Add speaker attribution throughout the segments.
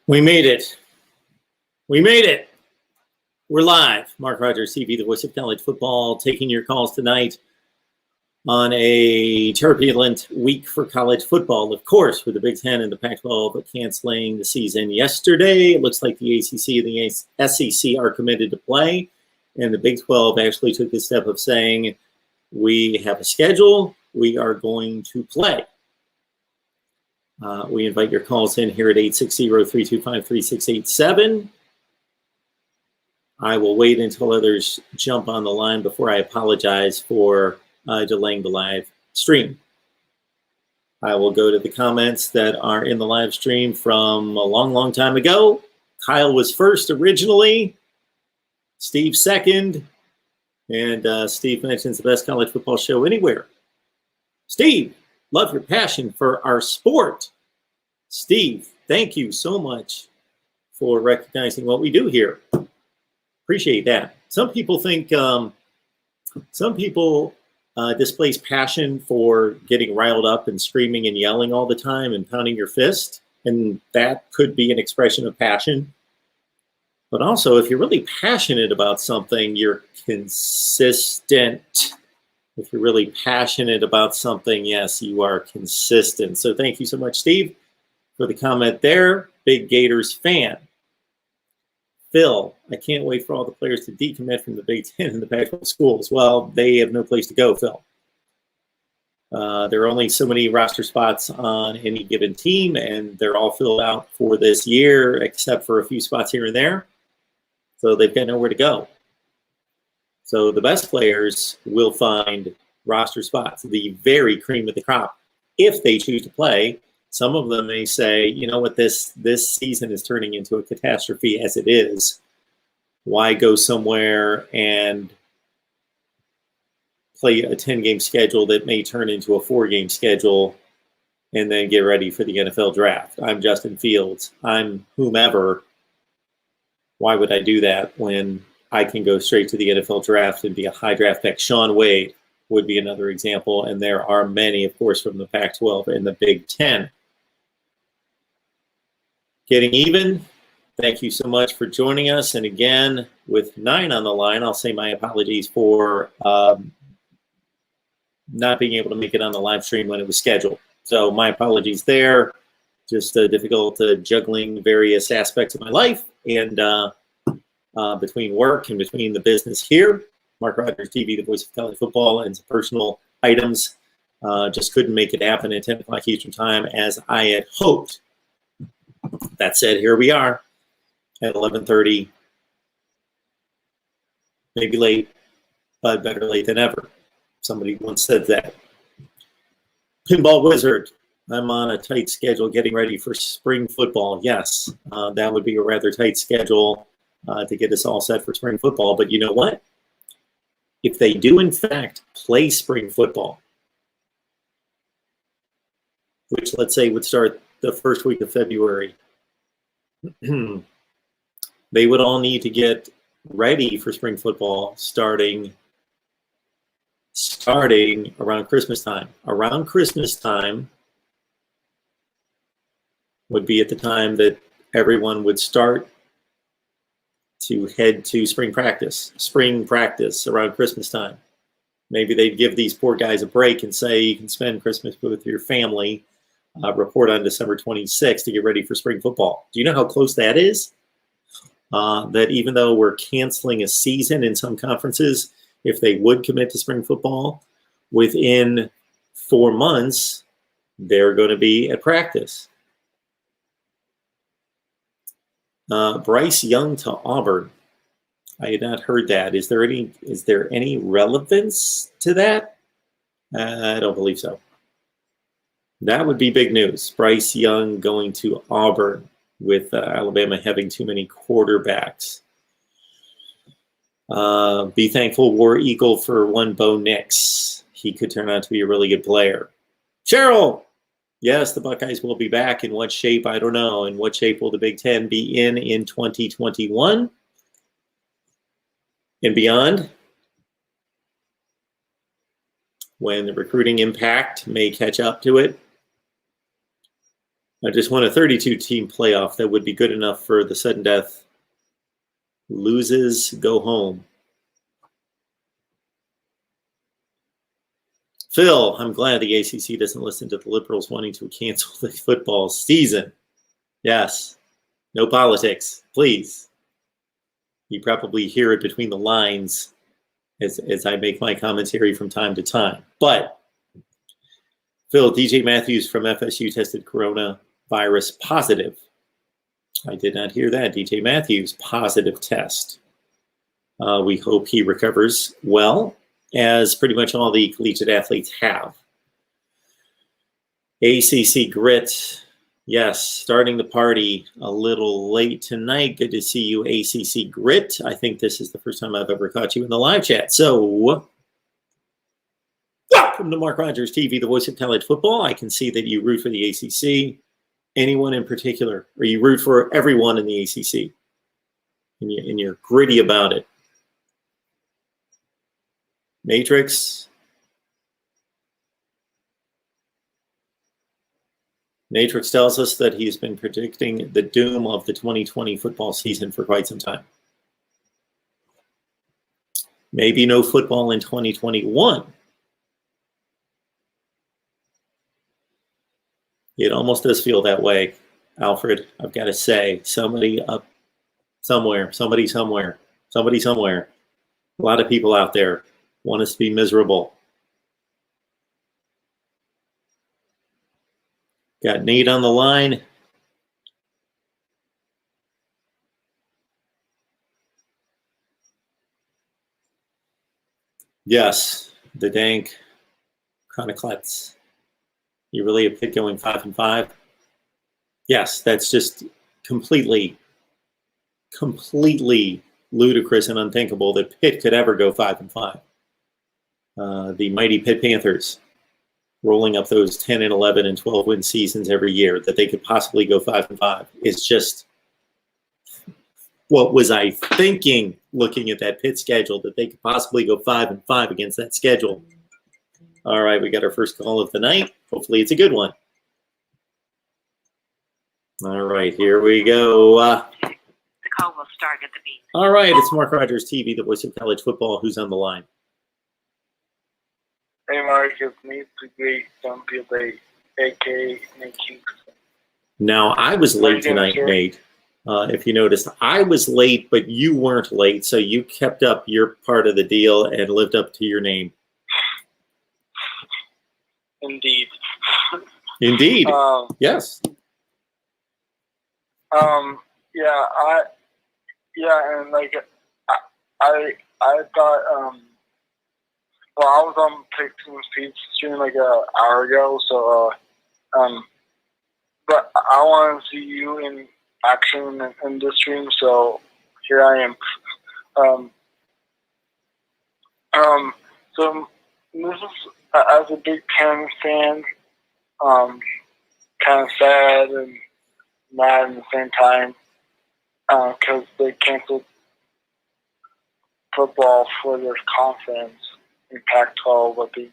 Speaker 1: We made it. We made it. We're live. MarkRogersTV, the voice of college football, taking your calls tonight on a turbulent week for college football. Of course, with the Big Ten and the Pac-12 canceling the season yesterday, it looks like the ACC and the SEC are committed to play. And the Big 12 actually took the step of saying, we have a schedule, we are going to play. We invite your calls in here at 860-325-3687. I will wait until others jump on the line before I apologize for delaying the live stream. I will go to the comments that are in the live stream from a long, long time ago. Kyle was first originally, Steve second, and Steve mentions the best college football show anywhere. Steve, love your passion for our sport. Steve, thank you so much for recognizing what we do here. Appreciate that. Some people think, displays passion for getting riled up and screaming and yelling all the time and pounding your fist, and that could be an expression of passion. But also, if you're really passionate about something, you're consistent. If you're really passionate about something, yes, you are consistent. So thank you so much, Steve, for the comment there. Big Gators fan. Phil, I can't wait for all the players to decommit from the Big Ten and the Pac-12 schools. Well, they have no place to go, Phil. There are only so many roster spots on any given team, and they're all filled out for this year, except for a few spots here and there. So they've got nowhere to go. So the best players will find roster spots, the very cream of the crop, if they choose to play. Some of them may say, you know what, this season is turning into a catastrophe as it is. Why go somewhere and play a 10-game schedule that may turn into a 4-game schedule and then get ready for the NFL draft? I'm Justin Fields. I'm whomever. Why would I do that when I can go straight to the NFL draft and be a high draft pick? Sean Wade would be another example, and there are many, of course, from the Pac-12 and the Big Ten. Getting even, thank you so much for joining us. And again, with 9 on the line, I'll say my apologies for not being able to make it on the live stream when it was scheduled. So my apologies there. Just difficult juggling various aspects of my life and between work and between the business here. MarkRogersTV, the voice of college football, and some personal items. Just couldn't make it happen at 10 o'clock Eastern time as I had hoped. That said, here we are at 11:30. Maybe late, but better late than ever. Somebody once said that. Pinball Wizard, I'm on a tight schedule getting ready for spring football. Yes, that would be a rather tight schedule to get us all set for spring football. But you know what? If they do, in fact, play spring football, which let's say would start the first week of February, they would all need to get ready for spring football starting around Christmas time. Around Christmas time would be at the time that everyone would start to head to spring practice around Christmas time. Maybe they'd give these poor guys a break and say you can spend Christmas with your family, report on December 26th to get ready for spring football. Do you know how close that is? That even though we're canceling a season in some conferences, if they would commit to spring football, within 4 months, they're going to be at practice. Bryce Young to Auburn. I had not heard that. Is there any relevance to that? I don't believe so. That would be big news. Bryce Young going to Auburn with Alabama having too many quarterbacks. Be thankful War Eagle for one Bo Nix. He could turn out to be a really good player. Cheryl! Yes, the Buckeyes will be back. In what shape? I don't know. In what shape will the Big Ten be in 2021 and beyond? When the recruiting impact may catch up to it. I just won a 32-team playoff. That would be good enough for the sudden death. Loses, go home. Phil, I'm glad the ACC doesn't listen to the liberals wanting to cancel the football season. Yes. No politics, please. You probably hear it between the lines as I make my commentary from time to time. But, Phil, DJ Matthews from FSU tested coronavirus positive. I did not hear that. DJ Matthews, positive test. We hope he recovers well, as pretty much all the collegiate athletes have. ACC Grit, yes, starting the party a little late tonight. Good to see you, ACC Grit. I think this is the first time I've ever caught you in the live chat. So, welcome to Mark Rogers TV, the voice of college football. I can see that you root for the ACC. Anyone in particular? Or you root for everyone in the ACC? And you're gritty about it. Matrix tells us that he's been predicting the doom of the 2020 football season for quite some time. Maybe no football in 2021. It almost does feel that way, Alfred. I've got to say, somebody up somewhere, somebody somewhere, a lot of people out there want us to be miserable. Got Nate on the line. Yes, the dank chroniclets. You really have Pitt going 5-5? Yes, that's just completely ludicrous and unthinkable that Pitt could ever go 5-5. The mighty Pitt Panthers rolling up those 10 and 11 and 12 win seasons every year, that they could possibly go 5-5 is just, what was I thinking looking at that Pitt schedule, that they could possibly go 5-5 against that schedule? All right, we got our first call of the night. Hopefully it's a good one. All right, here we go.
Speaker 2: The call will start at the beat.
Speaker 1: All right, it's Mark Rogers TV, the voice of college football. Who's on the line?
Speaker 3: Hey, Mark, it's me, the great Champion Day, a.k.a. Nate Kingston.
Speaker 1: Now, I was late tonight, Nate. If you noticed, I was late, but you weren't late, so you kept up your part of the deal and lived up to your name.
Speaker 3: Indeed.
Speaker 1: Indeed. Yes.
Speaker 3: And like I thought well, I was on Pickton's feed stream like an hour ago, so but I want to see you in action in this stream, so here I am. So this is, as a Big Ten fan, kind of sad and mad at the same time, because they canceled football for their conference in Pac-12. I think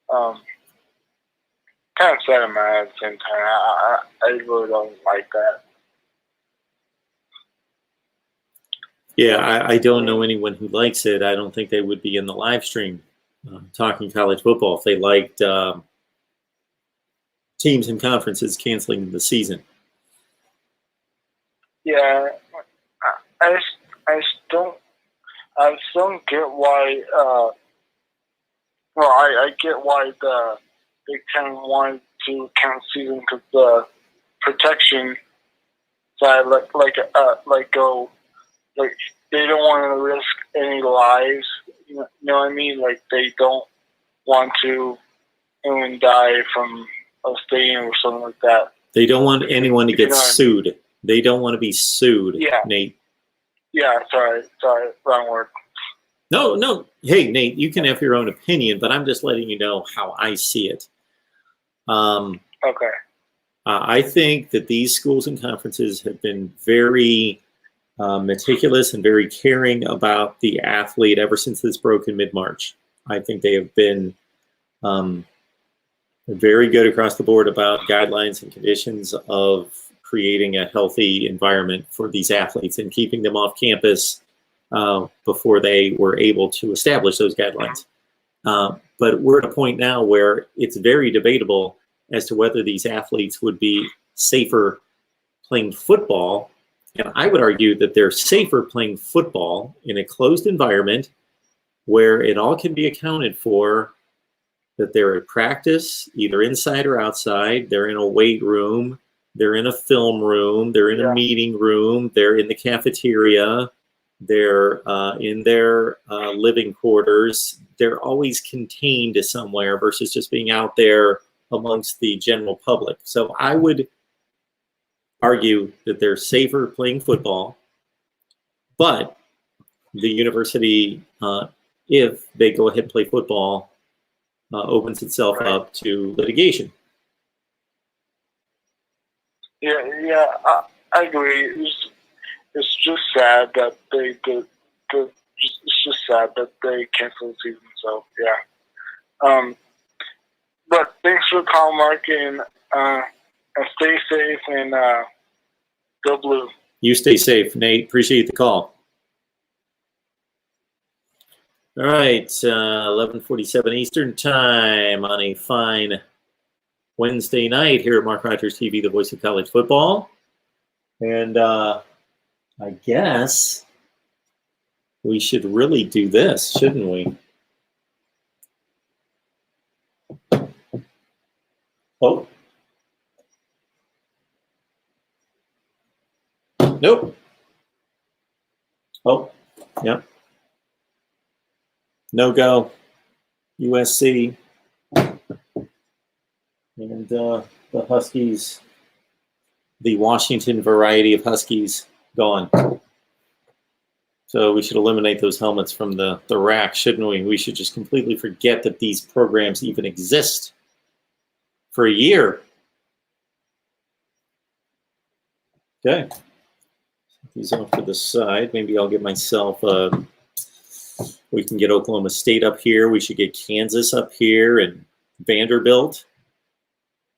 Speaker 3: kind of sad and mad at the same time. I really don't like that.
Speaker 1: Yeah, I don't know anyone who likes it. I don't think they would be in the live stream talking college football if they liked teams and conferences canceling the season.
Speaker 3: Yeah, I just don't get why. Well, I get why the Big Ten wanted to cancel season, because the protection side, they don't want to risk any lives. You know what I mean? Like, they don't want to anyone die from a stadium or something like that.
Speaker 1: They don't want anyone to get sued. They don't want to be sued,
Speaker 3: yeah.
Speaker 1: Nate.
Speaker 3: Yeah, sorry, wrong word.
Speaker 1: No. Hey, Nate, you can have your own opinion, but I'm just letting you know how I see it.
Speaker 3: Okay.
Speaker 1: I think that these schools and conferences have been very meticulous and very caring about the athlete ever since this broke in mid-March. I think they have been very good across the board about guidelines and conditions of creating a healthy environment for these athletes and keeping them off campus before they were able to establish those guidelines. But we're at a point now where it's very debatable as to whether these athletes would be safer playing football. And I would argue that they're safer playing football in a closed environment where it all can be accounted for, that they're at practice, either inside or outside, they're in a weight room, they're in a film room, they're in a meeting room, they're in the cafeteria, they're in their living quarters. They're always contained to somewhere versus just being out there amongst the general public. So I would argue that they're safer playing football, but the university, if they go ahead and play football, opens itself up to litigation.
Speaker 3: Yeah, I agree. It's just sad that they it's just sad that they canceled the season. So yeah. But thanks for the call, Mark, and stay safe and go blue.
Speaker 1: You stay safe, Nate. Appreciate the call. All right, 11:47 Eastern Time on a fine Wednesday night here at Mark Rogers TV, the voice of college football. And I guess we should really do this, shouldn't we? Oh. Nope. Oh, yep. No go. USC. And the Huskies, the Washington variety of Huskies, gone. So we should eliminate those helmets from the rack, shouldn't we? We should just completely forget that these programs even exist for a year. Okay. Set these off to the side. Maybe I'll get myself we can get Oklahoma State up here. We should get Kansas up here and Vanderbilt.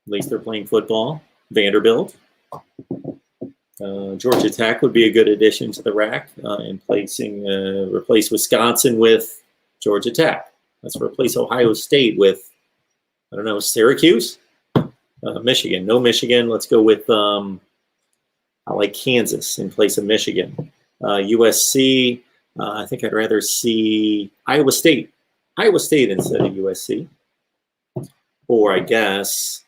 Speaker 1: At least they're playing football. Vanderbilt. Georgia Tech would be a good addition to the rack in replace Wisconsin with Georgia Tech. Let's replace Ohio State with, I don't know, Syracuse? Michigan. No Michigan. Let's go with, I like Kansas in place of Michigan. USC, I think I'd rather see Iowa State. Iowa State instead of USC. Or I guess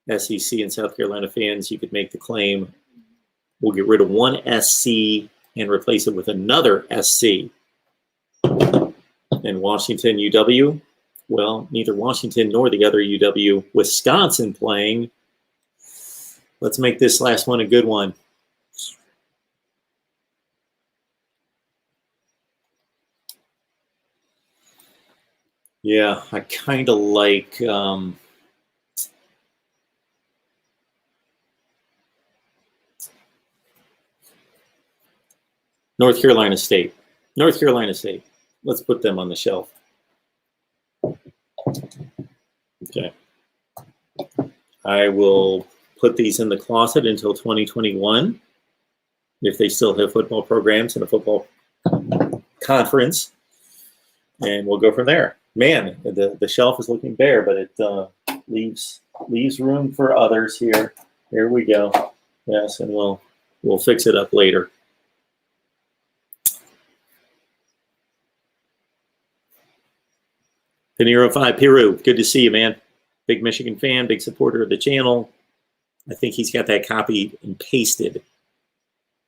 Speaker 1: SEC and South Carolina fans, you could make the claim we'll get rid of one SC and replace it with another SC. And Washington, UW, well, neither Washington nor the other UW. Wisconsin playing. Let's make this last one a good one. Yeah, I kind of like North Carolina State. North Carolina State. Let's put them on the shelf. Okay. I will put these in the closet until 2021 if they still have football programs and a football conference, and we'll go from there. Man, the shelf is looking bare, but it leaves room for others here. Here we go. Yes, and we'll fix it up later. Pinero 5, Peru, good to see you, man. Big Michigan fan, big supporter of the channel. I think he's got that copied and pasted.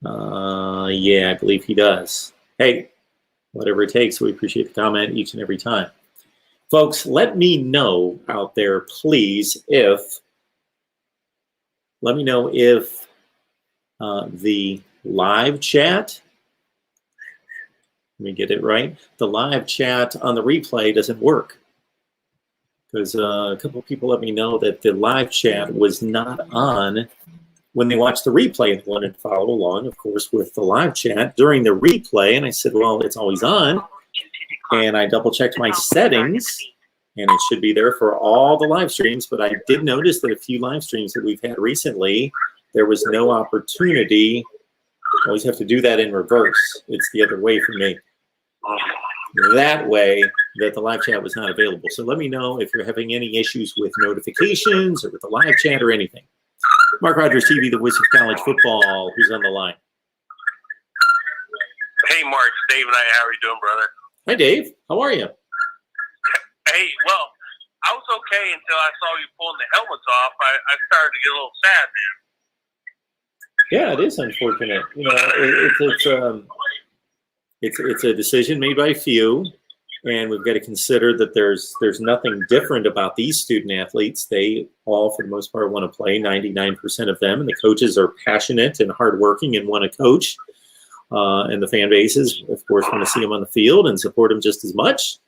Speaker 1: Yeah, I believe he does. Hey, whatever it takes, we appreciate the comment each and every time. Folks, let me know out there, please, if the live chat, let me get it right, the live chat on the replay doesn't work. Because a couple of people let me know that the live chat was not on when they watched the replay and wanted to follow along, of course, with the live chat during the replay. And I said, well, it's always on. And I double-checked my settings, and it should be there for all the live streams. But I did notice that a few live streams that we've had recently, there was no opportunity. I always have to do that in reverse. It's the other way for me. That way that the live chat was not available. So let me know if you're having any issues with notifications or with the live chat or anything. Mark Rogers TV, the voice of college football. Who's on the line?
Speaker 4: Hey, Mark, Dave and I, how are you doing, brother?
Speaker 1: Hi, Dave. How are you?
Speaker 4: Hey, well, I was okay until I saw you pulling the helmets off. I started to get a little sad then.
Speaker 1: Yeah, it is unfortunate. You know, it's a decision made by a few, and we've got to consider that there's nothing different about these student athletes. They all, for the most part, want to play, 99% of them, and the coaches are passionate and hardworking and want to coach. And the fan bases, of course, want to see them on the field and support them just as much.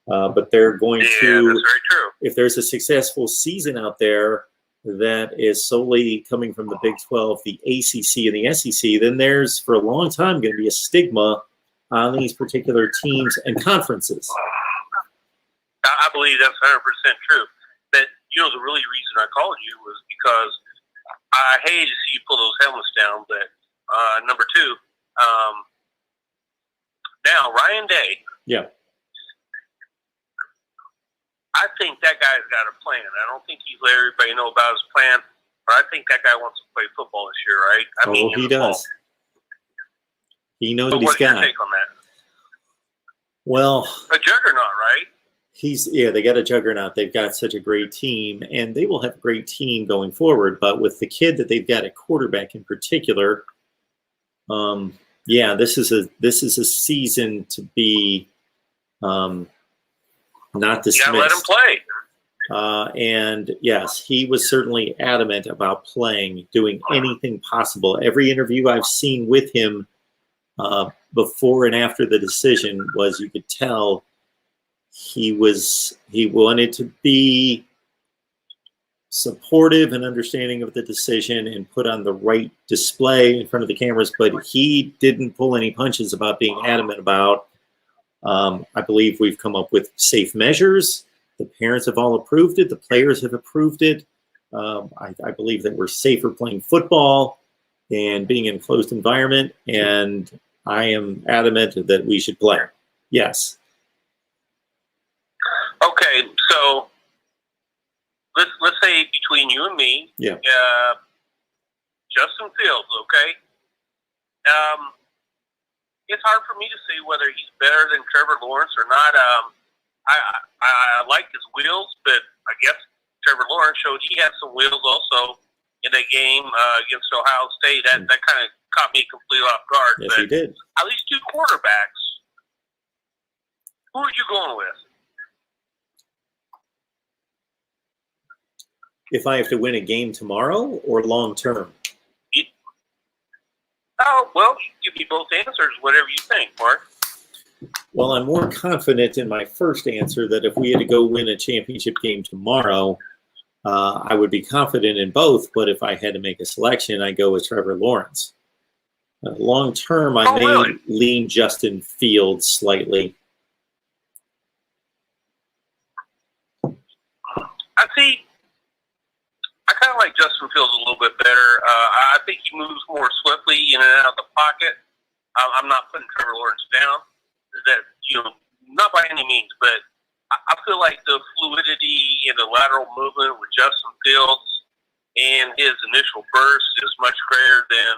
Speaker 1: But they're going
Speaker 4: Yeah,
Speaker 1: to,
Speaker 4: that's very true.
Speaker 1: if there's a successful season out there that is solely coming from the Big 12, the ACC, and the SEC, then there's, for a long time, going to be a stigma on these particular teams and conferences.
Speaker 4: I believe that's 100% true. But, you know, the really reason I called you was because I hated to see you pull those helmets down. But number two, now, Ryan Day.
Speaker 1: Yeah.
Speaker 4: I think that guy's got a plan. I don't think he's let everybody know about his plan, but I think that guy wants to play football this year, right? I mean,
Speaker 1: he does.
Speaker 4: Fall.
Speaker 1: He knows
Speaker 4: So
Speaker 1: what he's
Speaker 4: what's your
Speaker 1: got.
Speaker 4: take on that?
Speaker 1: Well,
Speaker 4: A juggernaut, right?
Speaker 1: they got a juggernaut. They've got such a great team, and they will have a great team going forward. But with the kid that they've got at quarterback in particular, this is a season to be not dismissed.
Speaker 4: You gotta let him play.
Speaker 1: And yes, he was certainly adamant about playing, doing anything possible. Every interview I've seen with him before and after the decision was, you could tell he wanted to be supportive and understanding of the decision and put on the right display in front of the cameras, but he didn't pull any punches about being adamant about. I believe we've come up with safe measures. The parents have all approved it. The players have approved it. I believe that we're safer playing football and being in a closed environment, and I am adamant that we should play. Yes.
Speaker 4: Okay, so let's say between you and me,
Speaker 1: Yeah.
Speaker 4: Justin Fields, okay? It's hard for me to say whether he's better than Trevor Lawrence or not. I like his wheels, but I guess Trevor Lawrence showed he had some wheels also in that game against Ohio State. That kind of caught me completely off guard.
Speaker 1: Yes,
Speaker 4: but
Speaker 1: he did.
Speaker 4: at least two quarterbacks. Who are you going with?
Speaker 1: If I have to win a game tomorrow or long term?
Speaker 4: Oh, well, you give me both answers, whatever you think, Mark.
Speaker 1: Well, I'm more confident in my first answer that if we had to go win a championship game tomorrow, I would be confident in both. But if I had to make a selection, I go with Trevor Lawrence. Long term, I may
Speaker 4: really?
Speaker 1: lean Justin Fields slightly.
Speaker 4: I see. I kind of like Justin Fields a little bit better. I think he moves more swiftly in and out of the pocket. I'm not putting Trevor Lawrence down. That, not by any means, but I feel like the fluidity in the lateral movement with Justin Fields and his initial burst is much greater than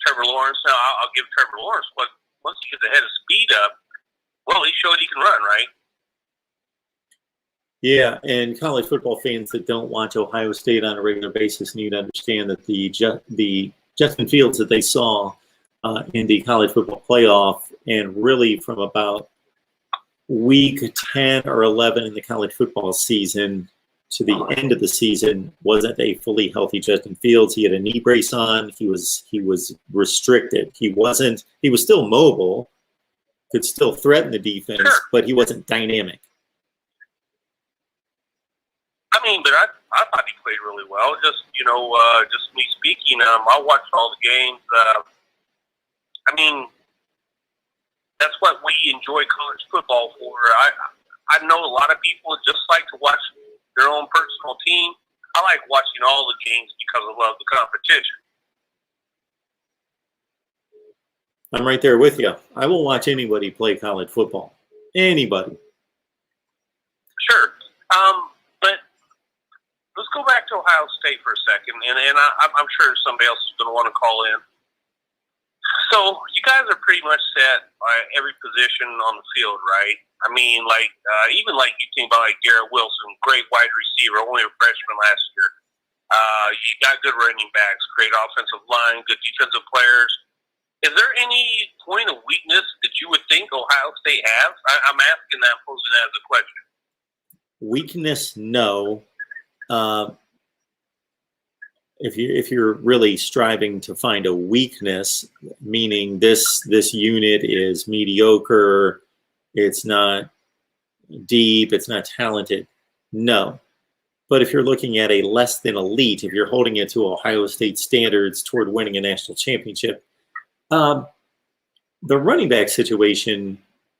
Speaker 4: Trevor Lawrence. Now, I'll give Trevor Lawrence, but once he gets ahead of speed up, well, he showed he can run, right?
Speaker 1: Yeah, and college football fans that don't watch Ohio State on a regular basis need to understand that the Justin Fields that they saw in the college football playoff, and really from about week 10 or 11 in the college football season to the end of the season, wasn't a fully healthy Justin Fields. He had a knee brace on. He was restricted. He was still mobile, could still threaten the defense,
Speaker 4: Sure.
Speaker 1: but he wasn't dynamic.
Speaker 4: I mean, but I thought he played really well. Just me speaking, I watched all the games. I mean, that's what we enjoy college football for. I know a lot of people just like to watch their own personal team. I like watching all the games because I love the competition.
Speaker 1: I'm right there with you. I will watch anybody play college football. Anybody.
Speaker 4: Sure. But let's go back to Ohio State for a second, and I'm sure somebody else is going to want to call in. So you guys are pretty much set by every position on the field, right? I mean, like even like you think about like Garrett Wilson, great wide receiver, only a freshman last year. You got good running backs, great offensive line, good defensive players. Is there any point of weakness that you would think Ohio State has? I'm asking that, posing that as a question.
Speaker 1: Weakness, no. If you're really striving to find a weakness, meaning this unit is mediocre, it's not deep, it's not talented, no. But if you're looking at a less than elite, if you're holding it to Ohio State standards toward winning a national championship, the running back situation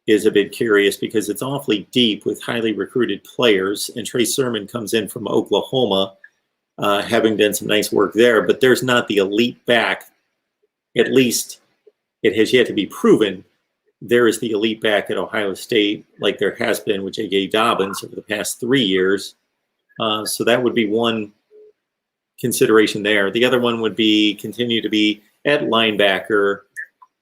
Speaker 1: is a bit curious because it's awfully deep with highly recruited players, and Trey Sermon comes in from Oklahoma, having done some nice work there, but there's not the elite back. At least it has yet to be proven there is the elite back at Ohio State like there has been with J.K. Dobbins over the past 3 years. So that would be one consideration there. The other one would be continue to be at linebacker,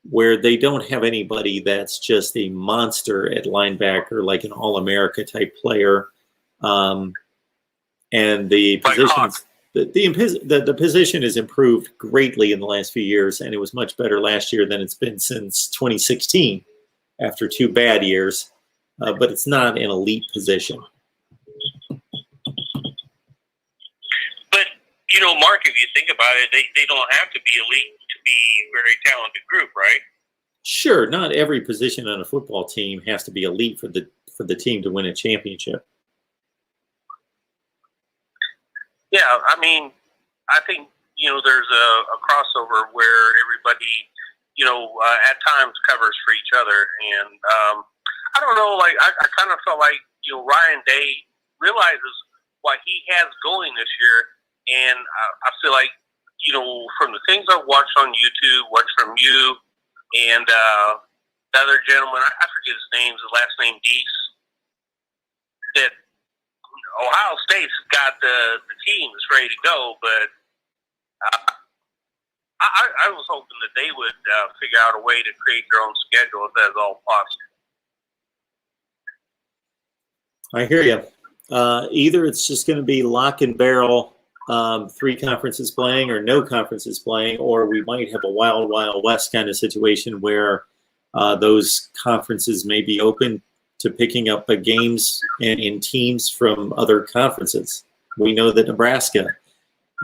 Speaker 1: where they don't have anybody that's just a monster at linebacker, like an All-America type player. And the positions, the position has improved greatly in the last few years, and it was much better last year than it's been since 2016 after 2 bad years. But it's not an elite position.
Speaker 4: But, you know, Mark, if you think about it, they don't have to be elite to be a very talented group, right?
Speaker 1: Sure, not every position on a football team has to be elite for the team to win a championship.
Speaker 4: Yeah, I mean, I think, you know, there's a crossover where everybody, you know, at times covers for each other. And I don't know, like, I kind of felt like, you know, Ryan Day realizes what he has going this year. And I feel like, you know, from the things I've watched on YouTube, watched from you, and the other gentleman, I forget his name, his last name, Deese, that Ohio State's got the team that's ready to go, but I was hoping that they would figure out a way to create their own schedule if that's all possible.
Speaker 1: I hear you. Either it's just going to be lock and barrel, 3 conferences playing or no conferences playing, or we might have a wild, wild west kind of situation where those conferences may be open to picking up games and teams from other conferences. We know that Nebraska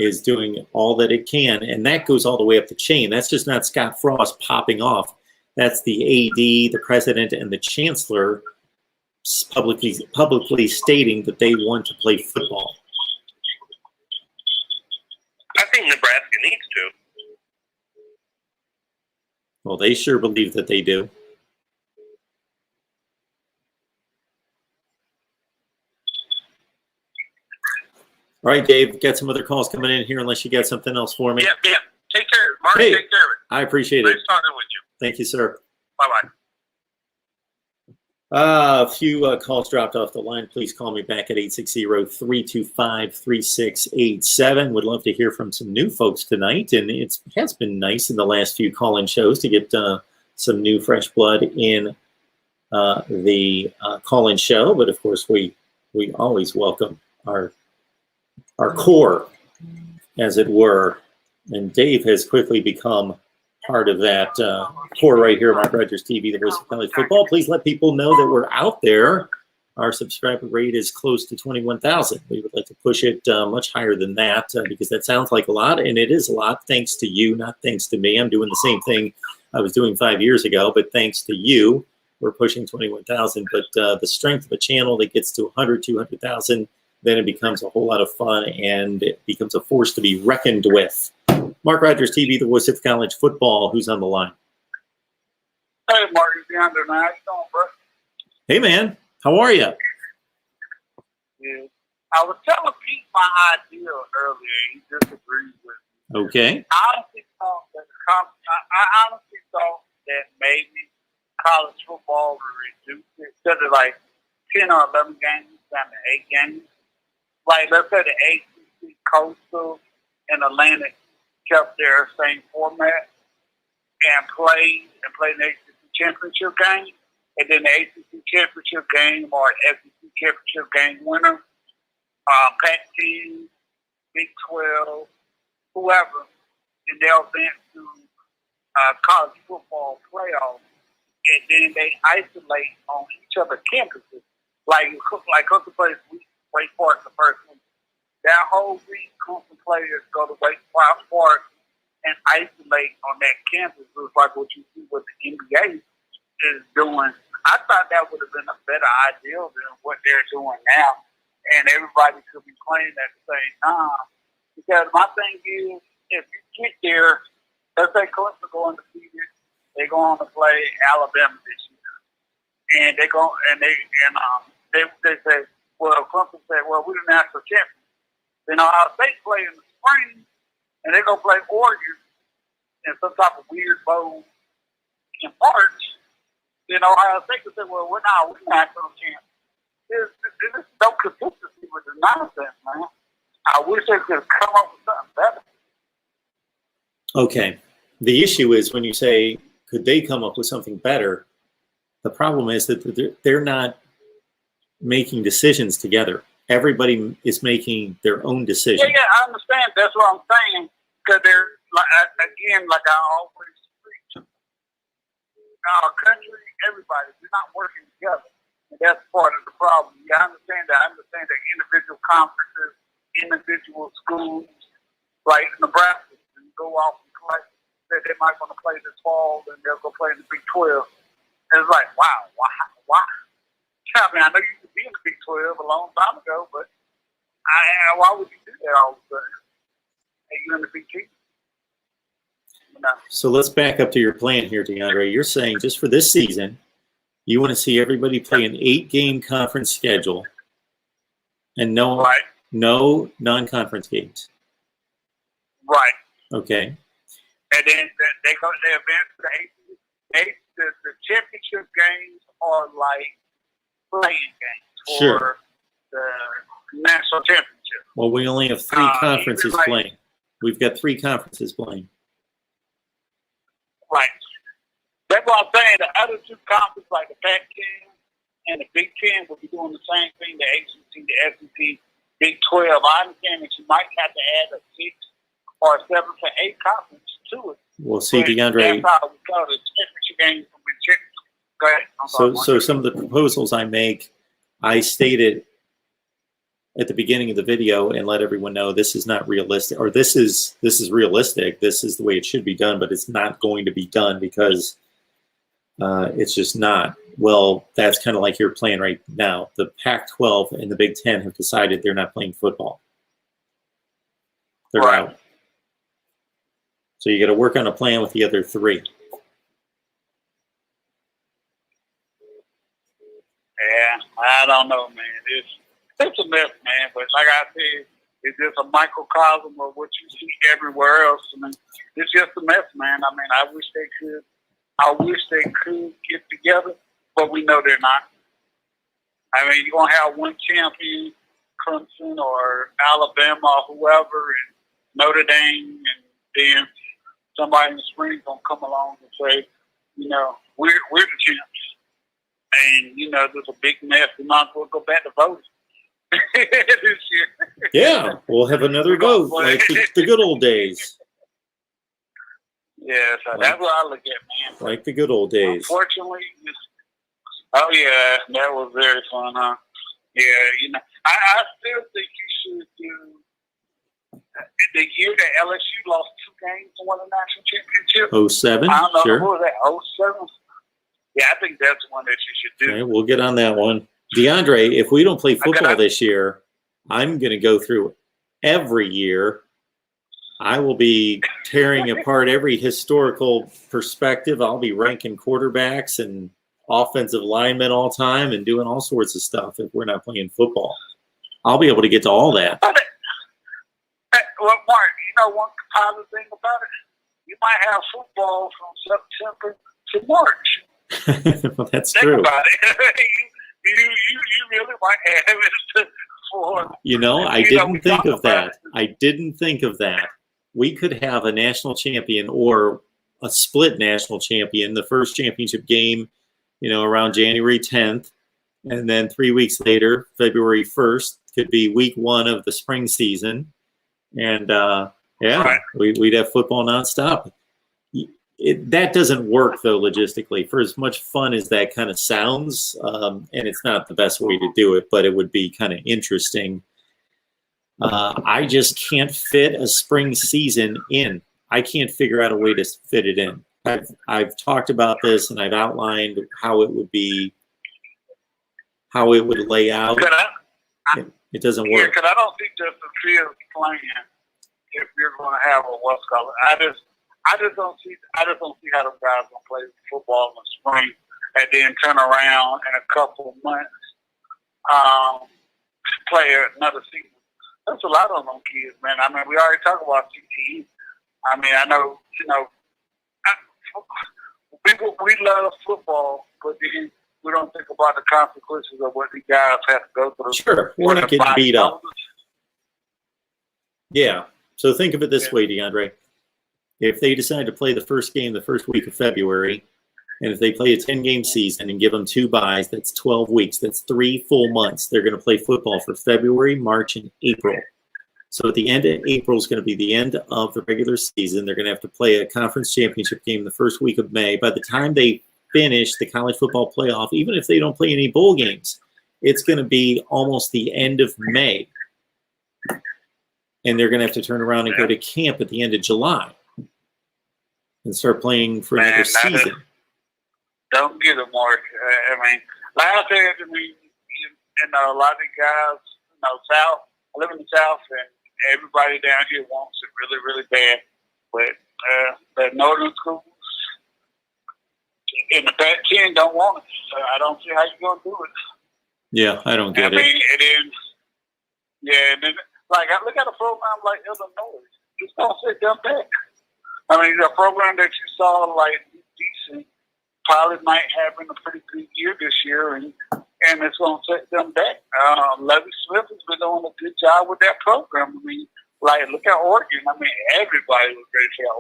Speaker 1: is doing all that it can, and that goes all the way up the chain. That's just not Scott Frost popping off. That's the AD, the president, and the chancellor publicly stating that they want to play football.
Speaker 4: I think Nebraska needs to.
Speaker 1: Well, they sure believe that they do. All right, Dave, got some other calls coming in here unless you got something else for me.
Speaker 4: Yeah. Take care. Mark,
Speaker 1: hey,
Speaker 4: take care of it.
Speaker 1: I appreciate
Speaker 4: nice
Speaker 1: it.
Speaker 4: Talking with you.
Speaker 1: Thank you, sir.
Speaker 4: Bye-bye.
Speaker 1: A few calls dropped off the line. Please call me back at 860-325-3687. Would love to hear from some new folks tonight. And it has been nice in the last few call-in shows to get some new fresh blood in the call-in show. But, of course, we always welcome our core, as it were. And Dave has quickly become part of that core right here, MarkRogersTV, the voice of college football. Please let people know that we're out there. Our subscriber rate is close to 21,000. We would like to push it much higher than that because that sounds like a lot, and it is a lot thanks to you, not thanks to me. I'm doing the same thing I was doing 5 years ago, but thanks to you, we're pushing 21,000. But the strength of a channel that gets to 100, 200,000, then it becomes a whole lot of fun, and it becomes a force to be reckoned with. MarkRogersTV, the voice of college football. Who's on the line?
Speaker 3: Hey, Mark, it's DeAndre. How you doing, bro?
Speaker 1: Hey, man. How are you?
Speaker 5: is, I was telling Pete my idea earlier. He disagreed with me.
Speaker 1: Okay.
Speaker 5: I honestly thought that maybe college football would reduce it instead of like 10 or 11 games down to 8 games. Like, let's say the ACC, Coastal, and Atlantic kept their same format and played the ACC championship game, and then the ACC championship game or SEC championship game winner, Pac-10, Big 12, whoever, and they'll advance to college football playoffs, and then they isolate on each other's campuses. Like Clemson plays Wake Forest the first week. That whole week, Clemson players go to Wake Forest and isolate on that campus. It's like what you see what the NBA is doing. I thought that would have been a better idea than what they're doing now, and everybody could be playing at the same time. Because my thing is, if you get there, let's say Clemson go undefeated, they go on to play Alabama this year, and they say, well, Clemson said, well, we're the national champions. Then Ohio State play in the spring, and they go play Oregon in some type of weird bowl in March. Then Ohio State could say, well, we're national champions. There's no consistency with the nonsense, man. I wish they could come up with something better.
Speaker 1: Okay. The issue is when you say, could they come up with something better? The problem is that they're not making decisions together. Everybody is making their own decision.
Speaker 5: Yeah, I understand. That's what I'm saying. Because they're, like I always preach, our country, everybody, we're not working together. And that's part of the problem. Yeah, I understand that. I understand that individual conferences, individual schools, like Nebraska, and go off and play. They might want to play this fall, and they'll go play in the Big 12. And it's like, wow, why? I mean, I know you could be in the Big 12 a long time ago, but why would you do that all of a sudden? Hey, you in the Big 10? No.
Speaker 1: So let's back up to your plan here, DeAndre. You're saying just for this season, you want to see everybody play an 8-game conference schedule and no non-conference games.
Speaker 5: Right.
Speaker 1: Okay.
Speaker 5: And then they advance to the ACC. The championship games are like playing games for the national championship.
Speaker 1: Well, we only have 3 conferences playing. We've got 3 conferences playing.
Speaker 5: Right. That's what I'm saying. The other 2 conferences, like the Pac-10 and the Big 10, will be doing the same thing. The ACC, the SEC, Big 12. I understand that you might have to add a 6 or 7 to 8 conference to it.
Speaker 1: Well, see, DeAndre.
Speaker 5: That's how we go. The championship games will be championship. Go ahead.
Speaker 1: So some of the proposals I make, I stated at the beginning of the video and let everyone know this is not realistic, or this is realistic. This is the way it should be done, but it's not going to be done because it's just not. Well, that's kind of like your plan right now. The Pac-12 and the Big 10 have decided they're not playing football. They're out. So you got to work on a plan with the other 3.
Speaker 5: Yeah, I don't know, man. It's a mess, man. But like I said, it's just a microcosm of what you see everywhere else. I mean, it's just a mess, man. I mean, I wish they could get together, but we know they're not. I mean, you're gonna have one champion, Clemson or Alabama or whoever, and Notre Dame, and then somebody in the spring gonna come along and say, we're the champs. And, there's a big mess. We might as well go back to voting this year.
Speaker 1: Yeah, we'll have another vote like the good old days.
Speaker 5: Yeah, so that's what I look at, man.
Speaker 1: Like the good old days.
Speaker 5: Unfortunately, oh, yeah, that was very fun, huh? Yeah, I still think you should do the year that LSU lost 2 games and won the national championship.
Speaker 1: 07,
Speaker 5: I don't know,
Speaker 1: sure.
Speaker 5: what was that, 07? Yeah, I think that's one that you should do.
Speaker 1: Okay, we'll get on that one. DeAndre, if we don't play football this year, I'm going to go through every year. I will be tearing apart every historical perspective. I'll be ranking quarterbacks and offensive linemen all time and doing all sorts of stuff if we're not playing football. I'll be able to get to all that.
Speaker 5: Well, Mark, you know one positive thing about it? You might have football from September to March.
Speaker 1: Well, that's
Speaker 5: Think
Speaker 1: true.
Speaker 5: about it. you really might have it for.
Speaker 1: I didn't think of that. I didn't think of that. We could have a national champion or a split national champion, the first championship game, around January 10th. And then 3 weeks later, February 1st, could be week 1 of the spring season. And
Speaker 5: Right.
Speaker 1: we'd have football nonstop. That doesn't work, though, logistically. For as much fun as that kind of sounds, and it's not the best way to do it, but it would be kind of interesting. I just can't fit a spring season in. I can't figure out a way to fit it in. I've talked about this, and I've outlined how it would be, how it would lay out. It doesn't
Speaker 5: Yeah,
Speaker 1: work.
Speaker 5: because I don't think Justin Fields playing if you're going to have a what's called. I just don't see how them guys gonna play football in the spring and then turn around in a couple of months play another season. That's a lot on them kids, man. I mean, we already talked about CTE. I mean, I know, we love football, but then we don't think about the consequences of what these guys have to go through.
Speaker 1: Sure, we're not getting beat up. Yeah. So think of it this way, DeAndre. If they decide to play the first game the first week of February, and if they play a 10-game season and give them 2 byes, that's 12 weeks. That's 3 full months. They're going to play football for February, March, and April. So at the end of April is going to be the end of the regular season. They're going to have to play a conference championship game the first week of May. By the time they finish the college football playoff, even if they don't play any bowl games, it's going to be almost the end of May. And they're going to have to turn around and go to camp at the end of July and start playing for another season.
Speaker 5: Don't get it, Mark. I mean, like I said, a lot of the guys, South, I live in the South, and everybody down here wants it really, really bad. But the northern schools in the Pac-10 don't want it. So I don't see how you're going to do it.
Speaker 1: Yeah, I don't get it.
Speaker 5: And then, like, I look at a program like Illinois. It's going to sit them back. I mean, a program that you saw, like, decent, probably might have a pretty good year this year, and it's going to set them back. Levy Smith has been doing a good job with that program. I mean, like, look at Oregon. I mean, everybody was ready for that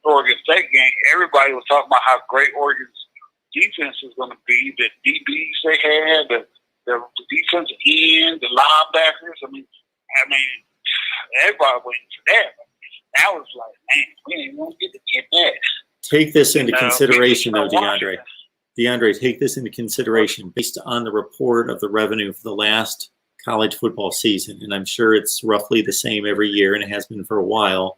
Speaker 5: Oregon State game. Everybody was talking about how great Oregon's defense is going to be, the DBs they had, the defensive end, the linebackers. I mean, everybody waiting for that. I was like, man, we ain't going to get that.
Speaker 1: Take this into consideration, though, DeAndre. DeAndre, take this into consideration based on the report of the revenue for the last college football season, and I'm sure it's roughly the same every year, and it has been for a while.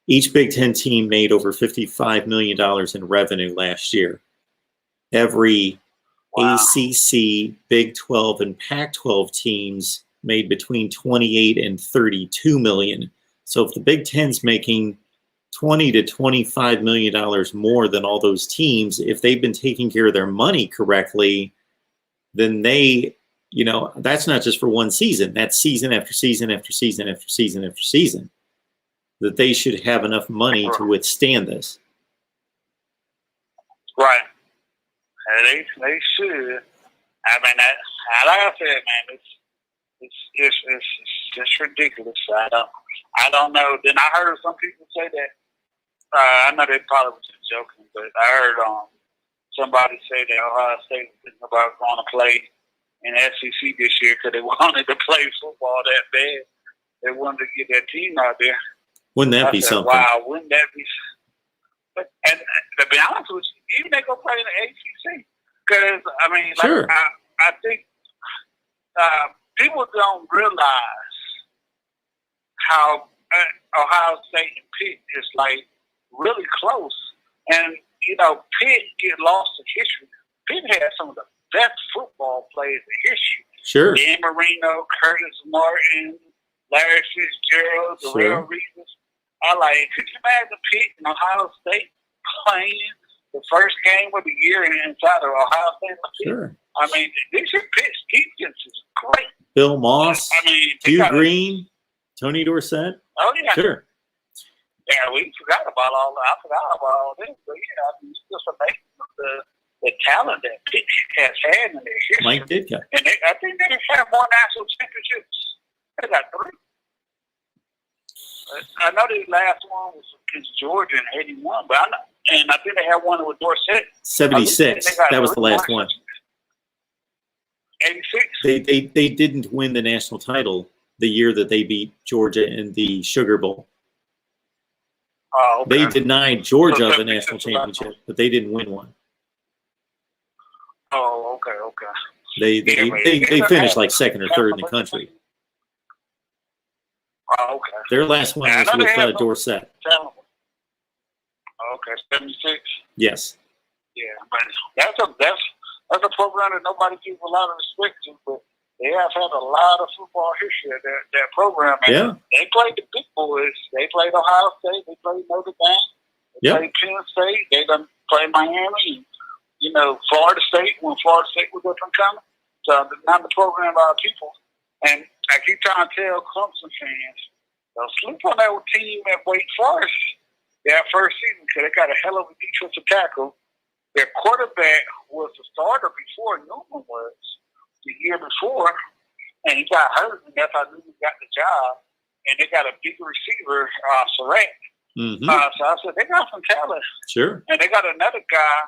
Speaker 1: Each Big Ten team made over $55 million in revenue last year. Every ACC, Big 12, and Pac-12 teams made between $28 and $32 million. So if the Big Ten's making $20 to $25 million more than all those teams, if they've been taking care of their money correctly, then they, that's not just for one season. That's season after season after season after season after season. That they should have enough money to withstand this.
Speaker 5: Right. They should. I mean, like I said, man, it's ridiculous. I don't know. Then I heard some people say that. I know they probably was just joking, but I heard somebody say that Ohio State was thinking about going to play in SEC this year because they wanted to play football that bad. They wanted to get that team out there.
Speaker 1: Wouldn't that be something?
Speaker 5: Wow, wouldn't that be? And to be honest with you, even they go play in the ACC. Because, I mean,
Speaker 1: sure.
Speaker 5: I think people don't realize how Ohio State and Pitt is, like, really close. And, Pitt get lost to history. Pitt had some of the best football players in history.
Speaker 1: Sure.
Speaker 5: Dan Marino, Curtis Martin, Larry Fitzgerald, Darrell Reeves. Could you imagine Pitt and Ohio State playing the first game of the year inside of Ohio State?
Speaker 1: Sure.
Speaker 5: I mean, this year Pitt's defense is great.
Speaker 1: Bill Moss,
Speaker 5: I mean,
Speaker 1: Hugh Green, Tony Dorsett.
Speaker 5: Oh yeah.
Speaker 1: Sure.
Speaker 5: Yeah, we forgot about all that. I forgot about all this, but yeah, I mean, it's just amazing the talent that Pitt has had in their history.
Speaker 1: Mike Ditka.
Speaker 5: And I think they have more national championships. They got 3. I know the last one was against Georgia in '81, but I think they had one with Dorsett.
Speaker 1: 76. That was the last one.
Speaker 5: 86.
Speaker 1: They didn't win the national title the year that they beat Georgia in the Sugar Bowl.
Speaker 5: Oh, okay.
Speaker 1: They denied Georgia the national championship, but they didn't win one.
Speaker 5: Oh, okay.
Speaker 1: They finished like second or third in the country.
Speaker 5: Oh, okay.
Speaker 1: Their last one was with Dorsett.
Speaker 5: Okay, 76.
Speaker 1: Yes.
Speaker 5: Yeah, but that's a program that nobody gives a lot of respect to, but they have had a lot of football history at that program. And
Speaker 1: yeah.
Speaker 5: They played the big boys. They played Ohio State. They played Notre Dame. They played Penn State. They done played Miami. And, Florida State when Florida State was up and coming. So not the program of our people. And I keep trying to tell Clemson fans, they'll sleep on that team at Wake Forest that first season because they got a hell of a defensive tackle. Their quarterback was the starter before Newman was the year before, and he got hurt, and that's how Newman got the job. And they got a big receiver, Surratt.
Speaker 1: Mm-hmm.
Speaker 5: So I said, they got some talent.
Speaker 1: Sure.
Speaker 5: And they got another guy,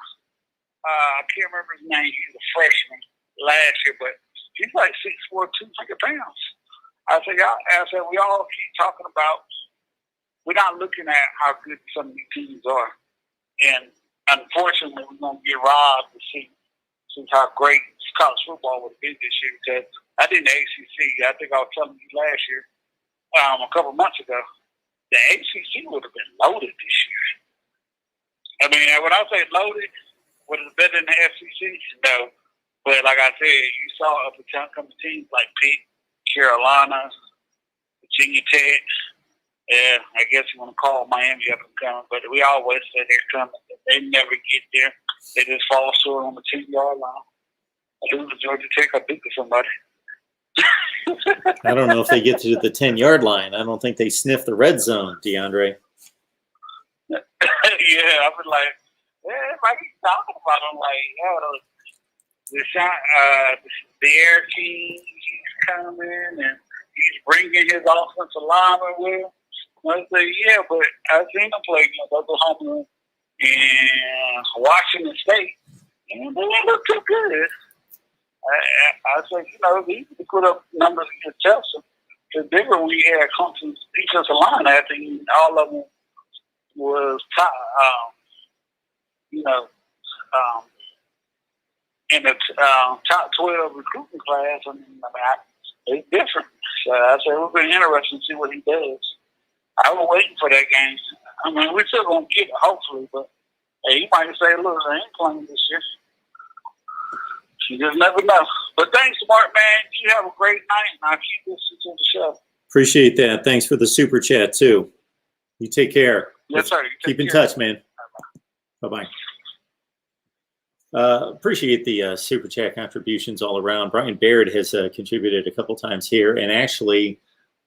Speaker 5: I can't remember his name, he's a freshman last year, but he's like 6'4", 200 pounds. I said, we all keep talking about, we're not looking at how good some of these teams are. And unfortunately, we're going to get robbed to see how great college football would have been this year. Because I did the ACC. I think I was telling you last year, a couple months ago, the ACC would have been loaded this year. I mean, when I say loaded, would it better than the SEC? No. But like I said, you saw up and coming teams like Pitt, Carolina, Virginia Tech. Yeah, I guess you want to call Miami up and coming, but we always say they're coming. They never get there. They just fall short on the 10-yard line. I lose to Georgia Tech, I beat somebody.
Speaker 1: I don't know if they get to the 10-yard line. I don't think they sniff the red zone, DeAndre.
Speaker 5: Yeah, I was like, I keep talking about them, the Air King, he's coming, and he's bringing his offensive lineman with him. I said, yeah, but I've seen them play against Oklahoma and Washington State, and they didn't look too good. I said, they could put up numbers against Chelsea. Because bigger we had Clemson's defensive line, I think all of them was top, in the top 12 recruiting class. It's different. So I said, it would be interesting to see what he does. I was waiting for that game. I mean, we're still going to get it, hopefully, but hey, he might say, look, I ain't playing this year. You just never know. But thanks, Mark, man. You have a great night, and I'll keep listening to the show. Appreciate
Speaker 1: that. Thanks for the super chat, too. You take care.
Speaker 5: Yes, sir.
Speaker 1: Keep in touch, man. Bye-bye. Appreciate the super chat contributions all around. Brian Baird has contributed a couple times here, and actually,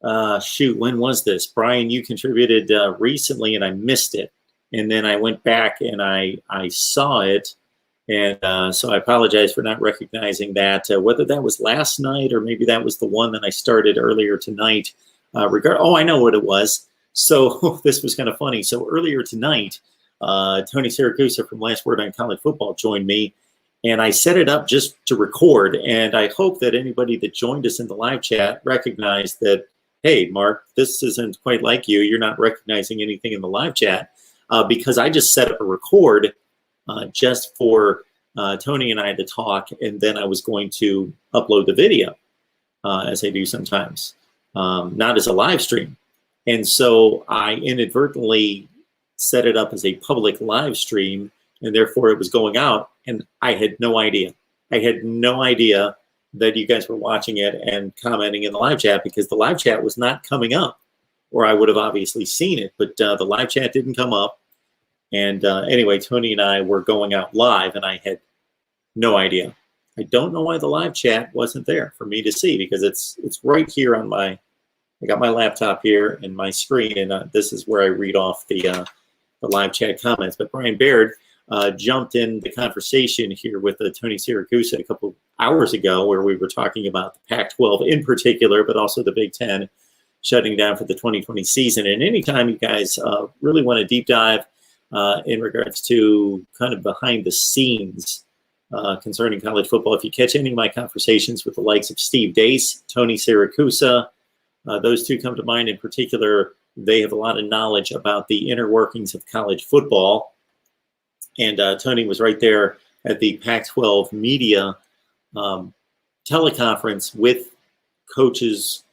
Speaker 1: when was this? Brian, you contributed recently, and I missed it. And then I went back and I saw it, and so I apologize for not recognizing that. Whether that was last night or maybe that was the one that I started earlier tonight. I know what it was. So this was kind of funny. So earlier tonight, Tony Siragusa from Last Word on College Football joined me, and I set it up just to record. And I hope that anybody that joined us in the live chat recognized that, hey, Mark, this isn't quite like you. You're not recognizing anything in the live chat because I just set up a record just for Tony and I to talk, and then I was going to upload the video as I do sometimes, not as a live stream. And so I inadvertently set it up as a public live stream, and therefore it was going out, and I had no idea. I had no idea that you guys were watching it and commenting in the live chat because the live chat was not coming up, or I would have obviously seen it, but the live chat didn't come up. And anyway, Tony and I were going out live, and I had no idea. I don't know why the live chat wasn't there for me to see, because it's right here on my, I got my laptop here and my screen, and this is where I read off the live chat comments. But Brian Baird jumped in the conversation here with Tony Siragusa a couple hours ago, where we were talking about the Pac-12 in particular, but also the Big Ten shutting down for the 2020 season. And anytime you guys really want to deep dive in regards to kind of behind the scenes concerning college football, if you catch any of my conversations with the likes of Steve Dace, Tony Siragusa, those two come to mind in particular. They have a lot of knowledge about the inner workings of college football. And Tony was right there at the Pac-12 media teleconference with coaches,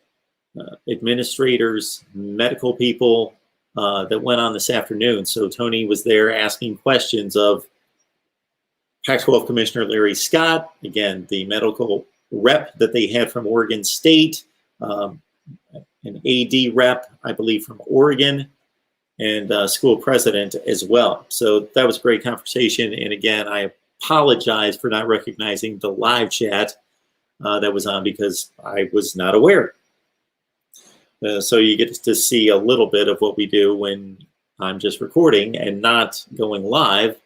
Speaker 1: administrators, medical people that went on this afternoon. So Tony was there asking questions of Pac-12 Commissioner Larry Scott, again, the medical rep that they had from Oregon State, an AD rep, I believe, from Oregon, and school president as well. So that was a great conversation. And again, I apologize for not recognizing the live chat that was on, because I was not aware. So you get to see a little bit of what we do when I'm just recording and not going live.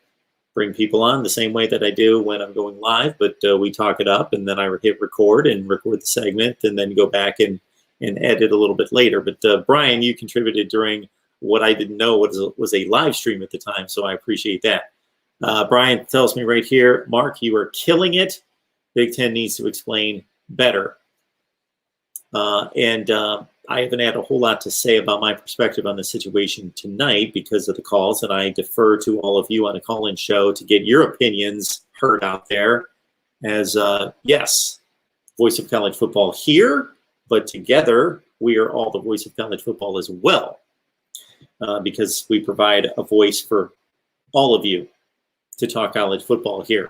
Speaker 1: Bring people on the same way that I do when I'm going live, but we talk it up, and then I hit record and record the segment, and then go back and edit a little bit later. But Brian, you contributed during what I didn't know was a live stream at the time, so I appreciate that. Brian tells me right here, Mark, you are killing it. Big Ten needs to explain better. I haven't had a whole lot to say about my perspective on the situation tonight because of the calls, and I defer to all of you on a call-in show to get your opinions heard out there. As yes, voice of college football here, but together we are all the voice of college football as well, because we provide a voice for all of you to talk college football here.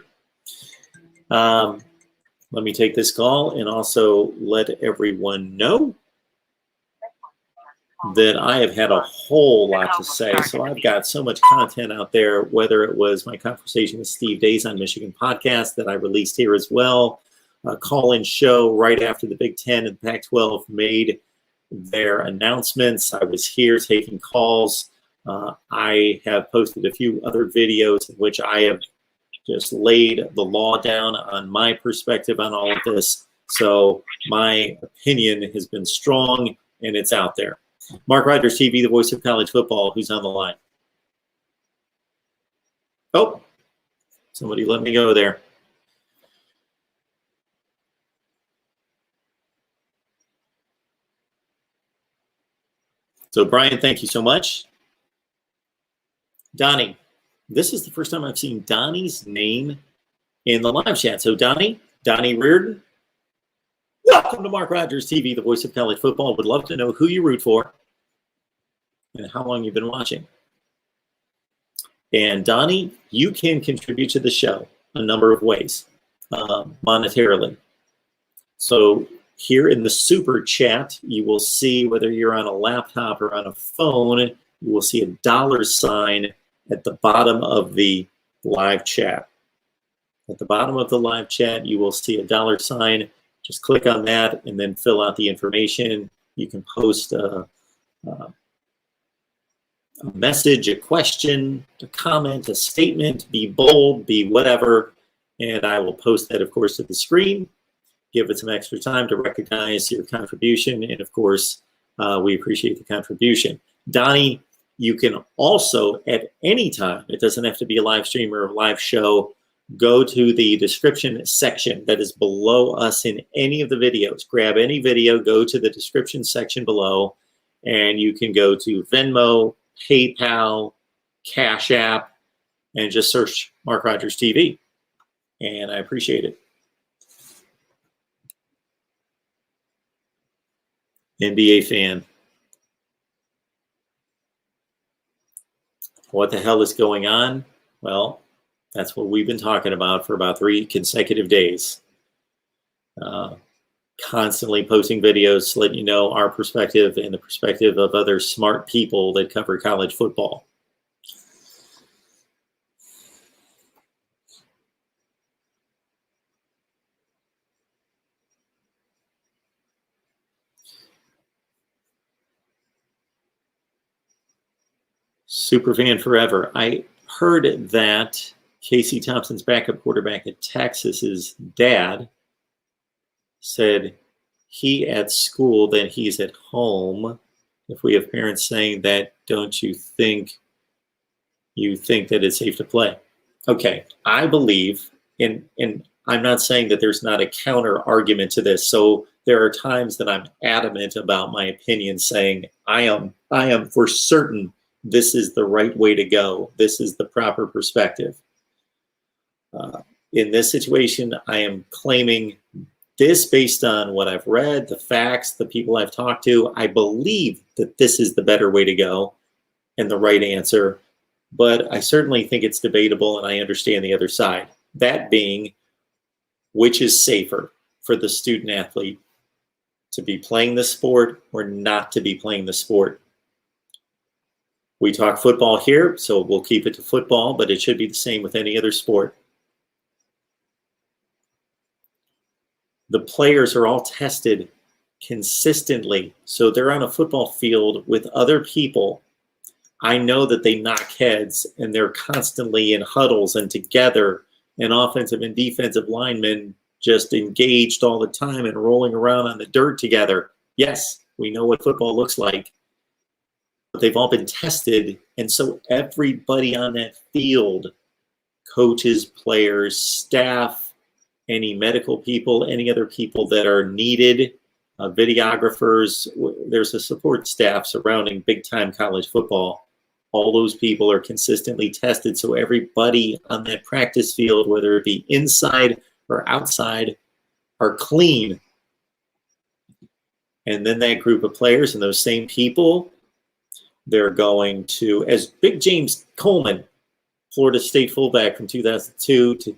Speaker 1: Let me take this call and also let everyone know that I have had a whole lot to say. So I've got so much content out there, whether it was my conversation with Steve Dace on Michigan Podcast that I released here as well, a call-in show right after the Big Ten and Pac-12 made their announcements. I was here taking calls. I have posted a few other videos in which I have just laid the law down on my perspective on all of this. So my opinion has been strong, and it's out there. MarkRogersTV, the voice of college football, who's on the line? Oh, somebody let me go there. So Brian, thank you so much. Donnie, this is the first time I've seen Donnie's name in the live chat. So Donnie Reardon, welcome to MarkRogersTV, the voice of college football. Would love to know who you root for and how long you've been watching. And Donnie, you can contribute to the show a number of ways, monetarily. So here in the super chat, you will see, whether you're on a laptop or on a phone, you will see a $sign at the bottom of the live chat. At the bottom of the live chat, you will see a $sign. Just click on that and then fill out the information. You can post a message, a question, a comment, a statement, be bold, be whatever, and I will post that, of course, to the screen. Give it some extra time to recognize your contribution, and of course, we appreciate the contribution. Donnie, you can also, at any time, it doesn't have to be a live stream or a live show, go to the description section that is below us in any of the videos. Grab any video, go to the description section below, and you can go to Venmo, PayPal, Cash App, and just search Mark Rogers TV. And I appreciate it. NBA fan. What the hell is going on? Well, that's what we've been talking about for about 3 consecutive days. Constantly posting videos to let you know our perspective and the perspective of other smart people that cover college football. Superfan forever. I heard that Casey Thompson's backup quarterback at Texas's dad said he at school, then he's at home. If we have parents saying that, don't you think that it's safe to play? Okay, I believe, and I'm not saying that there's not a counter argument to this. So there are times that I'm adamant about my opinion, saying I am for certain this is the right way to go. This is the proper perspective. In this situation, I am claiming this based on what I've read, the facts, the people I've talked to. I believe that this is the better way to go and the right answer, but I certainly think it's debatable, and I understand the other side. That being, which is safer for the student athlete, to be playing the sport or not to be playing the sport? We talk football here, so we'll keep it to football, but it should be the same with any other sport. The players are all tested consistently, so they're on a football field with other people. I know that they knock heads, and they're constantly in huddles and together, and offensive and defensive linemen just engaged all the time and rolling around on the dirt together. Yes, we know what football looks like, but they've all been tested, and so everybody on that field, coaches, players, staff, any medical people, any other people that are needed, videographers, there's a support staff surrounding big-time college football. All those people are consistently tested, so everybody on that practice field, whether it be inside or outside, are clean. And then that group of players and those same people, they're going to, as Big James Coleman, Florida State fullback from 2002 to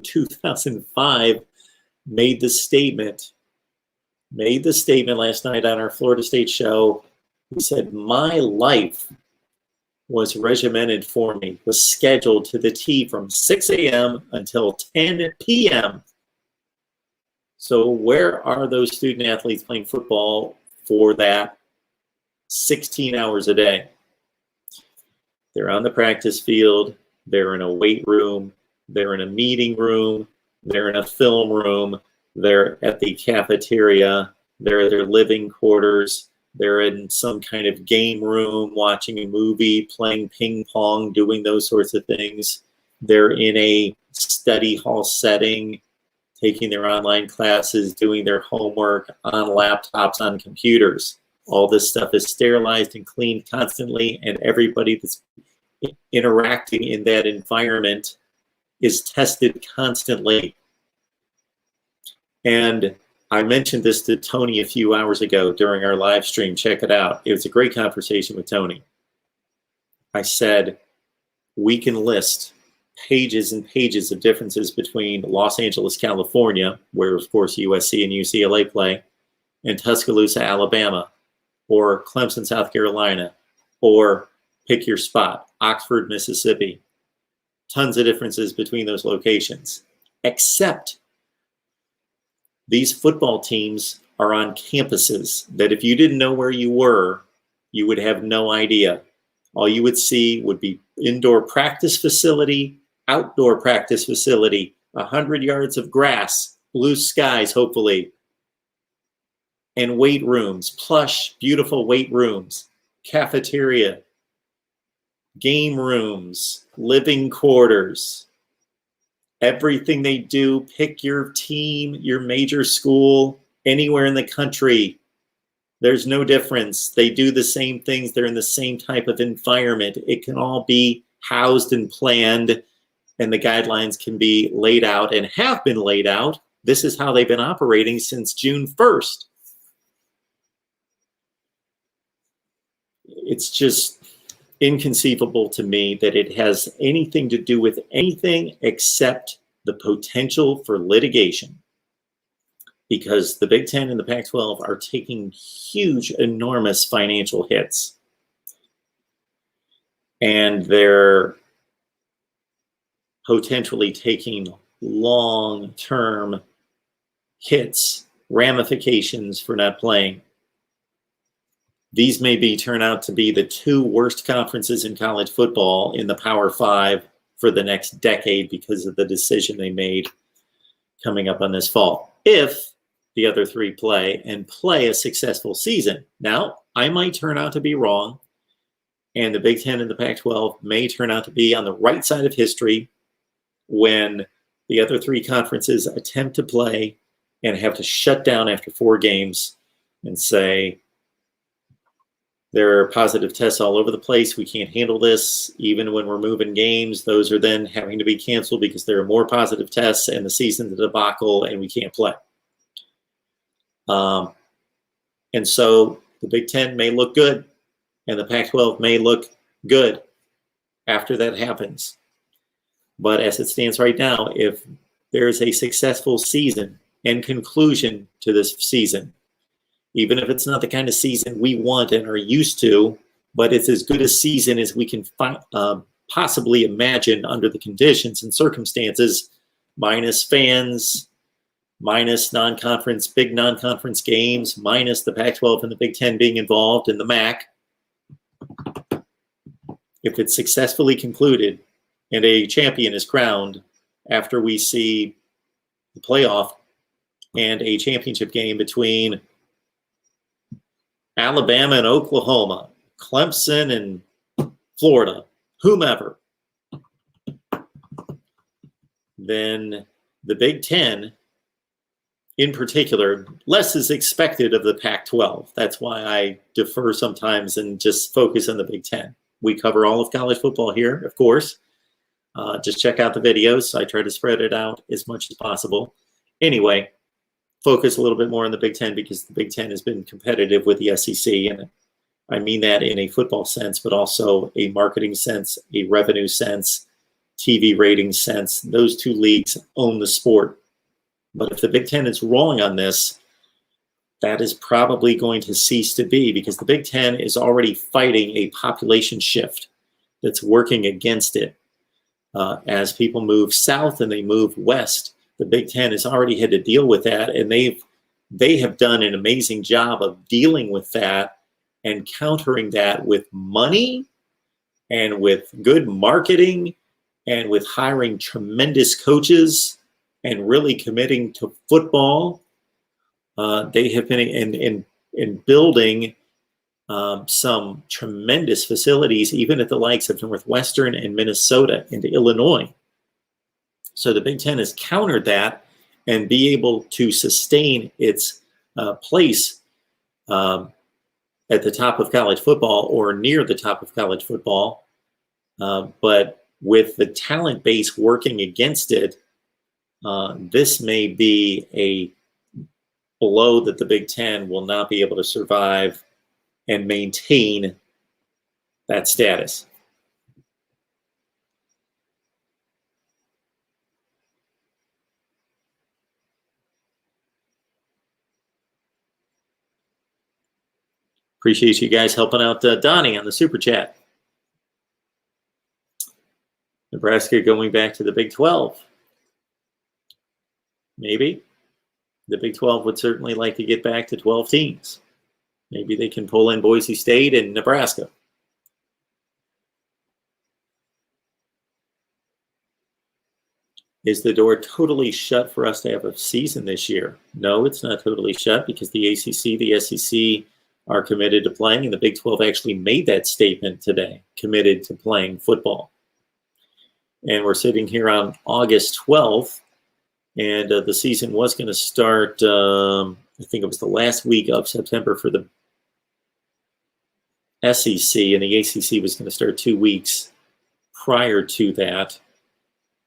Speaker 1: 2005, made the statement last night on our Florida State show. He said, my life was regimented for me, was scheduled to the T from 6 a.m. until 10 p.m. So where are those student athletes playing football for that 16 hours a day? They're on the practice field, they're in a weight room, they're in a meeting room, they're in a film room, they're at the cafeteria, they're at their living quarters, they're in some kind of game room, watching a movie, playing ping pong, doing those sorts of things. They're in a study hall setting, taking their online classes, doing their homework on laptops, on computers. All this stuff is sterilized and cleaned constantly, and everybody that's interacting in that environment is tested constantly. And I mentioned this to Tony a few hours ago during our live stream. Check it out. It was a great conversation with Tony. I said, we can list pages and pages of differences between Los Angeles, California, where of course USC and UCLA play, and Tuscaloosa, Alabama, or Clemson, South Carolina, or pick your spot, Oxford, Mississippi. Tons of differences between those locations, except these football teams are on campuses that if you didn't know where you were, you would have no idea. All you would see would be indoor practice facility, outdoor practice facility, 100 yards of grass, blue skies, hopefully, and weight rooms, plush, beautiful weight rooms, cafeteria, game rooms, living quarters. Everything they do, pick your team, your major school, anywhere in the country. There's no difference. They do the same things. They're in the same type of environment. It can all be housed and planned, and the guidelines can be laid out and have been laid out. This is how they've been operating since June 1st. It's just inconceivable to me that it has anything to do with anything except the potential for litigation, because the Big Ten and the Pac-12 are taking huge, enormous financial hits, and they're potentially taking long-term hits, ramifications for not playing. these may turn out to be the two worst conferences in college football in the Power Five for the next decade because of the decision they made coming up on this fall. If the other three play a successful season. Now, I might turn out to be wrong, and the Big Ten and the Pac-12 may turn out to be on the right side of history when the other three conferences attempt to play and have to shut down after 4 games and say, there are positive tests all over the place. We can't handle this. Even when we're moving games, those are then having to be canceled because there are more positive tests and the season's a debacle and we can't play. And so the Big Ten may look good and the Pac-12 may look good after that happens. But as it stands right now, if there is a successful season and conclusion to this season, even if it's not the kind of season we want and are used to, but it's as good a season as we can possibly imagine under the conditions and circumstances, minus fans, minus big non-conference games, minus the Pac-12 and the Big Ten being involved in the MAC. If it's successfully concluded and a champion is crowned after we see the playoff and a championship game between Alabama and Oklahoma, Clemson and Florida, whomever, then the Big Ten, in particular, less is expected of the Pac-12. That's why I defer sometimes and just focus on the Big Ten. We cover all of college football here, of course. Just check out the videos. I try to spread it out as much as possible. Anyway, focus a little bit more on the Big Ten because the Big Ten has been competitive with the SEC, and I mean that in a football sense, but also a marketing sense, a revenue sense, TV rating sense. Those two leagues own the sport. But if the Big Ten is wrong on this, that is probably going to cease to be because the Big Ten is already fighting a population shift that's working against it. As people move south and they move west, the Big Ten has already had to deal with that, and they have done an amazing job of dealing with that and countering that with money and with good marketing and with hiring tremendous coaches and really committing to football. They have been in building some tremendous facilities, even at the likes of Northwestern and Minnesota and Illinois. So the Big Ten has countered that and be able to sustain its place at the top of college football or near the top of college football. But with the talent base working against it, this may be a blow that the Big Ten will not be able to survive and maintain that status. Appreciate you guys helping out Donnie on the Super Chat. Nebraska going back to the Big 12. Maybe. The Big 12 would certainly like to get back to 12 teams. Maybe they can pull in Boise State and Nebraska. Is the door totally shut for us to have a season this year? No, it's not totally shut because the ACC, the SEC are committed to playing, and the Big 12 actually made that statement today, committed to playing football. And we're sitting here on August 12th, and the season was going to start, I think it was the last week of September for the SEC, and the ACC was going to start 2 weeks prior to that.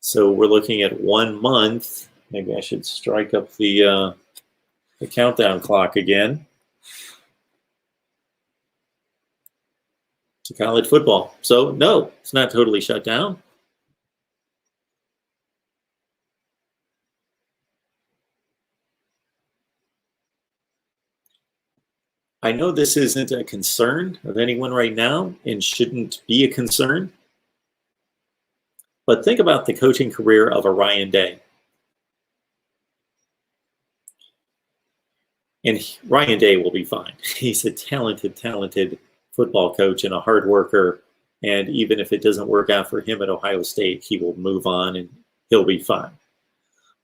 Speaker 1: So we're looking at 1 month. Maybe I should strike up the countdown clock again to college football. So no, it's not totally shut down. I know this isn't a concern of anyone right now and shouldn't be a concern, but think about the coaching career of a Ryan Day. And Ryan Day will be fine. He's a talented football coach and a hard worker. And even if it doesn't work out for him at Ohio State, he will move on and he'll be fine.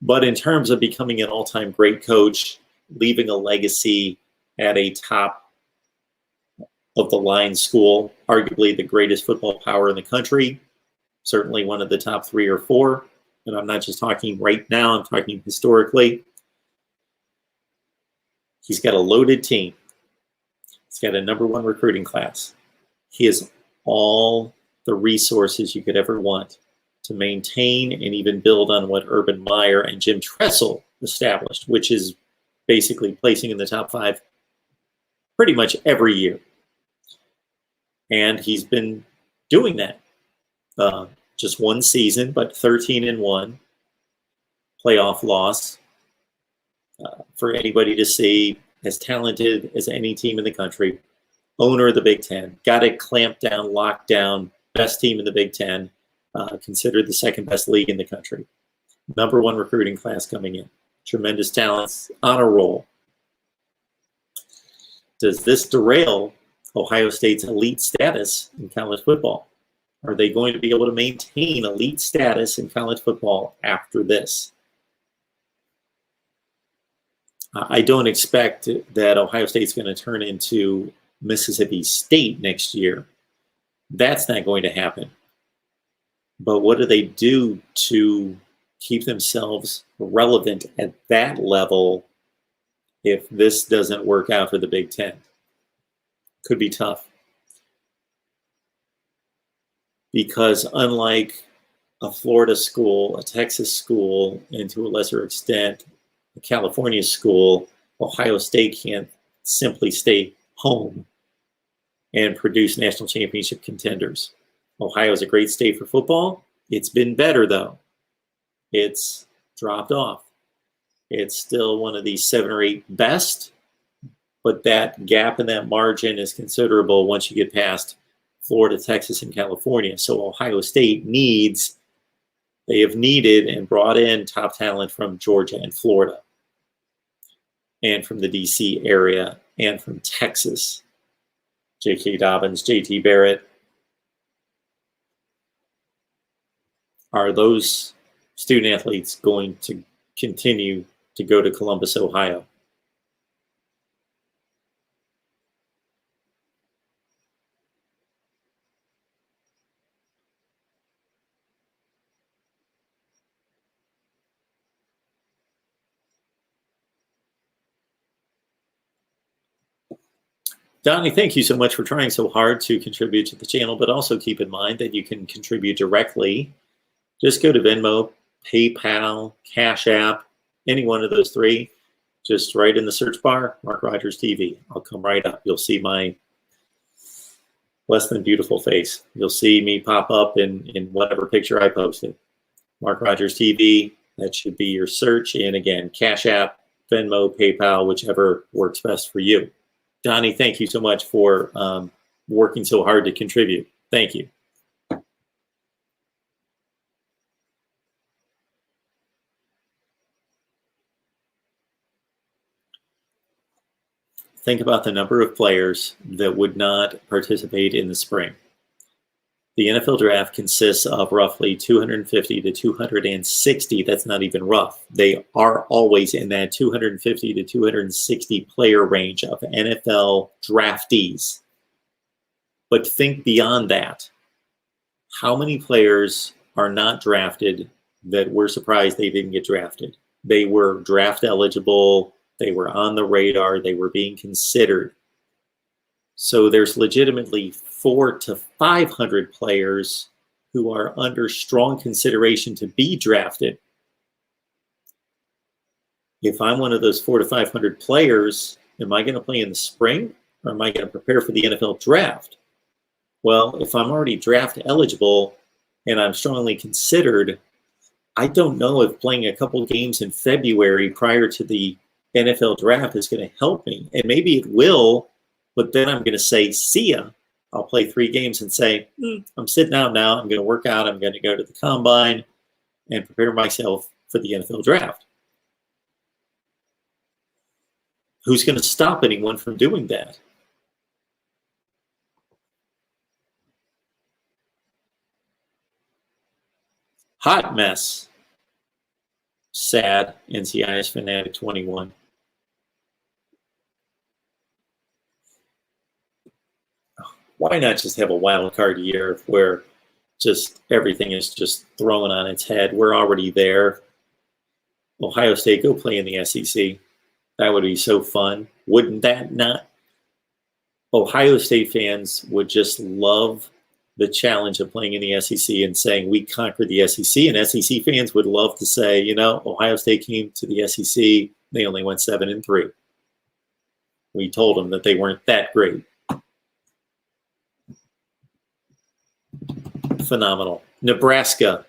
Speaker 1: But in terms of becoming an all-time great coach, leaving a legacy at a top of the line school, arguably the greatest football power in the country, certainly one of the top 3 or 4. And I'm not just talking right now, I'm talking historically. He's got a loaded team. He's got a #1 recruiting class. He has all the resources you could ever want to maintain and even build on what Urban Meyer and Jim Tressel established, which is basically placing in the top 5 pretty much every year. And he's been doing that. Just one season, but 13-1 playoff loss. For anybody to see, as talented as any team in the country, owner of the Big Ten, got it clamped down, locked down, best team in the Big Ten, considered the 2nd best league in the country. #1 recruiting class coming in. Tremendous talents on a roll. Does this derail Ohio State's elite status in college football? Are they going to be able to maintain elite status in college football after this? I don't expect that Ohio State's going to turn into Mississippi State next year. That's not going to happen. But what do they do to keep themselves relevant at that level if this doesn't work out for the Big Ten? Could be tough. Because unlike a Florida school, a Texas school, and to a lesser extent, a California school, Ohio State can't simply stay home and produce national championship contenders. Ohio is a great state for football. It's been better, though. It's dropped off. It's still one of the 7 or 8 best, but that gap and that margin is considerable once you get past Florida, Texas, and California. So Ohio State they have needed and brought in top talent from Georgia and Florida, and from the DC area, and from Texas. J.K. Dobbins, J.T. Barrett. Are those student athletes going to continue to go to Columbus, Ohio? Donnie, thank you so much for trying so hard to contribute to the channel, but also keep in mind that you can contribute directly. Just go to Venmo, PayPal, Cash App, any one of those 3. Just write in the search bar, MarkRogersTV. I'll come right up. You'll see my less than beautiful face. You'll see me pop up in whatever picture I posted. MarkRogersTV, that should be your search. And again, Cash App, Venmo, PayPal, whichever works best for you. Donnie, thank you so much for working so hard to contribute. Thank you. Think about the number of players that would not participate in the spring. The NFL draft consists of roughly 250 to 260. That's not even rough. They are always in that 250 to 260 player range of NFL draftees. But think beyond that. How many players are not drafted that we're surprised they didn't get drafted? They were draft eligible. They were on the radar. They were being considered. So there's legitimately 400 to 500 players who are under strong consideration to be drafted. If I'm one of those 400 to 500 players, am I going to play in the spring, or am I going to prepare for the NFL draft? Well, if I'm already draft eligible and I'm strongly considered, I don't know if playing a couple games in February prior to the NFL draft is going to help me. And maybe it will, but then I'm going to say, see ya. I'll play 3 games and say, I'm sitting out now. I'm going to work out. I'm going to go to the combine and prepare myself for the NFL draft. who's going to stop anyone from doing that? Hot mess. Sad. NCIS Fanatic 21. Why not just have a wild card year where just everything is just thrown on its head? We're already there. Ohio State, go play in the SEC. That would be so fun. Wouldn't that not? Ohio State fans would just love the challenge of playing in the SEC and saying we conquered the SEC. And SEC fans would love to say, you know, Ohio State came to the SEC. They only went 7-3. We told them that they weren't that great. Phenomenal. Nebraska.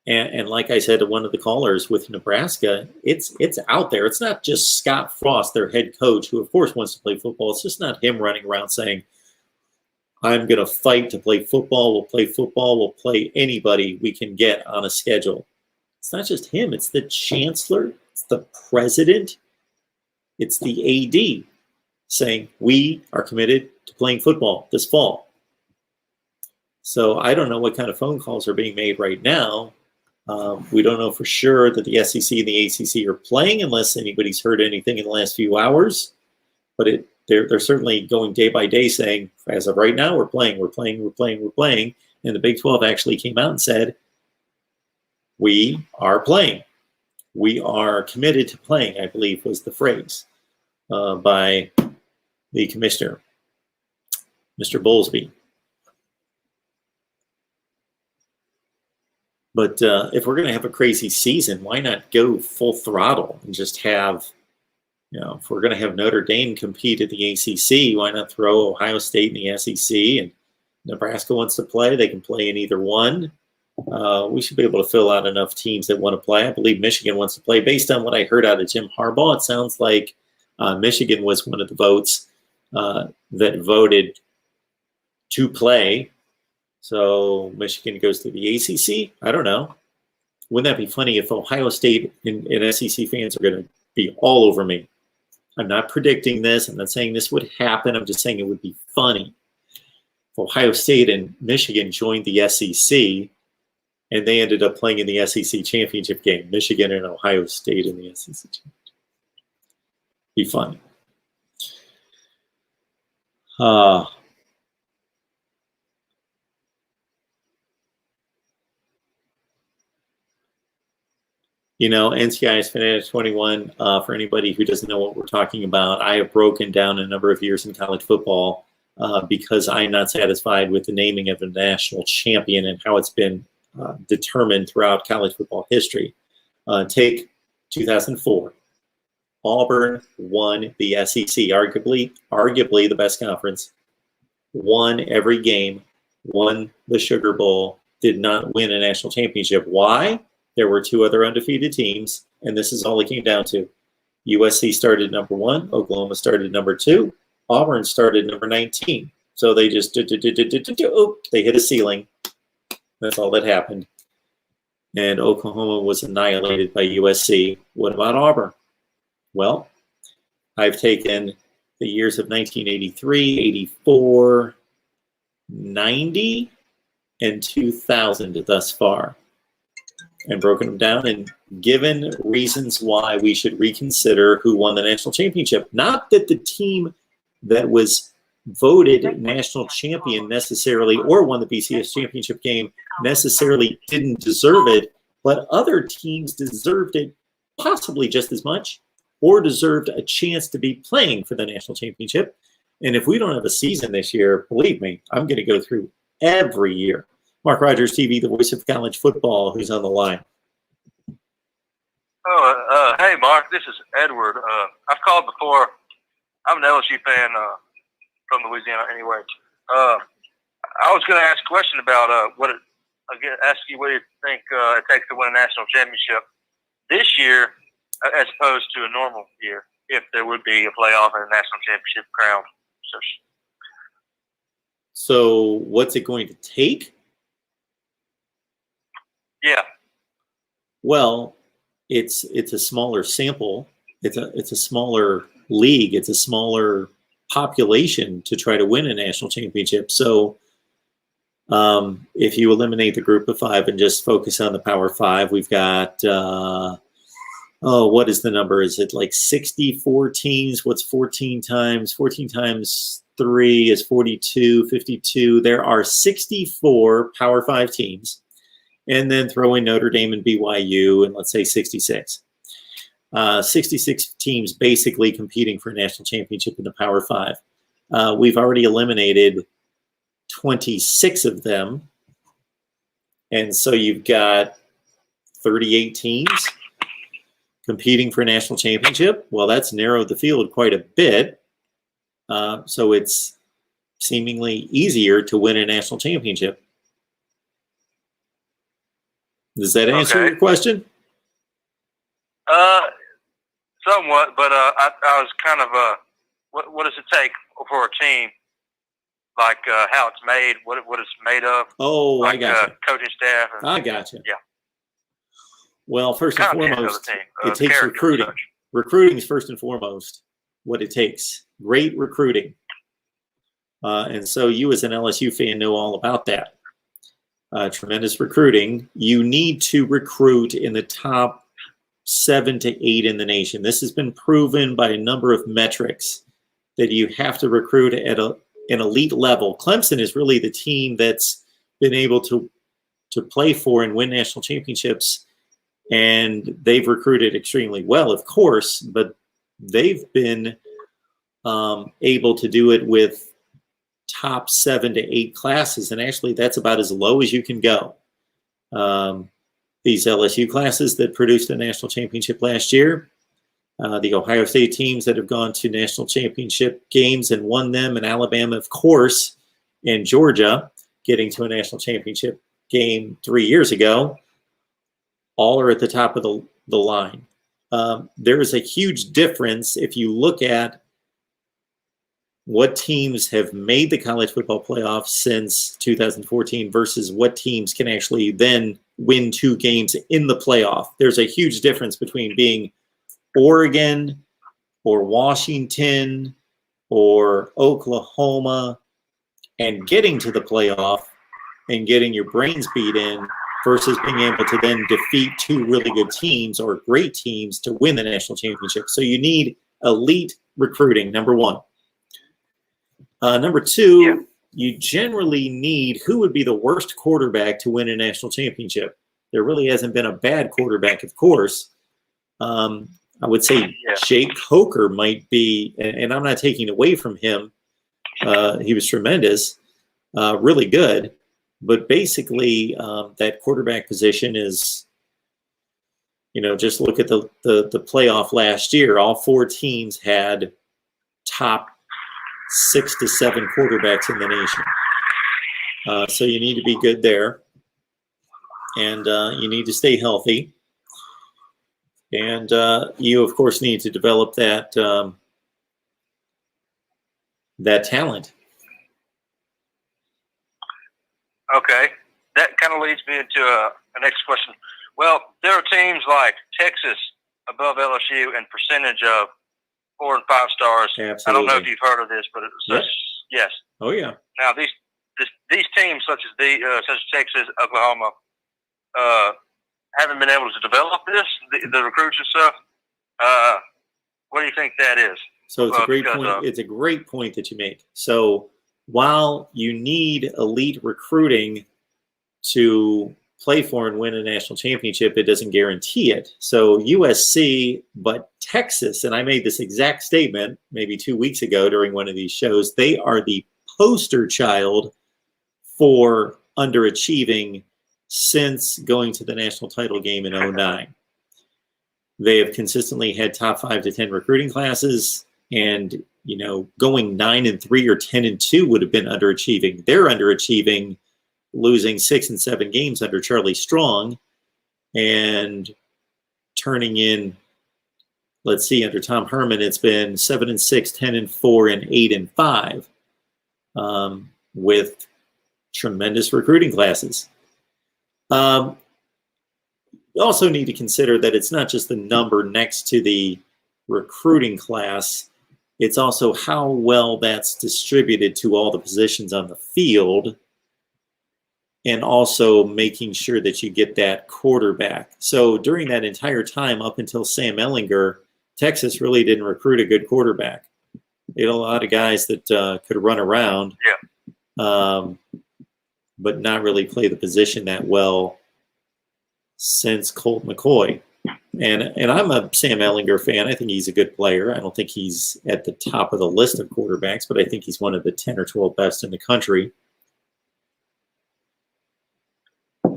Speaker 1: And like I said to one of the callers, with Nebraska, it's out there. It's not just Scott Frost, their head coach, who of course wants to play football. It's just not him running around saying, I'm going to fight to play football. We'll play football. We'll play anybody we can get on a schedule. It's not just him. It's the chancellor. It's the president. It's the AD saying, we are committed to playing football this fall. So I don't know what kind of phone calls are being made right now. We don't know for sure that the SEC and the ACC are playing unless anybody's heard anything in the last few hours. But they're certainly going day by day saying, as of right now, we're playing. And the Big 12 actually came out and said, we are playing. We are committed to playing, I believe was the phrase by the commissioner, Mr. Bowlesby. But if we're going to have a crazy season, why not go full throttle and just have, you know, if we're going to have Notre Dame compete at the ACC, why not throw Ohio State in the SEC? And Nebraska wants to play, they can play in either one. We should be able to fill out enough teams that want to play. I believe Michigan wants to play. Based on what I heard out of Jim Harbaugh, it sounds like Michigan was one of the votes that voted to play. So Michigan goes to the ACC? I don't know. Wouldn't that be funny if Ohio State and SEC fans are going to be all over me? I'm not predicting this. I'm not saying this would happen. I'm just saying it would be funny if Ohio State and Michigan joined the SEC and they ended up playing in the SEC championship game. Michigan and Ohio State in the SEC championship. Be fun. You know, NCIS Fanatic 21, for anybody who doesn't know what we're talking about, I have broken down a number of years in college football because I'm not satisfied with the naming of a national champion and how it's been determined throughout college football history. Take 2004. Auburn won the SEC, arguably the best conference, won every game, won the Sugar Bowl, did not win a national championship. Why? There were two other undefeated teams, and this is all it came down to. USC started number 1, Oklahoma started number 2, Auburn started number 19. So they just they hit a ceiling. That's all that happened. And Oklahoma was annihilated by USC. What about Auburn? Well, I've taken the years of 1983, 84, 90, and 2000 thus far, and broken them down and given reasons why we should reconsider who won the national championship. Not that the team that was voted national champion necessarily or won the BCS championship game necessarily didn't deserve it, but other teams deserved it possibly just as much or deserved a chance to be playing for the national championship. And if we don't have a season this year, believe me, I'm going to go through every year. MarkRogersTV, the voice of college football, who's on the line.
Speaker 4: Hey, Mark, this is Edward. I've called before. I'm an LSU fan from Louisiana anyway. I was going to ask a question about ask you what you think it takes to win a national championship this year as opposed to a normal year, if there would be a playoff and a national championship crown.
Speaker 1: So what's it going to take?
Speaker 4: Yeah.
Speaker 1: Well, it's a smaller sample. It's a smaller league. It's a smaller population to try to win a national championship. So if you eliminate the group of 5 and just focus on the Power 5, we've got, what is the number? Is it like 64 teams? What's 14 times? 14 times 3 is 42, 52. There are 64 Power 5 teams. And then throw in Notre Dame and BYU, and let's say 66. 66 teams basically competing for a national championship in the Power 5. We've already eliminated 26 of them. And so you've got 38 teams competing for a national championship. Well, that's narrowed the field quite a bit. So it's seemingly easier to win a national championship. Does that answer your question?
Speaker 4: Somewhat, but I was kind of what does it take for a team? Like how it's made, what it's made of.
Speaker 1: Oh,
Speaker 4: like,
Speaker 1: I got you.
Speaker 4: Coaching staff. And,
Speaker 1: I got you.
Speaker 4: Yeah.
Speaker 1: Well, first and foremost, it takes recruiting. Recruiting is first and foremost what it takes. Great recruiting. And so you as an LSU fan know all about that. Tremendous recruiting. You need to recruit in the top 7 to 8 in the nation. This has been proven by a number of metrics that you have to recruit at an elite level. Clemson is really the team that's been able to play for and win national championships, and they've recruited extremely well, of course, but they've been able to do it with top 7 to 8 classes, and actually that's about as low as you can go. These LSU classes that produced a national championship last year, the Ohio State teams that have gone to national championship games and won them, and Alabama, of course, and Georgia getting to a national championship game 3 years ago, all are at the top of the line. There is a huge difference if you look at what teams have made the college football playoff since 2014 versus what teams can actually then win 2 games in the playoff. There's a huge difference between being Oregon or Washington or Oklahoma and getting to the playoff and getting your brains beat in versus being able to then defeat 2 really good teams or great teams to win the national championship. So you need elite recruiting, number 1. Number 2, you generally need who would be the worst quarterback to win a national championship. There really hasn't been a bad quarterback, of course. I would say Jake Coker might be, and I'm not taking away from him. He was tremendous, really good. But basically, that quarterback position is, just look at the playoff last year. All 4 teams had top 6 to 7 quarterbacks in the nation. So you need to be good there. And you need to stay healthy. And you, of course, need to develop that talent.
Speaker 4: Okay. That kind of leads me into a next question. Well, there are teams like Texas above LSU in percentage of 4 and 5 stars.
Speaker 1: Absolutely.
Speaker 4: I don't know if you've heard of this, but yes.
Speaker 1: Oh yeah.
Speaker 4: Now these teams such as Texas, Oklahoma, haven't been able to develop the recruits and stuff. What do you think that is?
Speaker 1: So it's a great point. It's a great point that you make. So while you need elite recruiting to play for and win a national championship, it doesn't guarantee it. So USC, but Texas, and I made this exact statement maybe 2 weeks ago during one of these shows, they are the poster child for underachieving since going to the national title game in 2009. They have consistently had top 5 to 10 recruiting classes, and going 9-3 or 10-2 would have been underachieving. They're underachieving, losing 6 and 7 games under Charlie Strong, and turning in, let's see, under Tom Herman, it's been 7-6, 10-4, and 8-5, with tremendous recruiting classes. You also need to consider that it's not just the number next to the recruiting class. It's also how well that's distributed to all the positions on the field, and also making sure that you get that quarterback. So during that entire time up until Sam Ehlinger, Texas really didn't recruit a good quarterback. They had a lot of guys that could run around, but not really play the position that well since Colt McCoy. And I'm a Sam Ehlinger fan. I think he's a good player. I don't think he's at the top of the list of quarterbacks, but I think he's one of the 10 or 12 best in the country.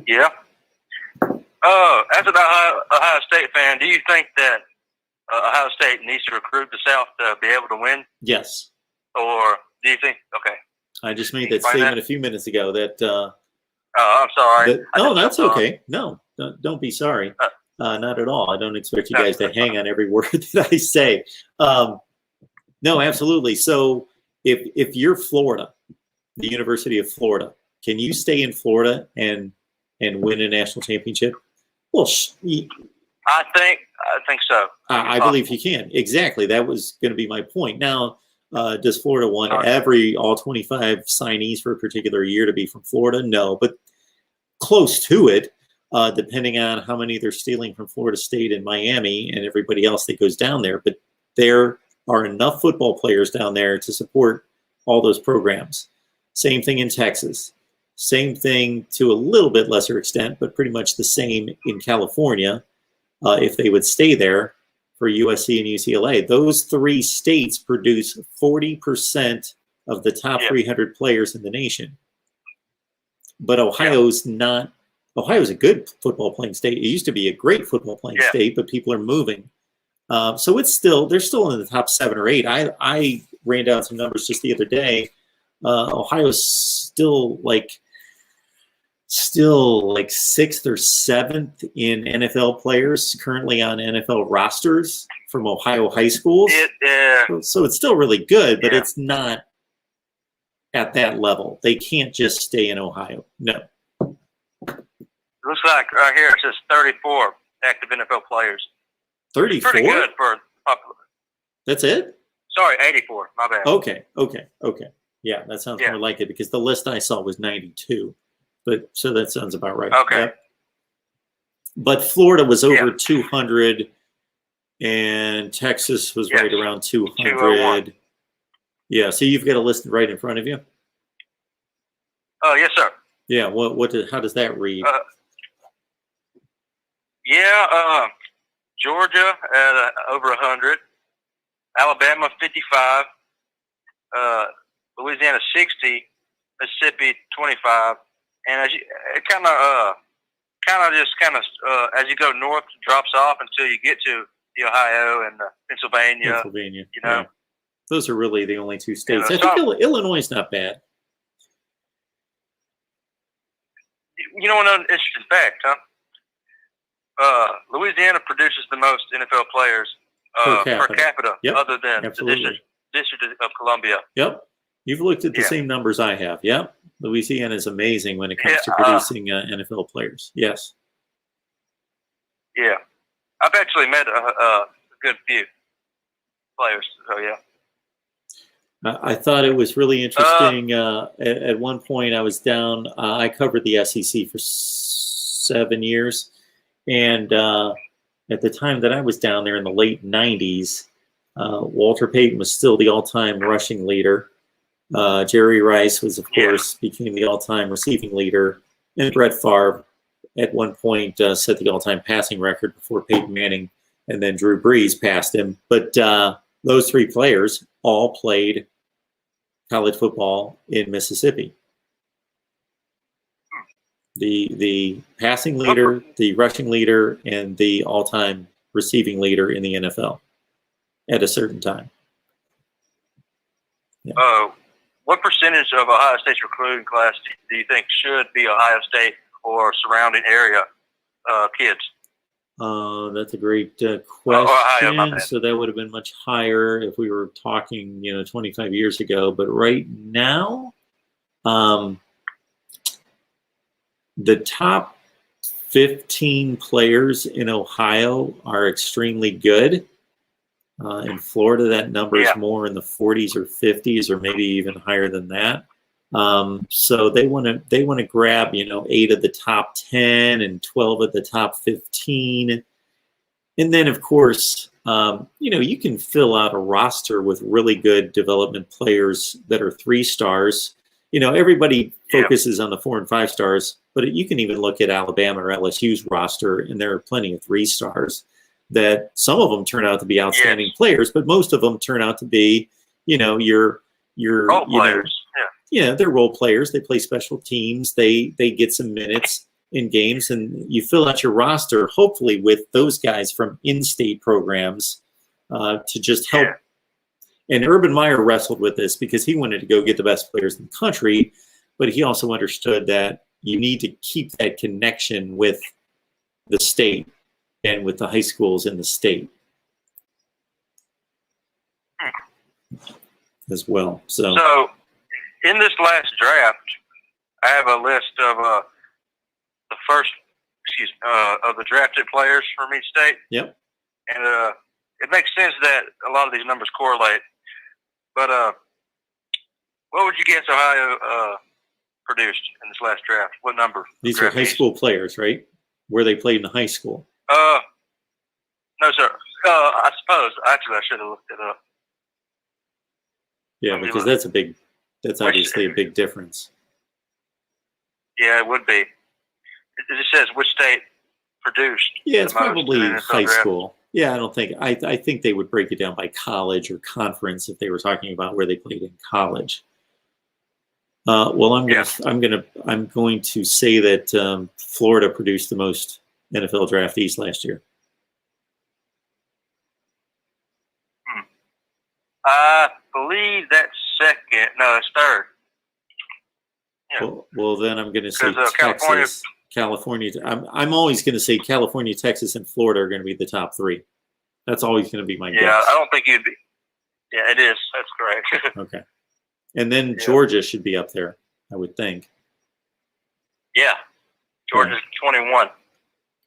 Speaker 6: Yeah. As an Ohio State fan, do you think that Ohio State needs to recruit the South to be able to win?
Speaker 1: Yes.
Speaker 6: Or do you think, okay.
Speaker 1: I just made that statement a few minutes ago that...
Speaker 6: I'm sorry.
Speaker 1: No, that's okay. No, don't be sorry. Not at all. I don't expect you guys to hang on every word that I say. No, absolutely. So if you're Florida, the University of Florida, can you stay in Florida and win a national championship? Well,
Speaker 6: I think so.
Speaker 1: I believe you can. Exactly. That was going to be my point. Now, does Florida want all 25 signees for a particular year to be from Florida? No, but close to it, depending on how many they're stealing from Florida State and Miami and everybody else that goes down there. But there are enough football players down there to support all those programs. Same thing in Texas. Same thing to a little bit lesser extent, but pretty much the same in California, if they would stay there for USC and UCLA. Those three states produce 40% of the top 300 players in the nation. But Ohio's not. Ohio's a good football playing state. It used to be a great football playing state, but people are moving. So they're still in the top 7 or 8. I ran down some numbers just the other day. Ohio's still like 6th or 7th in NFL players currently on NFL rosters from Ohio high schools. So it's still really good, but it's not at that level. They can't just stay in Ohio. No.
Speaker 6: Looks like right here it says 34 active NFL players.
Speaker 1: 34?
Speaker 6: Pretty good for popular.
Speaker 1: That's it?
Speaker 6: Sorry, 84. My bad.
Speaker 1: Okay. Yeah, that sounds more like it because the list I saw was 92. But so that sounds about right.
Speaker 6: Okay.
Speaker 1: Yep. But Florida was over 200 and Texas was right around 200. Yeah, so you've got a list right in front of you?
Speaker 6: Yes, sir.
Speaker 1: Yeah, how does that read?
Speaker 6: Georgia at over 100, Alabama 55, Louisiana 60, Mississippi 25, and as you as you go north, it drops off until you get to the Ohio and Pennsylvania. You know,
Speaker 1: those are really the only two states. I think Illinois is not bad.
Speaker 6: You know, an interesting fact, huh? Louisiana produces the most NFL players per capita other than the District of Columbia.
Speaker 1: Yep. You've looked at the same numbers I have. Yep. Louisiana is amazing when it comes to producing NFL players. Yes.
Speaker 6: Yeah. I've actually met a good few players. So, yeah.
Speaker 1: I thought it was really interesting. At one point, I was down. I covered the SEC for 7 years. And at the time that I was down there in the late 90s, Walter Payton was still the all-time rushing leader. Jerry Rice was, of course, became the all-time receiving leader. And Brett Favre, at one point, set the all-time passing record before Peyton Manning and then Drew Brees passed him. But those three players all played college football in Mississippi. The passing leader, the rushing leader, and the all-time receiving leader in the NFL at a certain time. Yeah.
Speaker 6: What percentage of Ohio State's recruiting class do you think should be Ohio State or surrounding area kids?
Speaker 1: That's a great question. So that would have been much higher if we were talking, 25 years ago. But right now, the top 15 players in Ohio are extremely good. In Florida, that number is
Speaker 6: Yeah.
Speaker 1: more in the 40s or 50s, or maybe even higher than that. So they want to grab 8 of the top 10 and 12 of the top 15, and then of course you can fill out a roster with really good development players that are 3 stars. Everybody focuses on the 4 and 5 stars, but you can even look at Alabama or LSU's roster, and there are plenty of 3 stars that some of them turn out to be outstanding players, but most of them turn out to be your
Speaker 6: Role players.
Speaker 1: yeah, they're role players. They play special teams. They get some minutes in games, and you fill out your roster, hopefully with those guys from in-state programs to just help. And Urban Meyer wrestled with this because he wanted to go get the best players in the country, but he also understood that you need to keep that connection with the state and with the high schools in the state as well. So
Speaker 6: in this last draft, I have a list of the first, of the drafted players from each state.
Speaker 1: Yep.
Speaker 6: And it makes sense that a lot of these numbers correlate. But what would you guess Ohio produced in this last draft? What number?
Speaker 1: These are high school players, right? Where they played in the high school.
Speaker 6: No, sir. I suppose. Actually, I should have looked it up.
Speaker 1: Yeah, because that's obviously a big difference.
Speaker 6: Yeah, it would be. It just says which state produced.
Speaker 1: Yeah, it's
Speaker 6: the most
Speaker 1: probably
Speaker 6: in the NFL
Speaker 1: high
Speaker 6: draft.
Speaker 1: school. Yeah, I think they would break it down by college or conference if they were talking about where they played in college. Well, I'm going to say that Florida produced the most NFL draftees last year.
Speaker 6: I believe that's second. No, it's third. Yeah.
Speaker 1: Well, then I'm going to say
Speaker 6: Because,
Speaker 1: Texas, California. I'm always going to say California, Texas, and Florida are going to be the top 3. That's always going to be my guess.
Speaker 6: Yeah, I don't think you'd be. Yeah, it is. That's correct.
Speaker 1: Okay. And then Georgia should be up there, I would think.
Speaker 6: Yeah. Georgia's 21,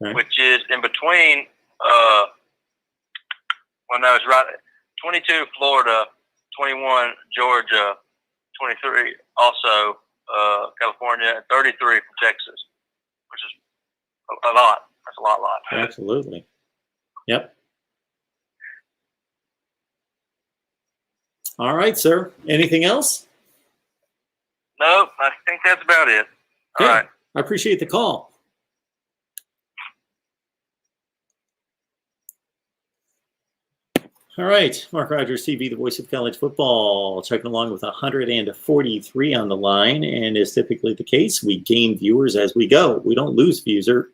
Speaker 1: Okay.
Speaker 6: which is in between. Well, no, it's right. 22 Florida, 21 Georgia, 23 also California, and 33 from Texas, which is a lot. That's a lot.
Speaker 1: Absolutely. Yep. All right, sir. Anything else?
Speaker 6: Nope, I think that's about it. All
Speaker 1: Okay.
Speaker 6: right.
Speaker 1: I appreciate the call. All right, Mark Rogers TV, the voice of college football, checking along with 143 on the line, and as typically the case, we gain viewers as we go. We don't lose viewers.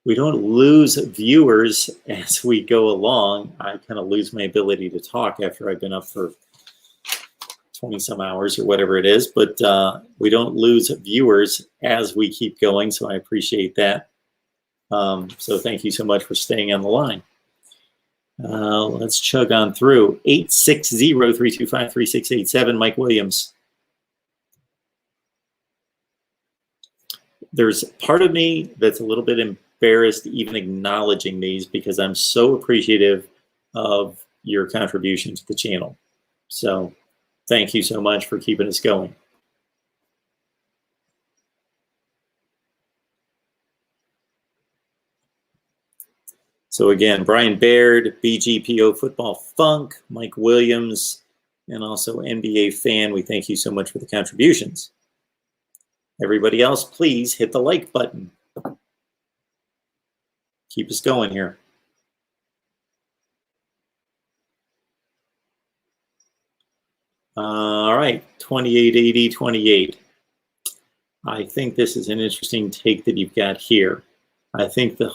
Speaker 1: We don't lose viewers as we go along. I kind of lose my ability to talk after I've been up for 20 some hours or whatever it is, but we don't lose viewers as we keep going, so I appreciate that. So thank you so much for staying on the line. Let's chug on through. 860-325-3687, Mike Williams. There's part of me that's a little bit embarrassed even acknowledging these because I'm so appreciative of your contribution to the channel. So thank you so much for keeping us going. So again, Brian Baird, BGPO Football Funk, Mike Williams, and also NBA Fan, we thank you so much for the contributions. Everybody else, please hit the like button. Keep us going here. All right, 2880-28. I think this is an interesting take that you've got here. I think the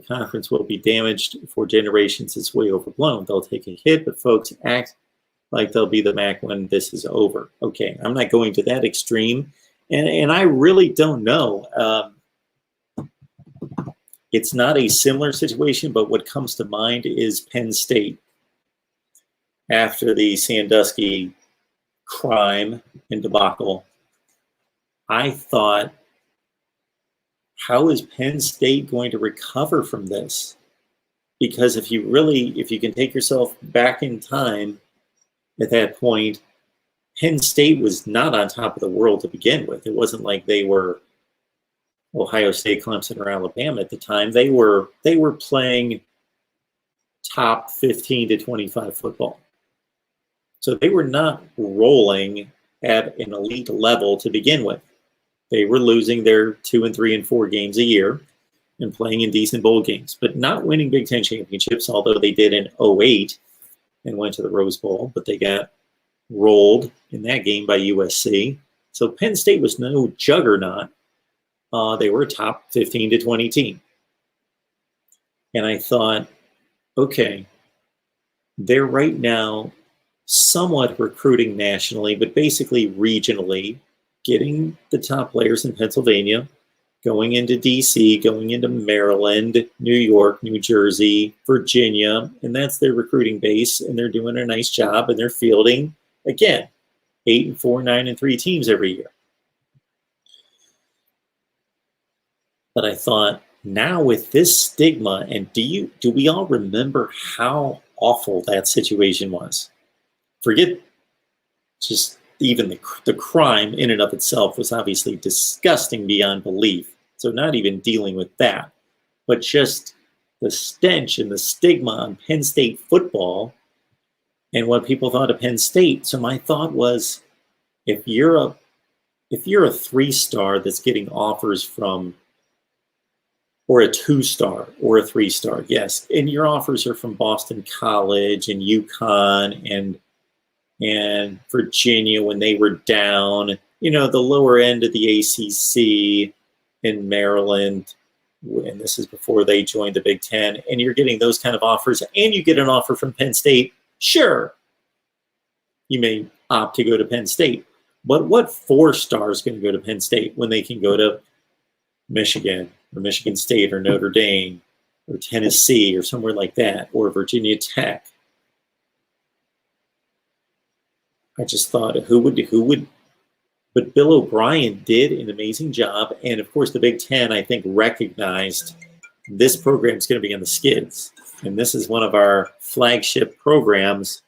Speaker 1: conference will be damaged for generations. It's way overblown. They'll take a hit, but folks act like they'll be the MAC when this is over. Okay, I'm not going to that extreme, and I really don't know. It's not a similar situation, but what comes to mind is Penn State. After the Sandusky crime and debacle, I thought, how is Penn State going to recover from this? because if you can take yourself back in time at that point, Penn State was not on top of the world to begin with. It wasn't like they were Ohio State, Clemson, or Alabama at the time. They were playing top 15 to 25 football. So they were not rolling at an elite level to begin with. They were losing their 2 and 3 and 4 games a year and playing in decent bowl games, but not winning Big Ten championships, although they did in 2008 and went to the Rose Bowl, but they got rolled in that game by USC. So Penn State was no juggernaut. They were a top 15 to 20 team. And I thought, okay, they're right now somewhat recruiting nationally, but basically regionally, getting the top players in Pennsylvania, going into DC, going into Maryland, New York, New Jersey, Virginia, and that's their recruiting base, and they're doing a nice job, and they're fielding, again, 8 and 4, 9 and 3 teams every year. But I thought, now with this stigma, and do we all remember how awful that situation was? Forget just even the crime in and of itself was obviously disgusting beyond belief. So not even dealing with that, but just the stench and the stigma on Penn State football and what people thought of Penn State. So my thought was, if you're a 3-star that's getting offers from, or a 2-star or a 3-star, yes, and your offers are from Boston College and UConn and Virginia when they were down, the lower end of the ACC in Maryland, and this is before they joined the Big Ten, and you're getting those kind of offers, and you get an offer from Penn State, sure, you may opt to go to Penn State. But what 4-star is going to go to Penn State when they can go to Michigan or Michigan State or Notre Dame or Tennessee or somewhere like that, or Virginia Tech? I just thought, who would, but Bill O'Brien did an amazing job. And of course, the Big Ten, I think, recognized this program is going to be on the skids. And this is one of our flagship programs.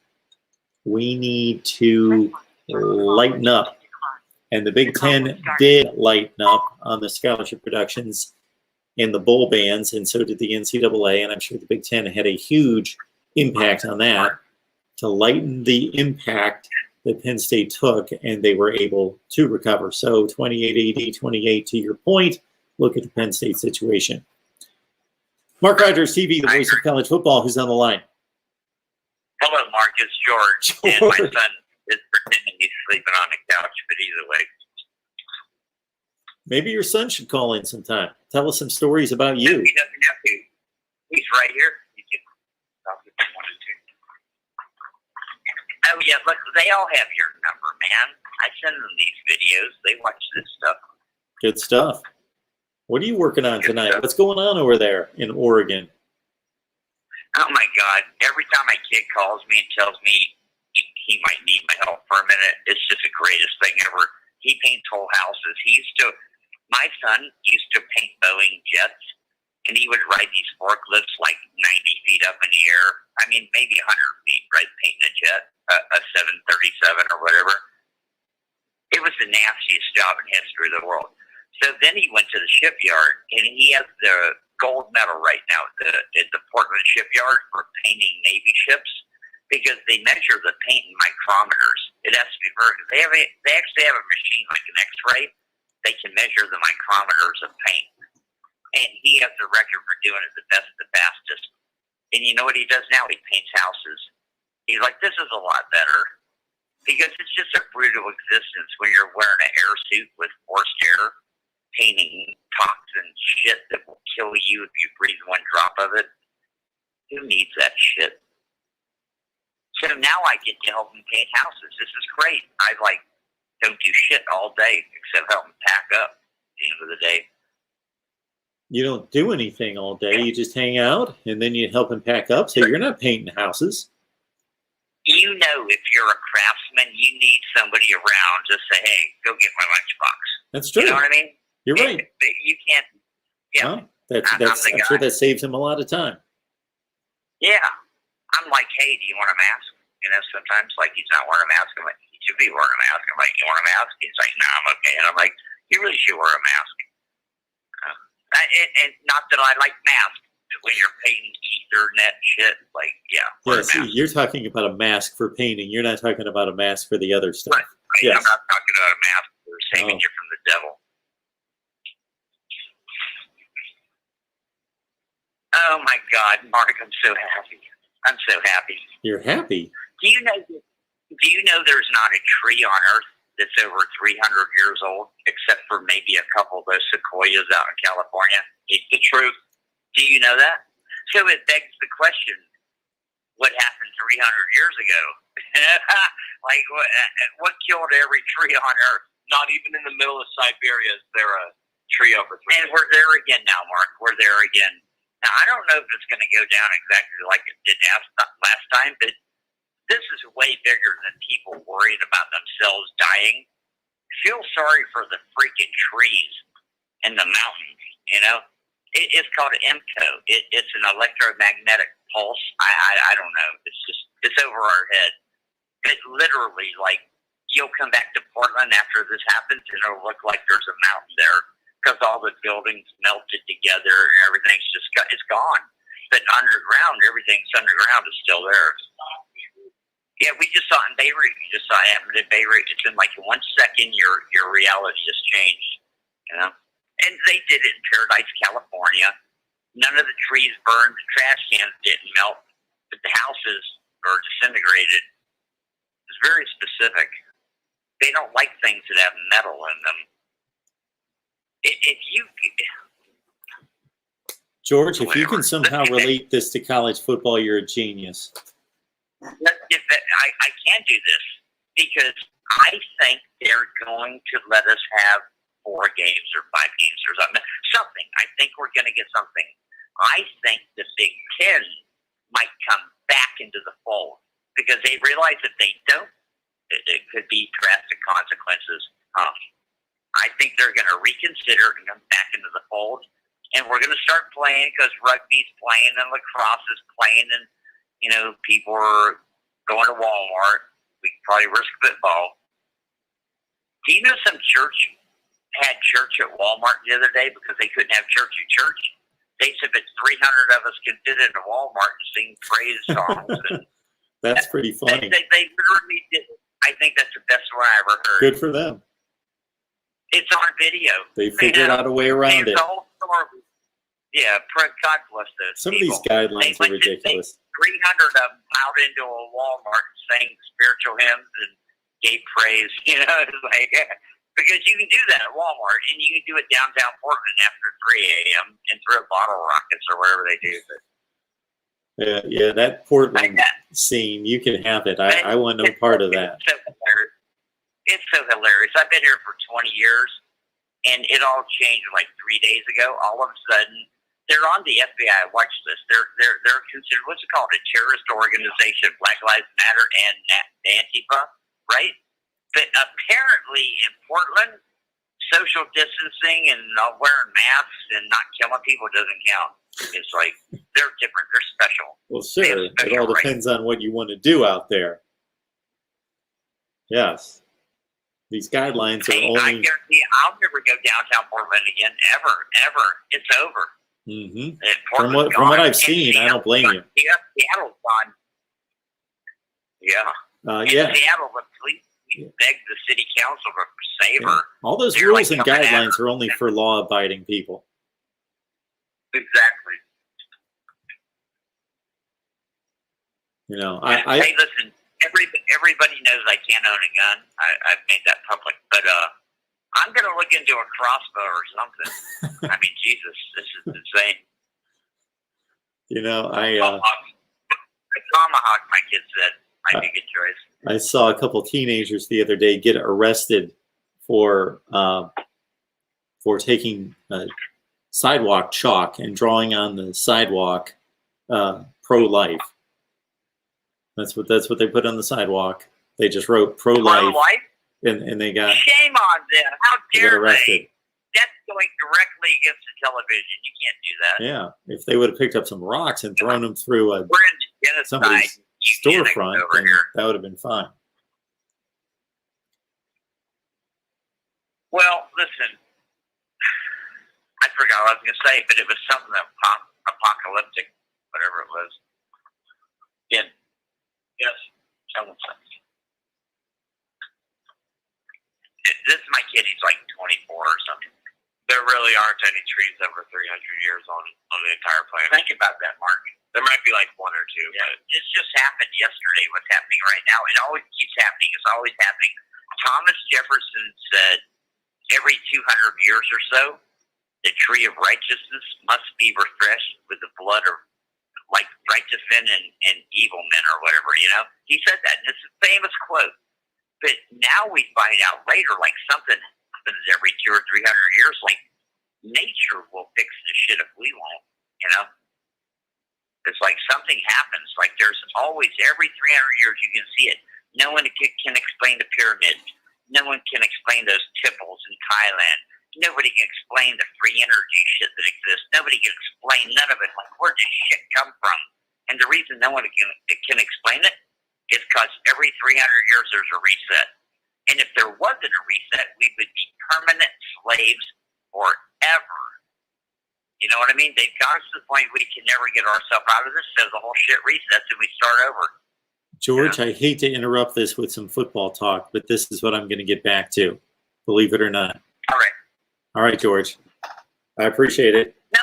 Speaker 1: We need to lighten up. And the Big Ten did lighten up on the scholarship productions and the bowl bans, and so did the NCAA. And I'm sure the Big Ten had a huge impact on that to lighten the impact that Penn State took, and they were able to recover. So 28-80, to your point, look at the Penn State situation. MarkRogersTV, the voice of college football, who's on the line?
Speaker 7: Hello, Mark. It's George. And my son is pretending he's sleeping on the couch, but he's awake.
Speaker 1: Maybe your son should call in sometime. Tell us some stories about you.
Speaker 7: No, he doesn't have to. He's right here. You can talk if you wanted to. Oh, yeah, look, they all have your number, man. I send them these videos. They watch this stuff.
Speaker 1: Good stuff. What are you working on tonight? What's going on over there in Oregon?
Speaker 7: Oh, my God. Every time my kid calls me and tells me he might need my help for a minute, it's just the greatest thing ever. He paints whole houses. My son used to paint Boeing jets, and he would ride these forklifts like 90 feet up in the air. I mean, maybe 100 feet, right, painting a jet, a 737 or whatever. It was the nastiest job in history of the world. So then he went to the shipyard, and he has the gold medal right now at the Portland shipyard for painting Navy ships, because they measure the paint in micrometers. It has to be they actually have a machine like an X-ray. They can measure the micrometers of paint. And he has the record for doing it the best, the fastest. And you know what he does now? He paints houses. He's like, this is a lot better. Because it's just a brutal existence when you're wearing an air suit with forced air, painting toxin shit that will kill you if you breathe one drop of it. Who needs that shit? So now I get to help him paint houses. This is great. I don't do shit all day except help him pack up at the end of the day.
Speaker 1: You don't do anything all day. You just hang out, and then you help him pack up. So you're not painting houses.
Speaker 7: You know, if you're a craftsman, you need somebody around to say, hey, go get my lunchbox.
Speaker 1: That's true.
Speaker 7: You know what I mean?
Speaker 1: You're right.
Speaker 7: You can't. Yeah.
Speaker 1: Well, I'm sure that saves him a lot of time.
Speaker 7: Yeah. I'm like, hey, do you want a mask? You know, sometimes, like, he's not wearing a mask. I'm like, you should be wearing a mask. I'm like, you want a mask? He's like, no, I'm okay. And I'm like, you really should wear a mask. And not that I like masks. When you're painting Ethernet shit, like, yeah.
Speaker 1: Yeah, see, you're talking about a mask for painting. You're not talking about a mask for the other stuff.
Speaker 7: Right.
Speaker 1: Yes.
Speaker 7: I'm not talking about a mask for saving you from the devil. Oh my God, Mark, I'm so happy. I'm so happy.
Speaker 1: You're happy?
Speaker 7: Do you know there's not a tree on Earth that's over 300 years old, except for maybe a couple of those sequoias out in California? It's the truth. Do you know that? So it begs the question, what happened 300 years ago? Like, what killed every tree on Earth?
Speaker 6: Not even in the middle of Siberia is there a tree over 300.
Speaker 7: And we're there again now, Mark. We're there again. Now, I don't know if it's going to go down exactly like it did last time, but this is way bigger than people worried about themselves dying. Feel sorry for the freaking trees and the mountains, you know? It's called an EMCO. It's an electromagnetic pulse. I don't know. It's over our head. But literally, like, you'll come back to Portland after this happens, and it'll look like there's a mountain there because all the buildings melted together and everything's just it's gone. But underground, everything's underground is still there. Yeah, we just saw it in Beirut. You just saw it happen in Beirut. It's in like 1 second, your reality just changed, you know? And they did it in Paradise, California. None of the trees burned. The trash cans didn't melt. But the houses are disintegrated. It's very specific. They don't like things that have metal in them.
Speaker 1: George, if you can somehow relate this to college football, you're a genius.
Speaker 7: I can't do this because I think they're going to let us have 4 games or 5 games or something. I think we're going to get something. I think the Big Ten might come back into the fold because they realize if they don't, it could be drastic consequences. I think they're going to reconsider and come back into the fold, and we're going to start playing because rugby's playing and lacrosse is playing, and you know people are going to Walmart. We could probably risk football. Do you know some church had church at Walmart the other day because they couldn't have church at church? They said that 300 of us can fit into Walmart and sing praise songs. And
Speaker 1: that's pretty funny.
Speaker 7: They literally did. I think that's the best one I ever heard.
Speaker 1: Good for them.
Speaker 7: It's on video.
Speaker 1: They figured out a way around it.
Speaker 7: The whole story. Yeah, God bless those
Speaker 1: Some
Speaker 7: people.
Speaker 1: of these guidelines are ridiculous.
Speaker 7: 300 of them out into a Walmart and sang spiritual hymns and gave praise. You know, it's like... Because you can do that at Walmart, and you can do it downtown Portland after 3 a.m. and throw bottle rockets or whatever they do. But
Speaker 1: Yeah, that Portland scene, you can have it. I want no part of that.
Speaker 7: It's so hilarious. I've been here for 20 years, and it all changed like 3 days ago. All of a sudden, they're on the FBI watch list. They're considered, what's it called, a terrorist organization, Black Lives Matter and Antifa, right? But apparently in Portland, social distancing and not wearing masks and not killing people doesn't count. It's like, they're different. They're special.
Speaker 1: Well, sure. It all depends on what you want to do out there. Yes. These guidelines are only...
Speaker 7: I guarantee I'll never go downtown Portland again, ever. It's over.
Speaker 1: Mm-hmm. From what I've seen, I don't blame you.
Speaker 7: Yeah, Seattle's gone. Yeah.
Speaker 1: Yeah.
Speaker 7: Seattle, the police begged the city council to save her.
Speaker 1: All those
Speaker 7: They're
Speaker 1: rules
Speaker 7: like
Speaker 1: and guidelines are only for law-abiding people.
Speaker 7: Exactly.
Speaker 1: You know,
Speaker 7: hey, listen, everybody knows I can't own a gun. I've made that public, but I'm going to look into a crossbow or something. I mean, Jesus, this is insane.
Speaker 1: You know,
Speaker 7: Tomahawk, my kid said, might be a good choice.
Speaker 1: I saw a couple teenagers the other day get arrested for taking sidewalk chalk and drawing on the sidewalk pro-life. That's what they put on the sidewalk. They just wrote pro-life,
Speaker 7: Pro-life?
Speaker 1: and they got
Speaker 7: shame on them. How dare
Speaker 1: arrested.
Speaker 7: they? That's going directly against the television. You can't do that.
Speaker 1: Yeah, if they would have picked up some rocks and thrown them through
Speaker 7: We're in the genocide
Speaker 1: somebody's
Speaker 7: eugenics
Speaker 1: storefront,
Speaker 7: over
Speaker 1: then
Speaker 7: here.
Speaker 1: that would have been fine.
Speaker 7: Well, listen, I forgot what I was going to say, but it was something apocalyptic, whatever it was. Yeah. Yes. Tell them something. This is my kid. He's like 24 or something. There really aren't any trees over 300 years on the entire planet. Think about that, Mark. There might be like one or two. Yeah. But this just happened yesterday. What's happening right now? It always keeps happening. It's always happening. Thomas Jefferson said every 200 years or so, the tree of righteousness must be refreshed with the blood of like righteous men and evil men or whatever, you know? He said that, and it's a famous quote. But now we find out later, like something happens every 200 or 300 years, like nature will fix the shit if we won't, you know? It's like something happens. Like there's always, every 300 years you can see it. No one can explain the pyramids. No one can explain those temples in Thailand. Nobody can explain the free energy shit that exists. Nobody can explain none of it. Like, where does shit come from? And the reason no one can explain it is because every 300 years there's a reset. And if there wasn't a reset, we would be permanent slaves forever. You know what I mean? They've got us to the point we can never get ourselves out of this, so the whole shit resets and we start over.
Speaker 1: George, I hate to interrupt this with some football talk, but this is what I'm going to get back to, believe it or not.
Speaker 7: All right.
Speaker 1: All right, George. I appreciate it.
Speaker 7: No.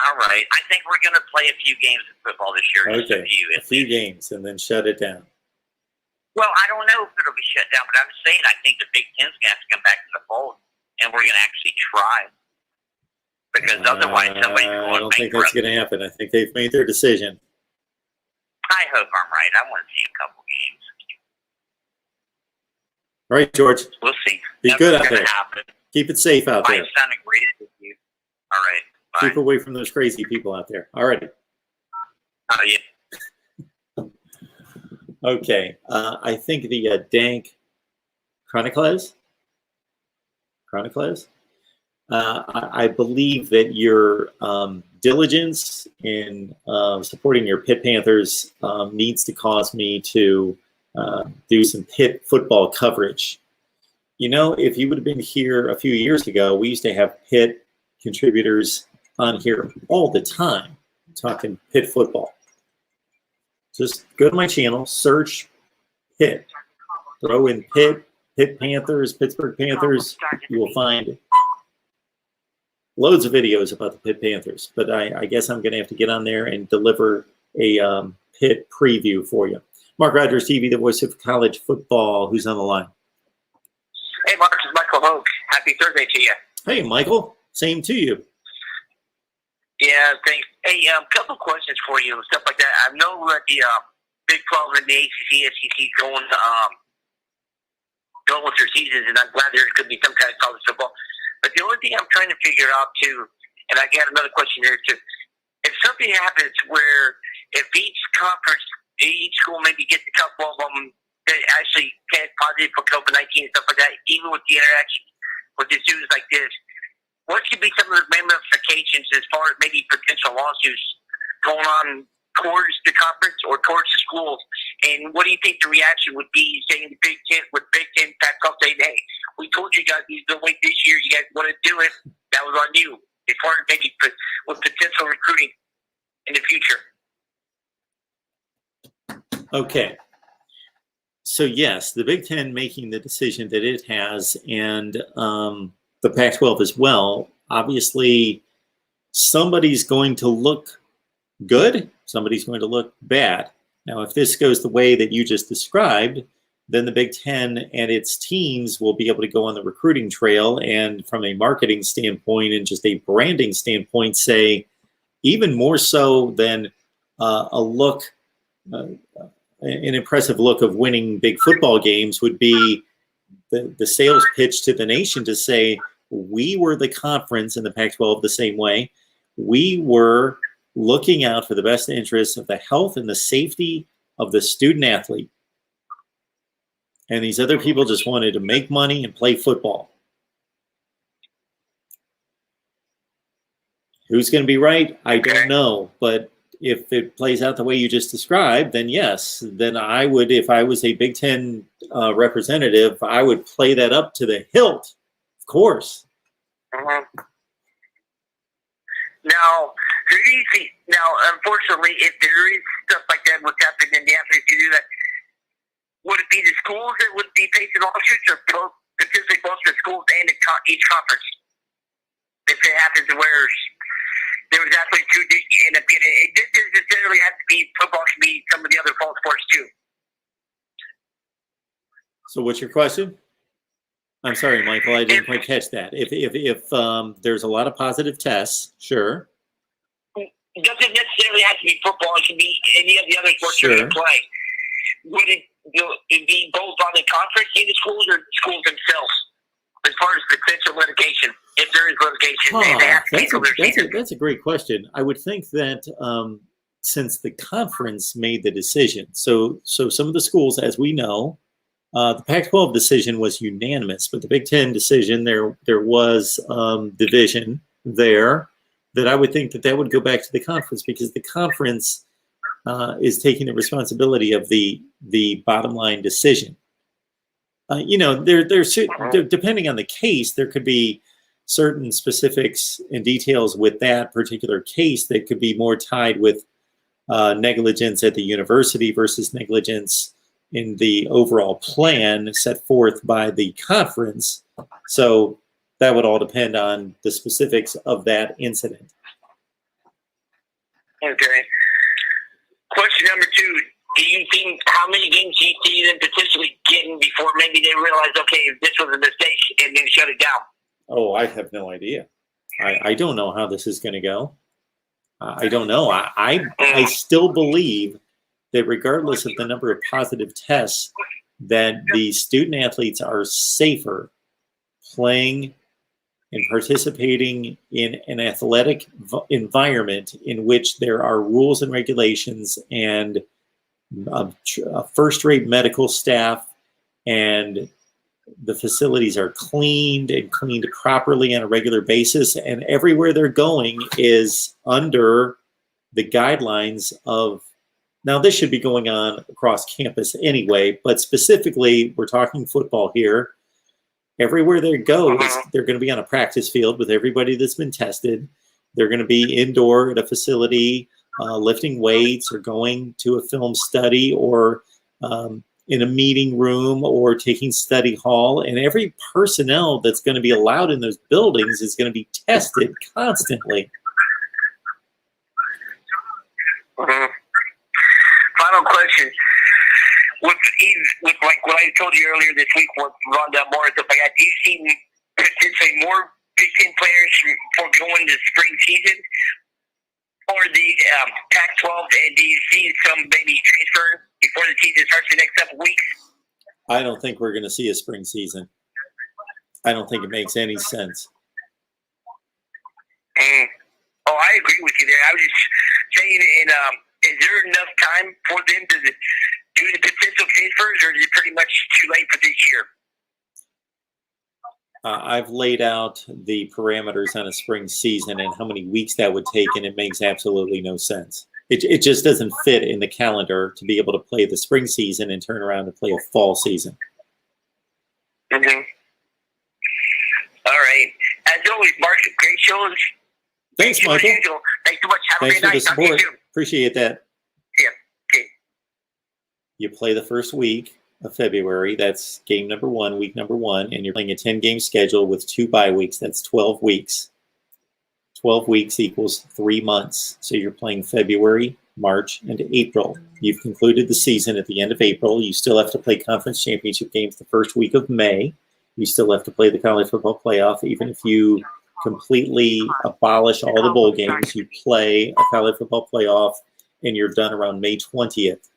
Speaker 7: All right. I think we're going to play a few games of football this year. Just
Speaker 1: Okay,
Speaker 7: a
Speaker 1: few games, and then shut it down.
Speaker 7: Well, I don't know if it'll be shut down, but I'm saying I think the Big Ten's going to have to come back to the fold, and we're going to actually try. Because otherwise somebody's going
Speaker 1: I don't think that's going to happen. I think they've made their decision.
Speaker 7: I hope I'm right. I want to see a couple games.
Speaker 1: All right, George.
Speaker 7: We'll see.
Speaker 1: Be good out there.
Speaker 7: Happen.
Speaker 1: Keep it safe out
Speaker 7: My
Speaker 1: there.
Speaker 7: son agrees with you. All right. Bye.
Speaker 1: Keep away from those crazy people out there. All right.
Speaker 7: Oh, yeah.
Speaker 1: Okay. I think the Dank Chronicles. I believe that your diligence in supporting your Pitt Panthers needs to cause me to do some Pitt football coverage. You know, if you would have been here a few years ago, we used to have Pitt contributors on here all the time talking Pitt football. Just go to my channel, search Pitt, throw in Pitt Panthers, Pittsburgh Panthers. You will find loads of videos about the Pitt Panthers, but I guess I'm going to have to get on there and deliver a Pitt preview for you. MarkRogersTV, the voice of college football. Who's on the line?
Speaker 8: Hey, Mark, it's Michael Hogue. Happy Thursday to you.
Speaker 1: Hey, Michael. Same to you.
Speaker 8: Yeah, thanks. Hey, couple questions for you and stuff like that. I know that the Big 12 and the ACC, SEC going with their seasons, and I'm glad there could be some kind of college football. But the only thing I'm trying to figure out, too, and I got another question here, too. If something happens where if each conference, each school maybe gets a couple of them that actually test positive for COVID-19 and stuff like that, even with the interaction with the students like this, what could be some of the ramifications as far as maybe potential lawsuits going on towards the conference or towards the schools? And what do you think the reaction would be saying the Big Ten, with Big Ten Pac-12 saying, hey, we told you guys you don't wait this year, you guys want to do it, that was on you. As far as maybe with potential recruiting in the future.
Speaker 1: Okay. So, yes, the Big Ten making the decision that it has, and the Pac-12 as well, obviously somebody's going to look good, somebody's going to look bad. Now, if this goes the way that you just described, then the Big Ten and its teams will be able to go on the recruiting trail and from a marketing standpoint and just a branding standpoint say, even more so than an impressive look of winning big football games would be the sales pitch to the nation to say, we were the conference in the Pac-12 the same way. We were looking out for the best interests of the health and the safety of the student athlete. And these other people just wanted to make money and play football. Who's going to be right? I don't know. But if it plays out the way you just described, then yes. Then I would, if I was a Big Ten representative, I would play that up to the hilt, of course.
Speaker 8: Now, who do you think? Now, unfortunately, if there is stuff like that, what's happening in the athletes to do that, would it be the schools that would be facing lawsuits, or potentially both the schools and each conference? If it happens where there was athletes who did end up getting it, it doesn't necessarily have to be football; it can be some of the other fall sports too.
Speaker 1: So, what's your question? I'm sorry, Michael, I didn't quite catch that. If there's a lot of positive tests, sure.
Speaker 8: It doesn't necessarily have to be football. It can be any of the other sports
Speaker 1: Sure.
Speaker 8: you play. Would it be both on the conference and the schools, or schools themselves, as far as potential litigation, if there is litigation? They have to cancel their season.
Speaker 1: That's a great question. I would think that since the conference made the decision, so some of the schools, as we know, the Pac-12 decision was unanimous, but the Big Ten decision, there was division there, that I would think that would go back to the conference, because the conference is taking the responsibility of the bottom line decision. Depending on the case, there could be certain specifics and details with that particular case that could be more tied with negligence at the university versus negligence in the overall plan set forth by the conference. So that would all depend on the specifics of that incident.
Speaker 8: Okay. Question number 2. Do you think, how many games do you see them potentially getting before maybe they realize, okay, this was a mistake, and then shut it down?
Speaker 1: Oh, I have no idea. I don't know how this is going to go. I don't know. I still believe that regardless of the number of positive tests, that the student athletes are safer playing and participating in an athletic environment in which there are rules and regulations and a first-rate medical staff, and the facilities are cleaned and cleaned properly on a regular basis, and everywhere they're going is under the guidelines of. Now, this should be going on across campus anyway, but specifically, we're talking football here. Everywhere they go, they're going to be on a practice field with everybody that's been tested. They're going to be indoor at a facility, lifting weights, or going to a film study, or in a meeting room, or taking study hall. And every personnel that's going to be allowed in those buildings is going to be tested constantly.
Speaker 8: Final question. With like what I told you earlier this week with Rondell Moore, stuff like that, do you see potentially more Big Ten players foregoing the spring season or the Pac-12, and do you see some maybe transfer before the season starts the next couple weeks?
Speaker 1: I don't think we're going to see a spring season. I don't think it makes any sense.
Speaker 8: Oh, I agree with you there. I was just saying, is there enough time for them to do the potential transfers, or is it pretty much too late for this year?
Speaker 1: I've laid out the parameters on a spring season and how many weeks that would take, and it makes absolutely no sense. It just doesn't fit in the calendar to be able to play the spring season and turn around and play a fall season.
Speaker 8: Mm-hmm. All right. As always, Mark, great shows.
Speaker 1: Thanks, Michael.
Speaker 8: Thanks so much. Have
Speaker 1: Thanks
Speaker 8: a great
Speaker 1: for the
Speaker 8: night.
Speaker 1: support. Appreciate that.
Speaker 8: Yeah. Okay.
Speaker 1: You play the first week of February. That's game number 1, week number 1, and you're playing a 10-game schedule with 2 bye weeks. That's 12 weeks. 12 weeks equals 3 months. So you're playing February, March, and April. You've concluded the season at the end of April. You still have to play conference championship games the first week of May. You still have to play the college football playoff. Even if you completely abolish all the bowl games, you play a college football playoff, and you're done around May 20th.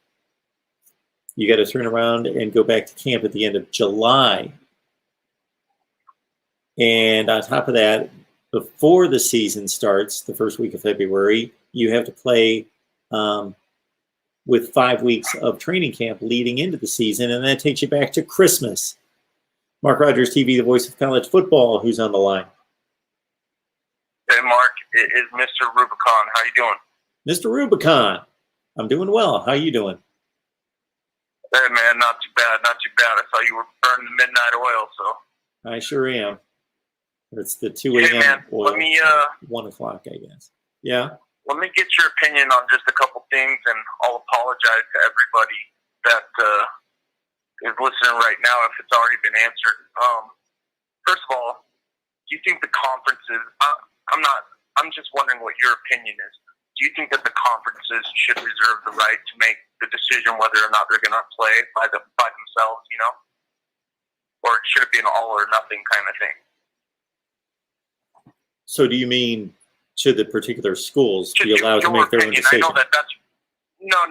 Speaker 1: You got to turn around and go back to camp at the end of July. And on top of that, before the season starts, the first week of February, you have to play with 5 weeks of training camp leading into the season, and that takes you back to Christmas. Mark Rogers TV, the voice of college football, who's on the line?
Speaker 6: Hey, Mark, it is Mr. Rubicon. How you doing?
Speaker 1: Mr. Rubicon, I'm doing well. How you doing?
Speaker 6: Hey, man, not too bad, not too bad. I saw you were burning the midnight oil, so.
Speaker 1: I sure am. It's the 2
Speaker 6: Hey,
Speaker 1: a.m.
Speaker 6: man,
Speaker 1: oil,
Speaker 6: let me,
Speaker 1: 1 o'clock, I guess. Yeah?
Speaker 6: Let me get your opinion on just a couple things, and I'll apologize to everybody that is listening right now if it's already been answered. First of all, do you think the conferences, I'm just wondering what your opinion is. Do you think that the conferences should reserve the right to make the decision whether or not they're going to play by themselves, you know? Or should it be an all or nothing kind of thing?
Speaker 1: So do you mean should the particular schools be allowed to make their own decision?
Speaker 6: I know that's no.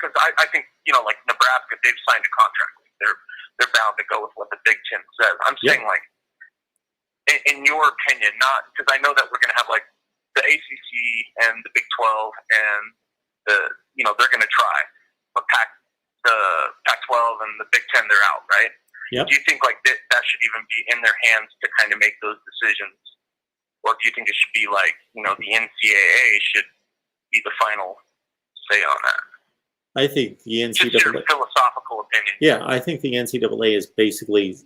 Speaker 6: Because I think, you know, like Nebraska, they've signed a contract. They're bound to go with what the Big Ten says. I'm saying, like, in your opinion, not because I know that we're going to have like the ACC and the Big 12 and they're going to try, but the Pac-12 and the Big 10, they're out, right?
Speaker 1: Yep.
Speaker 6: Do you think like that should even be in their hands to kind of make those decisions? Or do you think it should be like, you know, the NCAA should be the final say on that?
Speaker 1: I think the NCAA...
Speaker 6: Just your philosophical opinion.
Speaker 1: Yeah, I think the NCAA has basically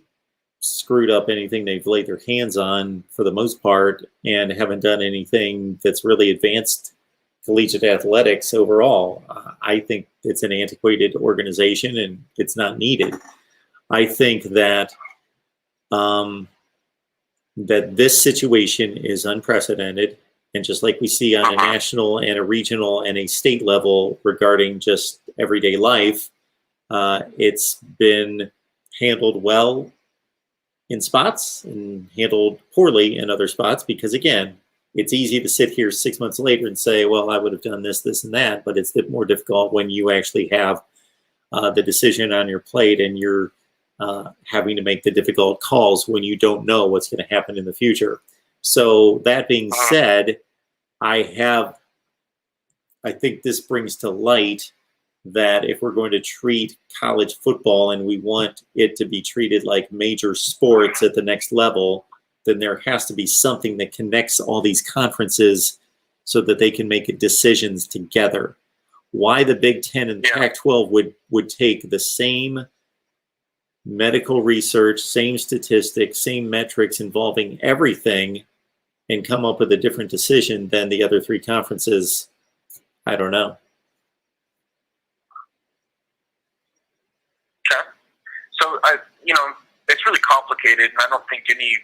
Speaker 1: screwed up anything they've laid their hands on for the most part and haven't done anything that's really advanced collegiate athletics overall. I think it's an antiquated organization and it's not needed. I think that that this situation is unprecedented, and just like we see on a national and a regional and a state level regarding just everyday life, it's been handled well in spots and handled poorly in other spots, because again, it's easy to sit here 6 months later and say, well, I would have done this, this, and that, but it's more difficult when you actually have the decision on your plate and you're having to make the difficult calls when you don't know what's going to happen in the future. So that being said, I think this brings to light that if we're going to treat college football and we want it to be treated like major sports at the next level, then there has to be something that connects all these conferences so that they can make decisions together. Why the Big Ten and the Pac-12 would take the same medical research, same statistics, same metrics involving everything and come up with a different decision than the other three conferences, I don't know.
Speaker 6: Okay. So, it's really complicated, and I don't think any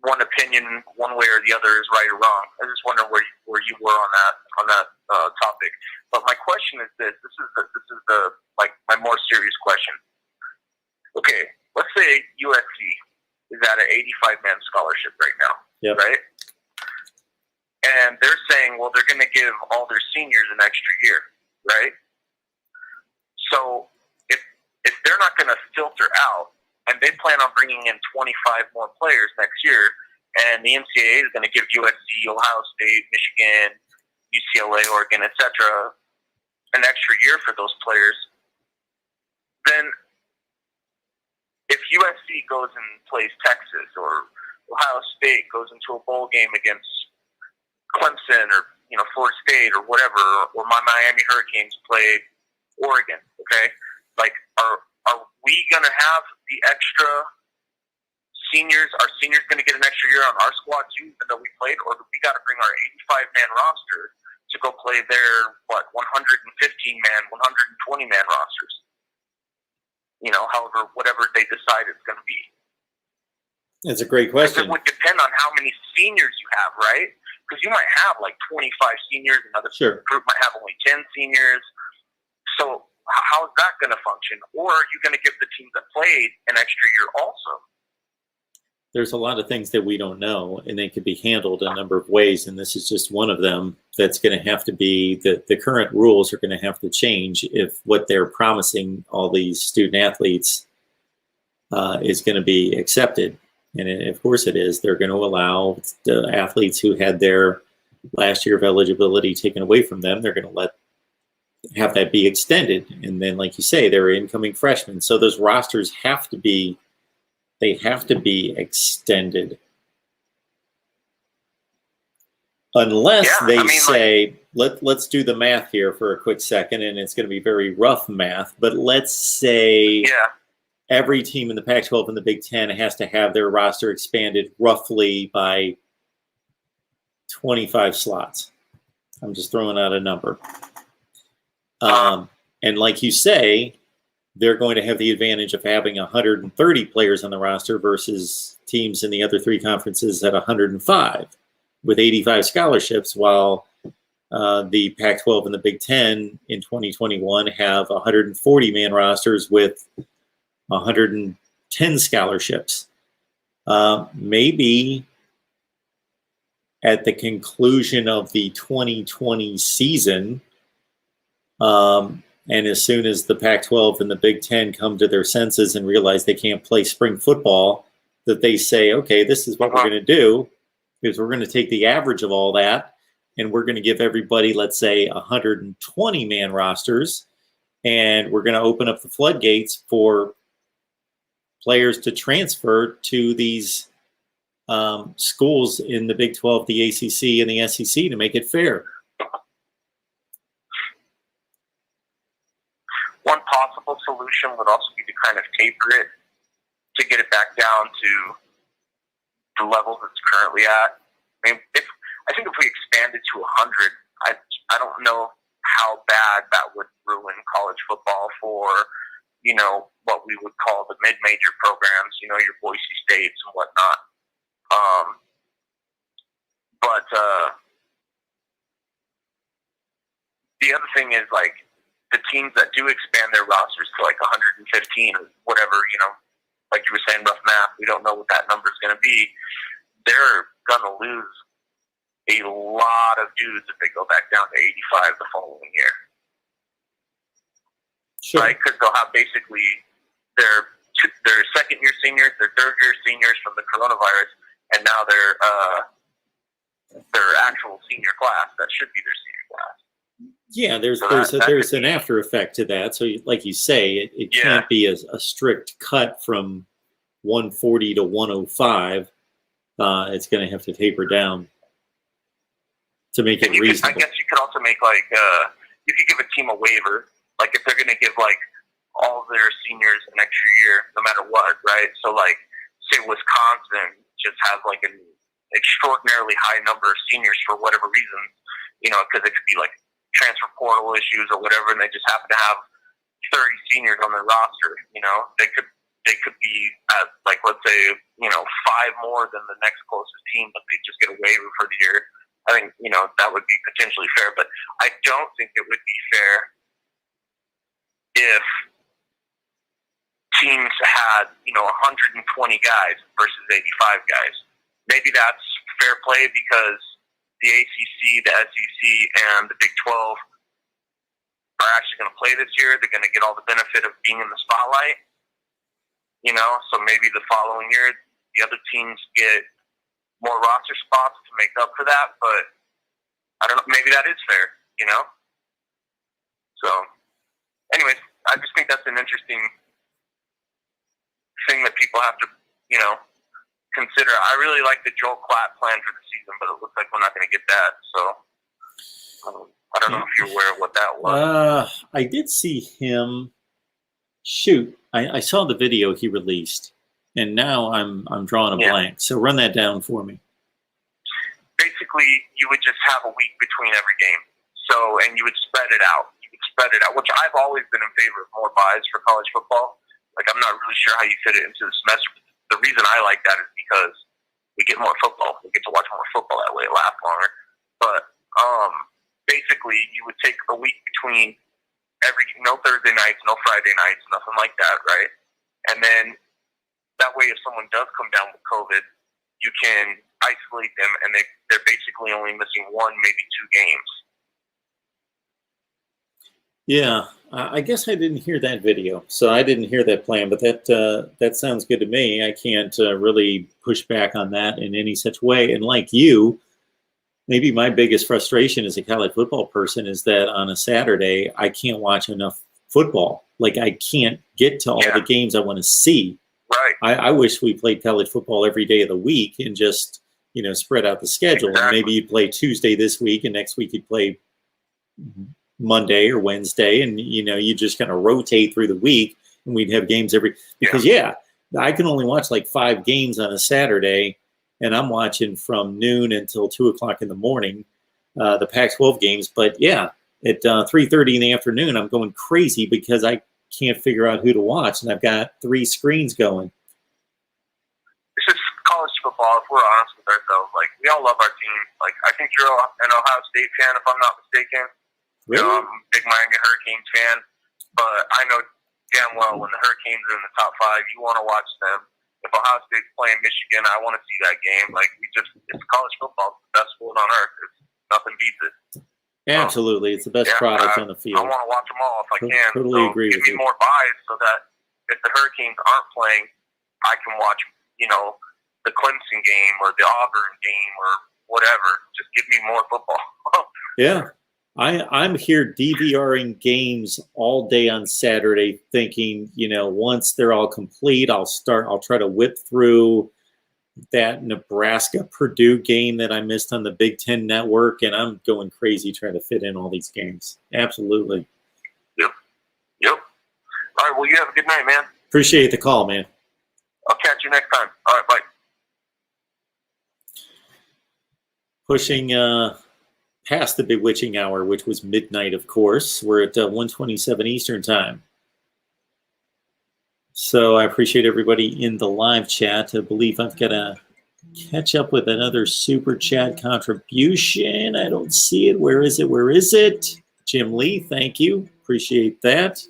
Speaker 6: one opinion, one way or the other, is right or wrong. I just wonder where you were on that topic. But my question is this: this is the my more serious question. Okay, let's say USC is at an 85-man scholarship right now, right? And they're saying, well, they're going to give all their seniors an extra year, right? So if they're not going to filter out, and they plan on bringing in 25 more players next year, and the NCAA is going to give USC, Ohio State, Michigan, UCLA, Oregon, etc., an extra year for those players, then if USC goes and plays Texas, or Ohio State goes into a bowl game against Clemson or Florida State or whatever, or my Miami Hurricanes play Oregon, okay? Like, are we going to have the extra seniors? Are seniors going to get an extra year on our squad too, even though we played? Or do we got to bring our 85-man roster to go play their, 115-man, 120-man rosters? However, whatever they decide it's going to be.
Speaker 1: That's a great question.
Speaker 6: It would depend on how many seniors you have, right? Because you might have 25 seniors, another group might have only 10 seniors. So how is that going to function? Or are you going to give the teams that played an extra year also?
Speaker 1: There's a lot of things that we don't know, and they could be handled a number of ways, and this is just one of them that's going to have to be, the current rules are going to have to change if what they're promising all these student athletes is going to be accepted. And of course it is. They're going to allow the athletes who had their last year of eligibility taken away from them, they're going to have that be extended. And then, like you say, they're incoming freshmen. So those rosters have to be extended. Unless
Speaker 4: Yeah,
Speaker 1: they
Speaker 4: I mean,
Speaker 1: say, let's do the math here for a quick second, and it's going to be very rough math, but let's say
Speaker 4: Yeah.
Speaker 1: every team in the Pac-12 and the Big Ten has to have their roster expanded roughly by 25 slots. I'm just throwing out a number. And like you say, they're going to have the advantage of having 130 players on the roster versus teams in the other three conferences at 105 with 85 scholarships, while the Pac-12 and the Big Ten in 2021 have 140-man rosters with 110 scholarships. Maybe at the conclusion of the 2020 season, and as soon as the Pac-12 and the Big Ten come to their senses and realize they can't play spring football, that they say, okay, this is what we're going to do, is we're going to take the average of all that, and we're going to give everybody, let's say, 120-man rosters, and we're going to open up the floodgates for players to transfer to these schools in the Big 12, the ACC, and the SEC to make it fair.
Speaker 4: One possible solution would also be to kind of taper it to get it back down to the level it's currently at. I mean, I think if we expanded to 100, I don't know how bad that would ruin college football for, you know, what we would call the mid-major programs, you know, your Boise States and whatnot. But the other thing is, like, the teams that do expand their rosters to like 115 or whatever, you know, like you were saying, rough math, we don't know what that number is going to be. They're going to lose a lot of dudes if they go back down to 85 the following year.
Speaker 1: Sure.
Speaker 4: Right? Because they'll have basically their second-year seniors, their third-year seniors from the coronavirus, and now their actual senior class that should be their senior class.
Speaker 1: Yeah, there's an after effect to that. So, like you say, it can't be a strict cut from 140 to 105. It's going to have to taper down to make it reasonable.
Speaker 4: I guess you could also make like you could give a team a waiver, like if they're going to give like all of their seniors an extra year, no matter what, right? So, like, say Wisconsin just has like an extraordinarily high number of seniors for whatever reason, you know, because it could be like transfer portal issues or whatever, and they just happen to have 30 seniors on their roster. You know, they could be at, like, let's say, you know, 5 more than the next closest team, but they just get a waiver for the year. I think, you know, that would be potentially fair, but I don't think it would be fair if teams had, you know, 120 guys versus 85 guys. Maybe that's fair play because the ACC, the SEC, and the Big 12 are actually going to play this year. They're going to get all the benefit of being in the spotlight, you know, so maybe the following year the other teams get more roster spots to make up for that, but I don't know, maybe that is fair, you know? So, anyways, I just think that's an interesting thing that people have to, you know, consider. I really like the Joel Klatt plan for the season, but it looks like we're not going to get that. So I don't know if you're aware of what that was.
Speaker 1: I did see him shoot. I saw the video he released, and now I'm drawing a blank. So run that down for me.
Speaker 4: Basically, you would just have a week between every game. So, and you would spread it out. Which I've always been in favor of more buys for college football. Like, I'm not really sure how you fit it into the semester. The reason I like that is because we get more football. We get to watch more football that way. It lasts longer. But basically, you would take a week between no Thursday nights, no Friday nights, nothing like that, right? And then that way, if someone does come down with COVID, you can isolate them, and they're basically only missing 1, maybe 2 games.
Speaker 1: Yeah, I guess I didn't hear that video, so I didn't hear that plan, but that sounds good to me. I can't really push back on that in any such way. And like you, maybe my biggest frustration as a college football person is that on a Saturday, I can't watch enough football. Like, I can't get to all the games I want to see.
Speaker 4: Right.
Speaker 1: I wish we played college football every day of the week and just spread out the schedule.
Speaker 4: Exactly.
Speaker 1: And maybe you'd play Tuesday this week, and next week you'd play Monday or Wednesday, and you just kind of rotate through the week, and we'd have games because I can only watch like 5 games on a Saturday, and I'm watching from noon until 2 o'clock in the morning, the Pac-12 games. But at 3:30 in the afternoon, I'm going crazy because I can't figure out who to watch, and I've got 3 screens going.
Speaker 4: It's just college football. If we're honest with ourselves, like we all love our team. Like I think you're an Ohio State fan, if I'm not mistaken.
Speaker 1: Really?
Speaker 4: I'm a big Miami Hurricanes fan, but I know damn well when the Hurricanes are in the top 5, you want to watch them. If Ohio State's playing Michigan, I want to see that game. Like it's college football. It's the best sport on earth. Nothing beats it.
Speaker 1: Absolutely, it's the best product on the field.
Speaker 4: I want to watch them all if I can.
Speaker 1: Totally agree
Speaker 4: give
Speaker 1: with
Speaker 4: me
Speaker 1: you.
Speaker 4: more buys so that if the Hurricanes aren't playing, I can watch, the Clemson game or the Auburn game or whatever. Just give me more football.
Speaker 1: Yeah. I'm here DVRing games all day on Saturday thinking, once they're all complete, I'll try to whip through that Nebraska-Purdue game that I missed on the Big Ten Network, and I'm going crazy trying to fit in all these games. Absolutely.
Speaker 4: Yep. All right, well, you have a good night, man.
Speaker 1: Appreciate the call, man.
Speaker 4: I'll catch you next time. All right, bye.
Speaker 1: Pushing past the bewitching hour, which was midnight, of course. We're at 1:27 Eastern time. So I appreciate everybody in the live chat. I believe I've got to catch up with another super chat contribution. I don't see it. Where is it? Jim Lee, thank you. Appreciate that.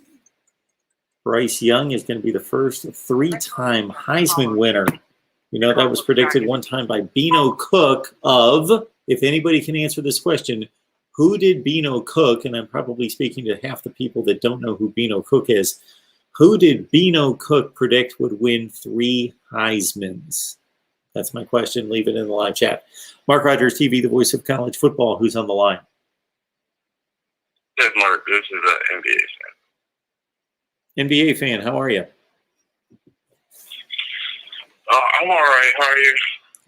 Speaker 1: Bryce Young is going to be the first 3-time Heisman winner. That was predicted one time by Beano Cook of, if anybody can answer this question, who did Beano Cook, and I'm probably speaking to half the people that don't know who Beano Cook is, who did Beano Cook predict would win 3 Heismans? That's my question. Leave it in the live chat. Mark Rogers TV, the voice of college football. Who's on the line?
Speaker 9: Yes, Mark. This is an NBA fan.
Speaker 1: NBA fan, how are you?
Speaker 9: I'm all right. How are you?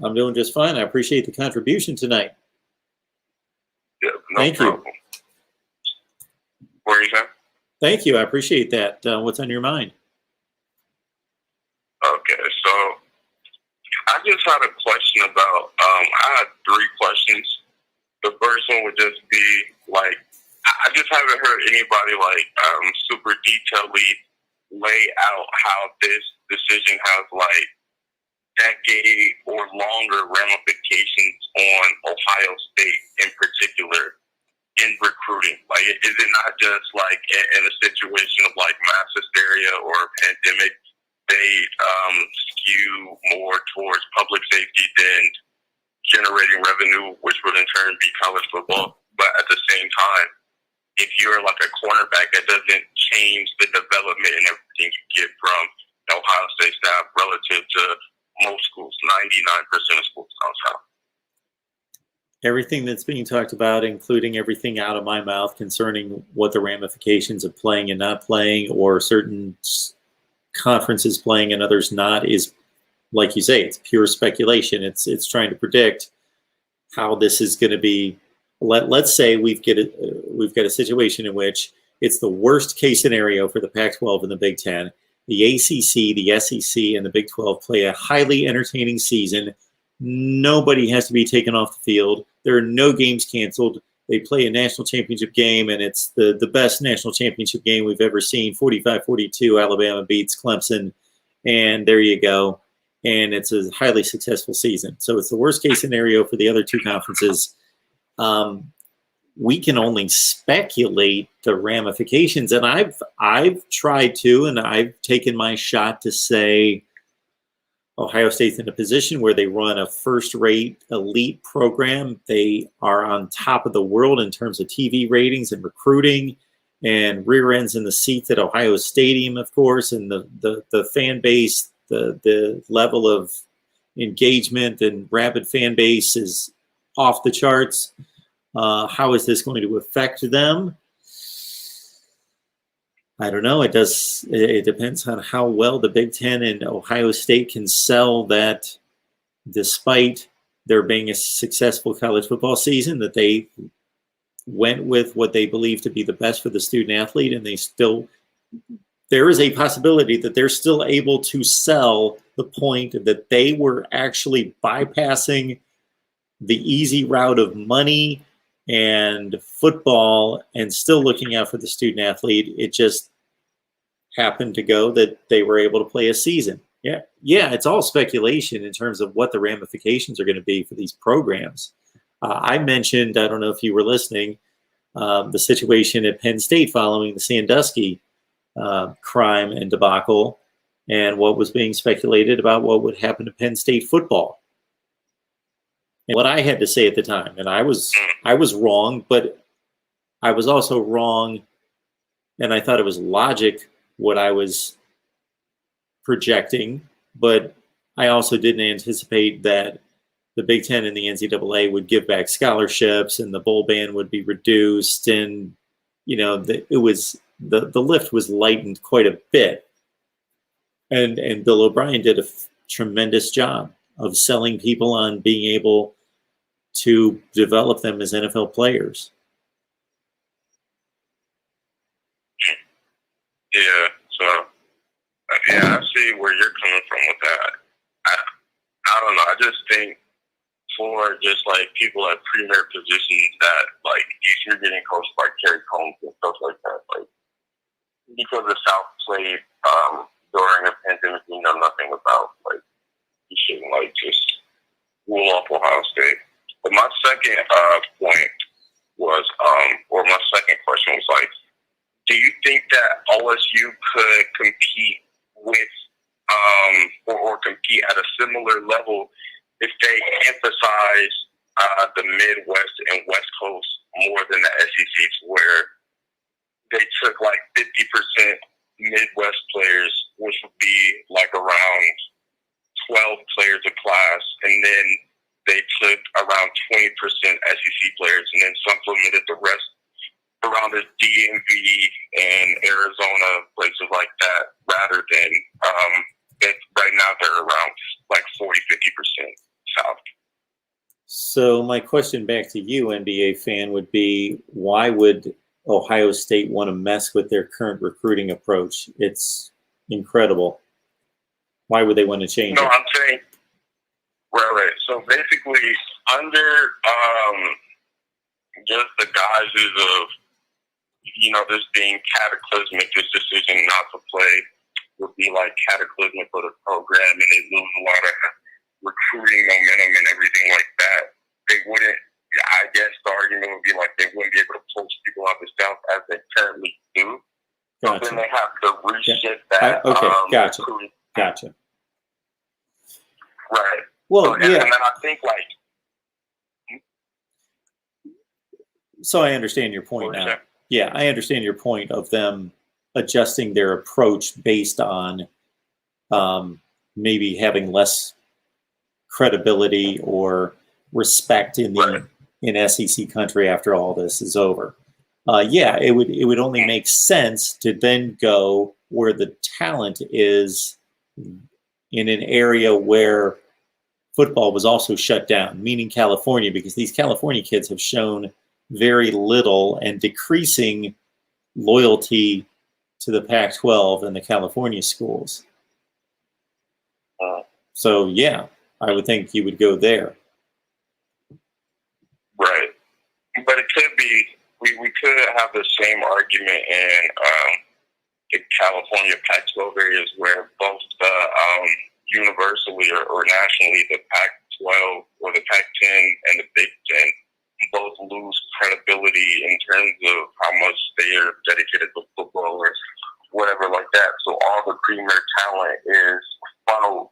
Speaker 1: I'm doing just fine. I appreciate the contribution tonight.
Speaker 9: Yeah,
Speaker 1: Thank
Speaker 9: problem. You. What are you saying?
Speaker 1: Thank you. I appreciate that. What's on your mind?
Speaker 9: Okay, so I just had a question about, I had 3 questions. The first one would just be, like, I just haven't heard anybody, like, super detailedly lay out how this decision has, like, decade or longer ramifications on Ohio State in particular in recruiting. Like, is it not just like in a situation of like mass hysteria or a pandemic, they skew more towards public safety than generating revenue, which would in turn be college football. But at the same time, if you're like a cornerback, that doesn't change the development and everything you get from the Ohio State staff relative to most schools, 99% of schools down south.
Speaker 1: Everything that's being talked about, including everything out of my mouth concerning what the ramifications of playing and not playing, or certain conferences playing and others not, is, like you say, it's pure speculation. It's trying to predict how this is going to be. Let's say we've got a situation in which it's the worst case scenario for the Pac-12 and the Big Ten. The ACC, the SEC, and the Big 12 play a highly entertaining season. Nobody has to be taken off the field. There are no games canceled. They play a national championship game, and it's the best national championship game we've ever seen. 45-42, Alabama beats Clemson, and there you go. And it's a highly successful season. So it's the worst case scenario for the other 2 conferences. We can only speculate the ramifications, and I've tried to, and I've taken my shot to say Ohio State's in a position where they run a first-rate elite program. They are on top of the world in terms of TV ratings and recruiting, and rear ends in the seats at Ohio Stadium, of course, and the fan base, the level of engagement and rabid fan base is off the charts. How is this going to affect them? I don't know. It depends on how well the Big Ten and Ohio State can sell that despite there being a successful college football season, that they went with what they believe to be the best for the student athlete, and there is a possibility that they're still able to sell the point that they were actually bypassing the easy route of money and football and still looking out for the student athlete. It just happened to go that they were able to play a season. Yeah, it's all speculation in terms of what the ramifications are going to be for these programs. I mentioned, I don't know if you were listening, the situation at Penn State following the Sandusky crime and debacle, and what was being speculated about what would happen to Penn State football. And what I had to say at the time, and I was wrong, but I was also wrong, and I thought it was logic what I was projecting, but I also didn't anticipate that the Big Ten and the NCAA would give back scholarships and the bowl ban would be reduced, and the lift was lightened quite a bit. And Bill O'Brien did a tremendous job of selling people on being able to develop them as NFL players.
Speaker 9: Yeah, so I see where you're coming from with that. I don't know. I just think for just like people at premier positions that like if you're getting coached by Kerry Combs and stuff like that, like because the South played during a pandemic you know nothing about, like you shouldn't like just rule off Ohio State. But my second point was or my second question was like, do you think that OSU could compete with or compete at a similar level if they emphasize the Midwest and West Coast more than the SEC, where they took like 50% Midwest players, which would be like around 12 players a class, and then they took around 20% SEC players, and then supplemented the rest around the DMV and Arizona, places like that, rather than right now they're around like 40-50% South.
Speaker 1: So my question back to you, NBA fan, would be, why would Ohio State want to mess with their current recruiting approach? It's incredible. Why would they want to change it?
Speaker 9: No, I'm saying, right. So basically, under just the guises of, this being cataclysmic, this decision not to play would be like cataclysmic for the program, and they lose a lot of recruiting momentum and everything like that. They wouldn't, I guess the argument would be like they wouldn't be able to poach people out the South as they currently do.
Speaker 1: Gotcha.
Speaker 9: So then they have to reshift that.
Speaker 1: Gotcha.
Speaker 9: Right.
Speaker 1: Well,
Speaker 9: so, and then I think like.
Speaker 1: So I understand your point now. Yeah, I understand your point of them adjusting their approach based on maybe having less credibility or respect in SEC country after all this is over. It would only make sense to then go where the talent is in an area where football was also shut down, meaning California, because these California kids have shown very little and decreasing loyalty to the Pac-12 and the California schools. So yeah, I would think you would go there.
Speaker 9: Right. But it could be, we could have the same argument in the California Pac-12 areas where both the universally or nationally, the Pac-12 or the Pac-10 and the Big Ten both lose credibility in terms of how much they are dedicated to football or whatever like that. So all the premier talent is funneled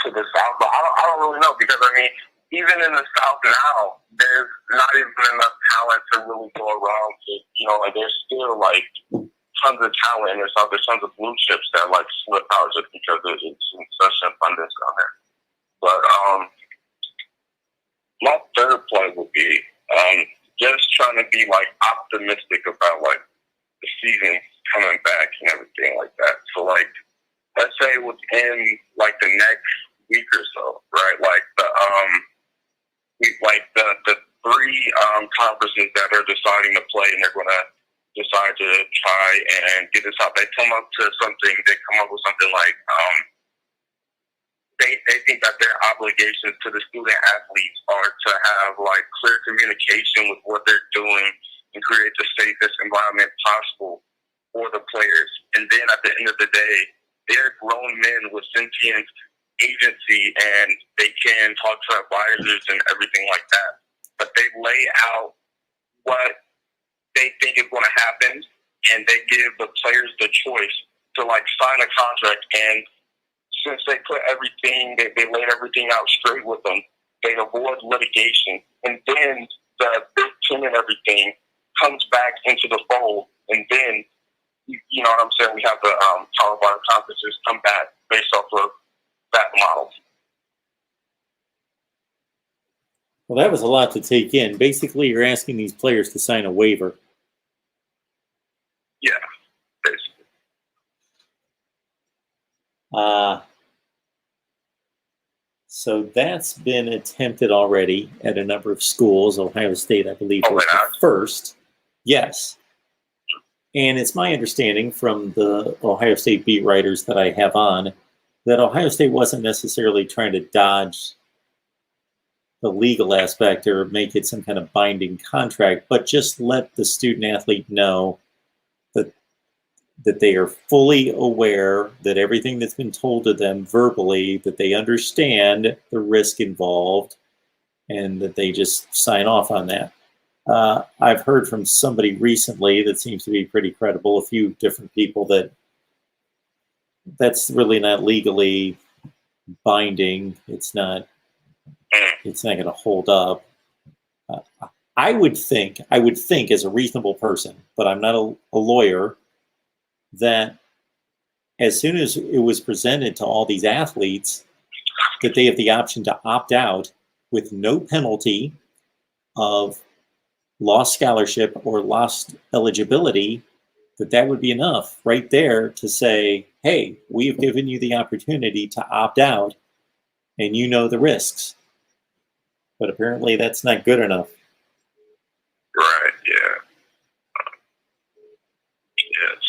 Speaker 9: to the South. But I don't really know, because I mean, even in the South now, there's not even enough talent to really go around to, like there's still like tons of talent in the South. There's tons of blue chips that like slip out just because it's in such abundance down there. But my third point would be just trying to be like optimistic about like the season coming back and everything like that. So like, let's say within like the next week or so, right? Like conferences that are deciding to play, and they're going to decide to try and get this out. They come up with something like they think that their obligations to the student athletes are to have like clear communication with what they're doing and create the safest environment possible for the players. And then at the end of the day, they're grown men with sentient agency, and they can talk to advisors and everything like that. But they lay out what they think is going to happen, and they give the players the choice to like sign a contract. And since they put everything, they laid everything out straight with them, they avoid litigation. And then the Big Ten and everything comes back into the fold, and then, you know what I'm saying, we have the Power 5 conferences come back based off of that model.
Speaker 1: Well, that was a lot to take in. Basically, you're asking these players to sign a waiver.
Speaker 9: Yeah, basically.
Speaker 1: So that's been attempted already at a number of schools. Ohio State, I believe, was the first. Yes. And it's my understanding from the Ohio State beat writers that I have on that Ohio State wasn't necessarily trying to dodge the legal aspect or make it some kind of binding contract, but just let the student athlete know that they are fully aware that everything that's been told to them verbally, that they understand the risk involved, and that they just sign off on that. I've heard from somebody recently that seems to be pretty credible, a few different people, that's really not legally binding. It's not going to hold up. I would think as a reasonable person, but I'm not a lawyer, that as soon as it was presented to all these athletes that they have the option to opt out with no penalty of lost scholarship or lost eligibility, that would be enough right there to say, hey, we've given you the opportunity to opt out and you know the risks. But apparently that's not good enough.
Speaker 9: Right, yeah. Yes,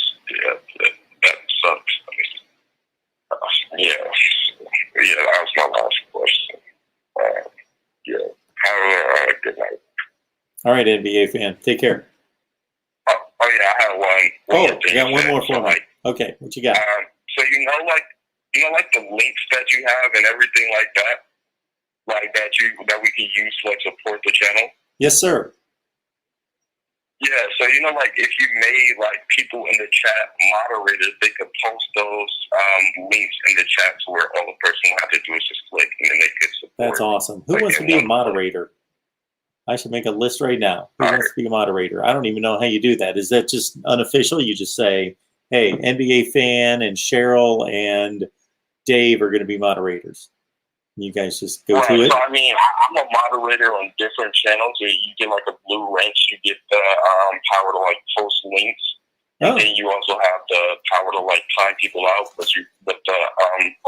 Speaker 9: that sucks. Yeah, that was my last question. Yeah, have a good night.
Speaker 1: All right, NBA fan, take care.
Speaker 9: Oh yeah, I have one.
Speaker 1: Oh, you got one more for me. Okay, what you got?
Speaker 9: So you know, the links that you have and everything like that, that we can use to support the channel.
Speaker 1: Yes, sir.
Speaker 9: Yeah, so if you made people in the chat moderators, they could post those links in the chat to where all the person will have to do is just click, and then they could support.
Speaker 1: That's awesome. Who wants to be a moderator? I should make a list right now. Who wants to be a moderator? I don't even know how you do that. Is that just unofficial? You just say, hey, NBA fan and Cheryl and Dave are going to be moderators. You guys just go to it.
Speaker 9: So I'm a moderator on different channels. You get a blue wrench. You get the power to post links, and then you also have the power to time people out. But the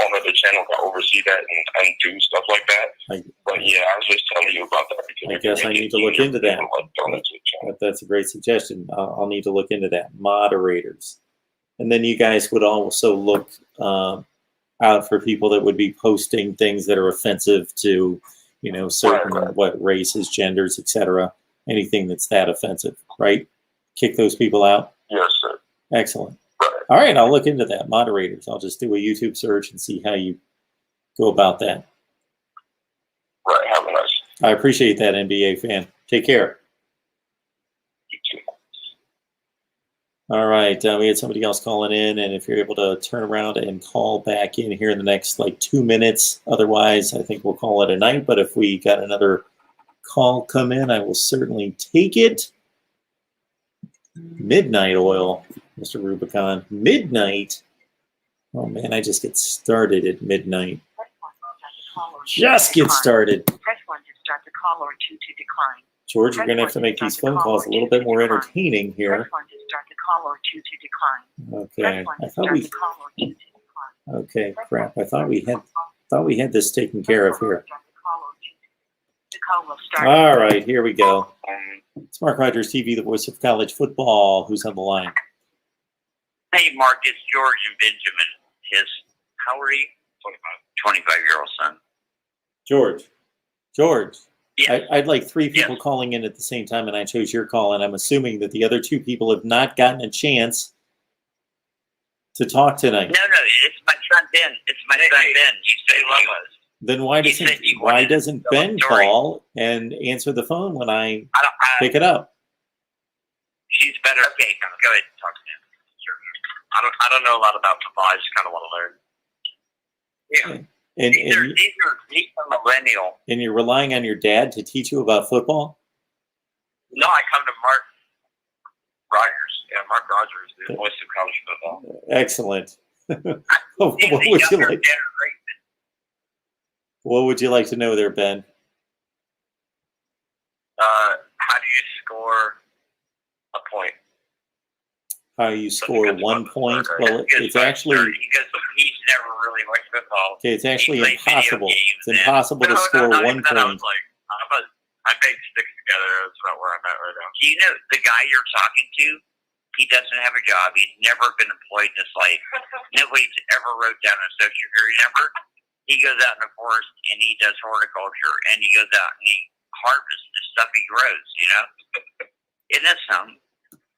Speaker 9: owner of the channel can oversee that and do stuff like that. But yeah, I was just telling you about that because
Speaker 1: I guess I need to look into that. That's a great suggestion. I'll need to look into that. Moderators, and then you guys would also look out for people that would be posting things that are offensive to, certain races, genders, etc. Anything that's that offensive, right? Kick those people out.
Speaker 9: Yes, sir.
Speaker 1: Excellent. All right, I'll look into that. Moderators. I'll just do a YouTube search and see how you go about that.
Speaker 9: Right. Have a nice.
Speaker 1: I appreciate that, NBA fan. Take care.
Speaker 9: You too.
Speaker 1: All right, we had somebody else calling in, and if you're able to turn around and call back in here in the next 2 minutes, otherwise I think we'll call it a night. But if we got another call come in, I will certainly take it. Midnight oil, Mr. Rubicon. Midnight? Oh man, I just get started at midnight. Just get started.
Speaker 2: Press 1 to start the call or 2 to decline.
Speaker 1: George, you're going to have to make these phone calls a little bit more entertaining here.
Speaker 2: Press 1 to start the call or 2 to decline.
Speaker 1: Okay. Okay, crap. I thought we had this taken care of here.
Speaker 2: The call will start.
Speaker 1: All right, here we go. It's Mark Rogers TV, the voice of college football. Who's on the line?
Speaker 7: Hey, Mark, it's George and Benjamin. How are you? 25-year-old son.
Speaker 1: George.
Speaker 7: Yes.
Speaker 1: I'd like 3 people
Speaker 7: Yes.
Speaker 1: calling in at the same time, and I chose your call, and I'm assuming that the other 2 people have not gotten a chance to talk tonight.
Speaker 7: No, it's my son Ben. It's my son Ben. You said he was.
Speaker 1: Then why
Speaker 7: You said you
Speaker 1: why
Speaker 7: wanted to
Speaker 1: doesn't
Speaker 7: tell
Speaker 1: Ben
Speaker 7: a story.
Speaker 1: call and answer the phone when I
Speaker 7: I
Speaker 1: pick it up?
Speaker 7: She's better. Okay, go ahead and talk to him. Sure.
Speaker 6: I don't know a lot about football. I just kind of want to learn.
Speaker 7: Yeah.
Speaker 1: And
Speaker 7: He's a millennial.
Speaker 1: and you're relying on your dad to teach you about football?
Speaker 6: No, I come to Mark Rogers. Yeah, Mark Rogers, the voice of college football.
Speaker 1: Excellent. what
Speaker 7: He's
Speaker 1: would
Speaker 7: the
Speaker 1: you
Speaker 7: younger
Speaker 1: like?
Speaker 7: generation.
Speaker 1: What would you like to know there, Ben?
Speaker 6: How do you score a point?
Speaker 1: How you score
Speaker 6: That's
Speaker 1: 1 point?
Speaker 6: okay.
Speaker 1: Well, it's actually
Speaker 7: Because he's never really liked football.
Speaker 1: okay. It's actually
Speaker 7: He played video
Speaker 1: impossible.
Speaker 7: games
Speaker 1: It's impossible to
Speaker 6: No,
Speaker 1: score
Speaker 6: not
Speaker 1: 1
Speaker 6: even that. I
Speaker 1: point.
Speaker 6: was like, I made sticks together. That's about where I'm at right now.
Speaker 7: Do you know the guy you're talking to? He doesn't have a job. He's never been employed in his life. Nobody's ever wrote down a social security number. He goes out in the forest and he does horticulture, and he goes out and he harvests the stuff he grows. You know, isn't that something?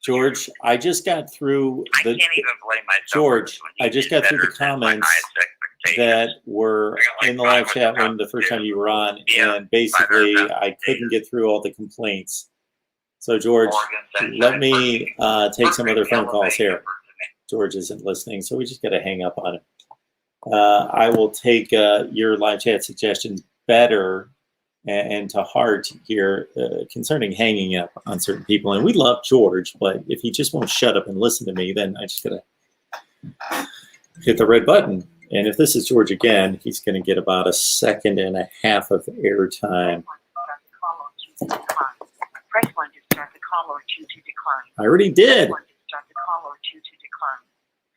Speaker 1: George, I just got through
Speaker 7: I
Speaker 1: the
Speaker 7: can't even blame myself.
Speaker 1: George,
Speaker 7: for this one.
Speaker 1: I just
Speaker 7: He's
Speaker 1: got through the
Speaker 7: better than my
Speaker 1: comments
Speaker 7: highest expectations.
Speaker 1: that were
Speaker 6: I got like
Speaker 1: in the live
Speaker 6: 500
Speaker 1: chat room the first time you were on,
Speaker 7: Yeah,
Speaker 1: and basically
Speaker 7: 500
Speaker 1: I couldn't get through all the complaints. So George,
Speaker 7: Oregon Sunshine
Speaker 1: let me take some other phone calls
Speaker 7: Perfect
Speaker 1: here.
Speaker 7: elevation for
Speaker 1: George isn't listening, so we just got to hang up on him. I will take your live chat suggestions better and to heart here concerning hanging up on certain people. And we love George, but if he just won't shut up and listen to me, then I just got to hit the red button. And if this is George again, he's going to get about 1.5 seconds of airtime.
Speaker 2: Press 1 to start the call or 2 to decline.
Speaker 1: I already did.
Speaker 2: Press 1 to start the call or 2 to decline.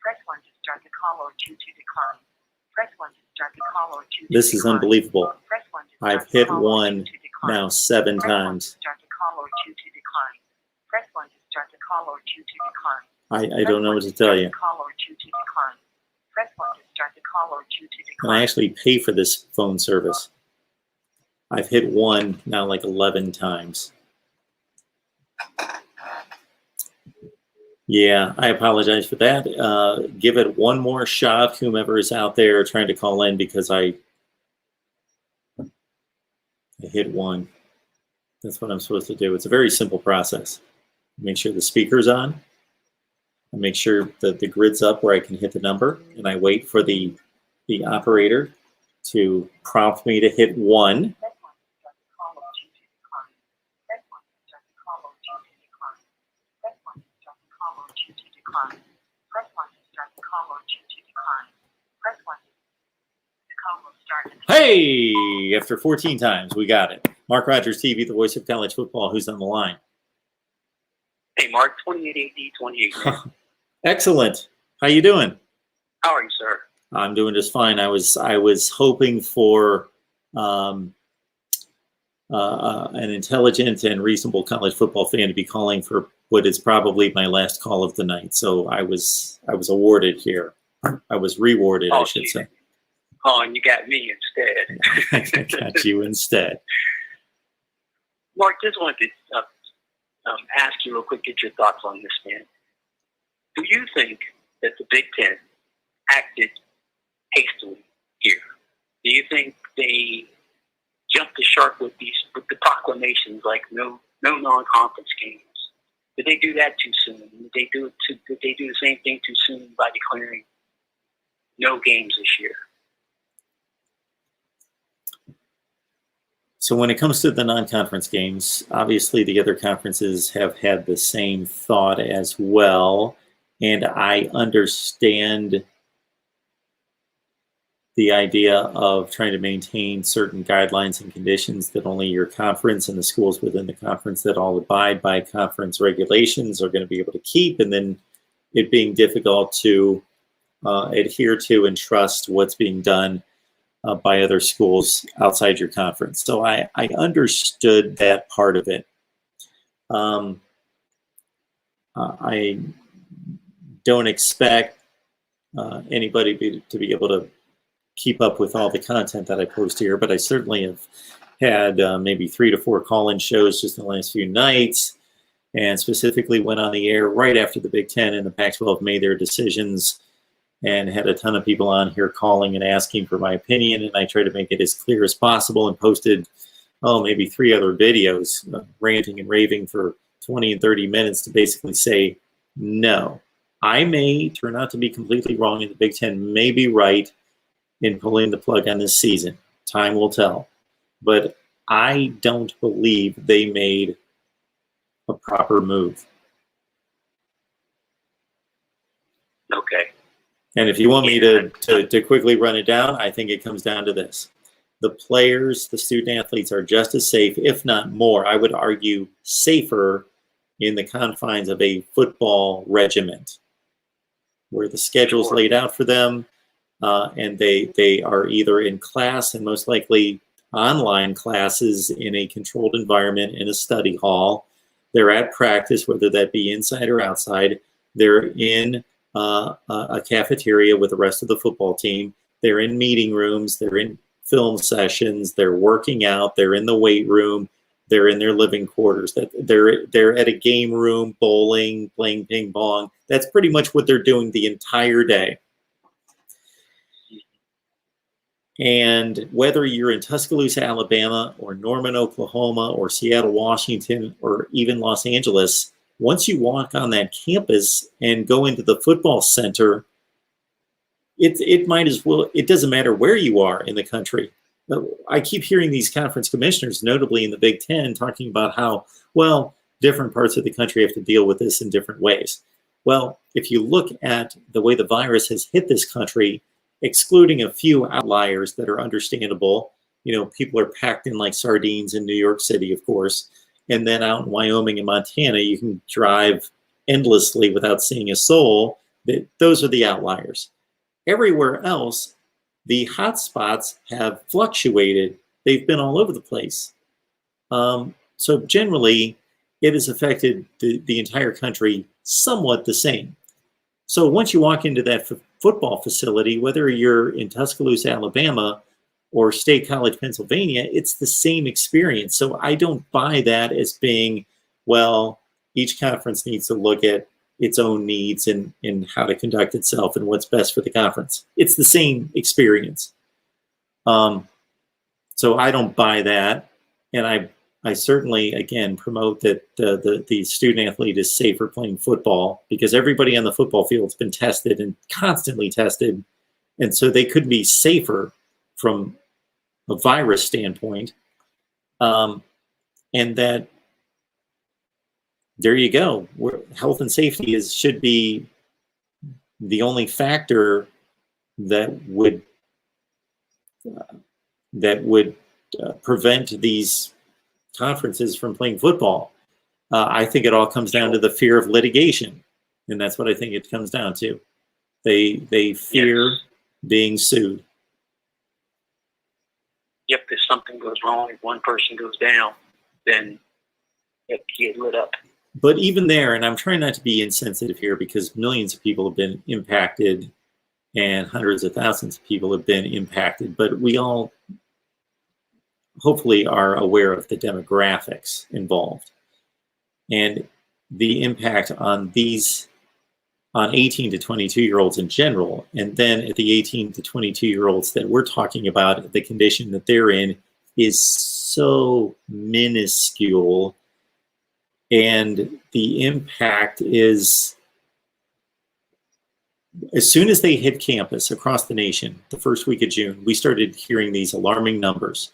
Speaker 2: Press 1 to start the call or 2 to decline. Press 1 to start the call or 2 to
Speaker 1: This is
Speaker 2: decline.
Speaker 1: unbelievable.
Speaker 2: Press 1 to start
Speaker 1: I've
Speaker 2: the
Speaker 1: hit
Speaker 2: call or 2
Speaker 1: 1
Speaker 2: to decline.
Speaker 1: now 7
Speaker 2: Press 1 to
Speaker 1: times.
Speaker 2: start the call or 2 to decline. Press 1 to start the call or 2 to decline.
Speaker 1: I don't know what to tell you.
Speaker 2: Call or 2 to decline. Press 1 to start the call or 2 to
Speaker 1: And
Speaker 2: decline.
Speaker 1: I actually pay for this phone service. I've hit 1 now like 11 times. Yeah, I apologize for that. Give it one more shot, whomever is out there trying to call in, because I hit 1. That's what I'm supposed to do. It's a very simple process. Make sure the speaker's on. I make sure that the grid's up where I can hit the number, and I wait for the operator to prompt me to hit 1.
Speaker 2: Press 1 to start the call or 2 to decline. Press 1 to start the call or 2 to decline. Press 1 to start the call or 2 to decline. Press 1 to start the call or 2 to decline. Press 1 to the call will start.
Speaker 1: Hey, after 14 times, we got it. Mark Rogers TV, the voice of college football. Who's on the line?
Speaker 6: Hey, Mark, 28 AD, 28.
Speaker 1: Excellent. How you doing?
Speaker 6: How are you, sir?
Speaker 1: I'm doing just fine. I was hoping for an intelligent and reasonable college football fan to be calling for what is probably my last call of the night. So I was awarded here. I was rewarded, I should say.
Speaker 6: Oh, and you got me instead.
Speaker 1: I got you instead.
Speaker 6: Mark, just wanted to ask you real quick, get your thoughts on this, man. Do you think that the Big Ten acted hastily here? Do you think they jumped the shark with the proclamations like no non-conference games? Did they do that too soon? Did they do the same thing too soon by declaring no games this year?
Speaker 1: So when it comes to the non-conference games, obviously the other conferences have had the same thought as well. And I understand the idea of trying to maintain certain guidelines and conditions that only your conference and the schools within the conference that all abide by conference regulations are going to be able to keep, and then it being difficult to adhere to and trust what's being done by other schools outside your conference. So I understood that part of it. I don't expect anybody to be able to keep up with all the content that I post here, but I certainly have had maybe 3 to 4 call-in shows just in the last few nights, and specifically went on the air right after the Big Ten and the Pac-12 made their decisions, and had a ton of people on here calling and asking for my opinion, and I try to make it as clear as possible, and posted, maybe 3 other videos ranting and raving for 20 and 30 minutes to basically say, no, I may turn out to be completely wrong, and the Big Ten may be right in pulling the plug on this season. Time will tell. But I don't believe they made a proper move.
Speaker 8: Okay.
Speaker 1: And if you want me to quickly run it down, I think it comes down to this. The players, the student athletes are just as safe, if not more, I would argue safer in the confines of a football regiment, where the schedule's laid out for them, and they are either in class and most likely online classes in a controlled environment in a study hall. They're at practice, whether that be inside or outside. They're in a cafeteria with the rest of the football team. They're in meeting rooms. They're in film sessions. They're working out. They're in the weight room. They're in their living quarters. They're at a game room, bowling, playing ping pong. That's pretty much what they're doing the entire day. And whether you're in Tuscaloosa, Alabama, or Norman, Oklahoma, or Seattle, Washington, or even Los Angeles, once you walk on that campus and go into the football center, it might as well, it doesn't matter where you are in the country. I keep hearing these conference commissioners, notably in the Big Ten, talking about how, well, different parts of the country have to deal with this in different ways. Well, if you look at the way the virus has hit this country, excluding a few outliers that are understandable, people are packed in like sardines in New York City, of course, and then out in Wyoming and Montana, you can drive endlessly without seeing a soul. Those are the outliers. Everywhere else, the hot spots have fluctuated. They've been all over the place. So generally, it has affected the entire country somewhat the same. So once you walk into that football facility, whether you're in Tuscaloosa, Alabama, or State College, Pennsylvania, it's the same experience. So I don't buy that as being, well, each conference needs to look at its own needs and how to conduct itself and what's best for the conference. It's the same experience. So I don't buy that. And I certainly, again, promote that the student athlete is safer playing football, because everybody on the football field's been tested and constantly tested. And so they could be safer from a virus standpoint. And that, there you go. Health and safety should be the only factor that would prevent these conferences from playing football. I think it all comes down to the fear of litigation, and that's what I think it comes down to. They fear being sued.
Speaker 8: Yep, if something goes wrong, if one person goes down, then it get lit up.
Speaker 1: But even there, and I'm trying not to be insensitive here, because millions of people have been impacted and hundreds of thousands of people have been impacted, but we all hopefully are aware of the demographics involved and the impact on 18 to 22-year-olds in general. And then at the 18 to 22-year-olds that we're talking about, the condition that they're in is so minuscule. And the impact is, as soon as they hit campus across the nation, the first week of June, we started hearing these alarming numbers.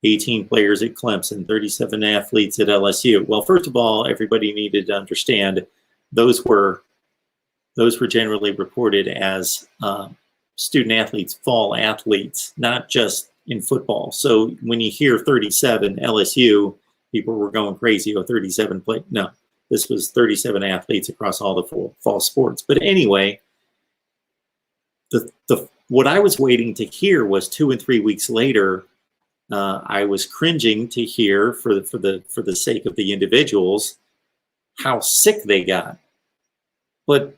Speaker 1: 18 players at Clemson, 37 athletes at LSU. Well, first of all, everybody needed to understand those were generally reported as student athletes, fall athletes, not just in football. So when you hear 37 LSU, people were going crazy. 37 play. No, this was 37 athletes across all the fall sports. But anyway, what I was waiting to hear was 2 and 3 weeks later. I was cringing to hear, for the sake of the individuals, how sick they got. But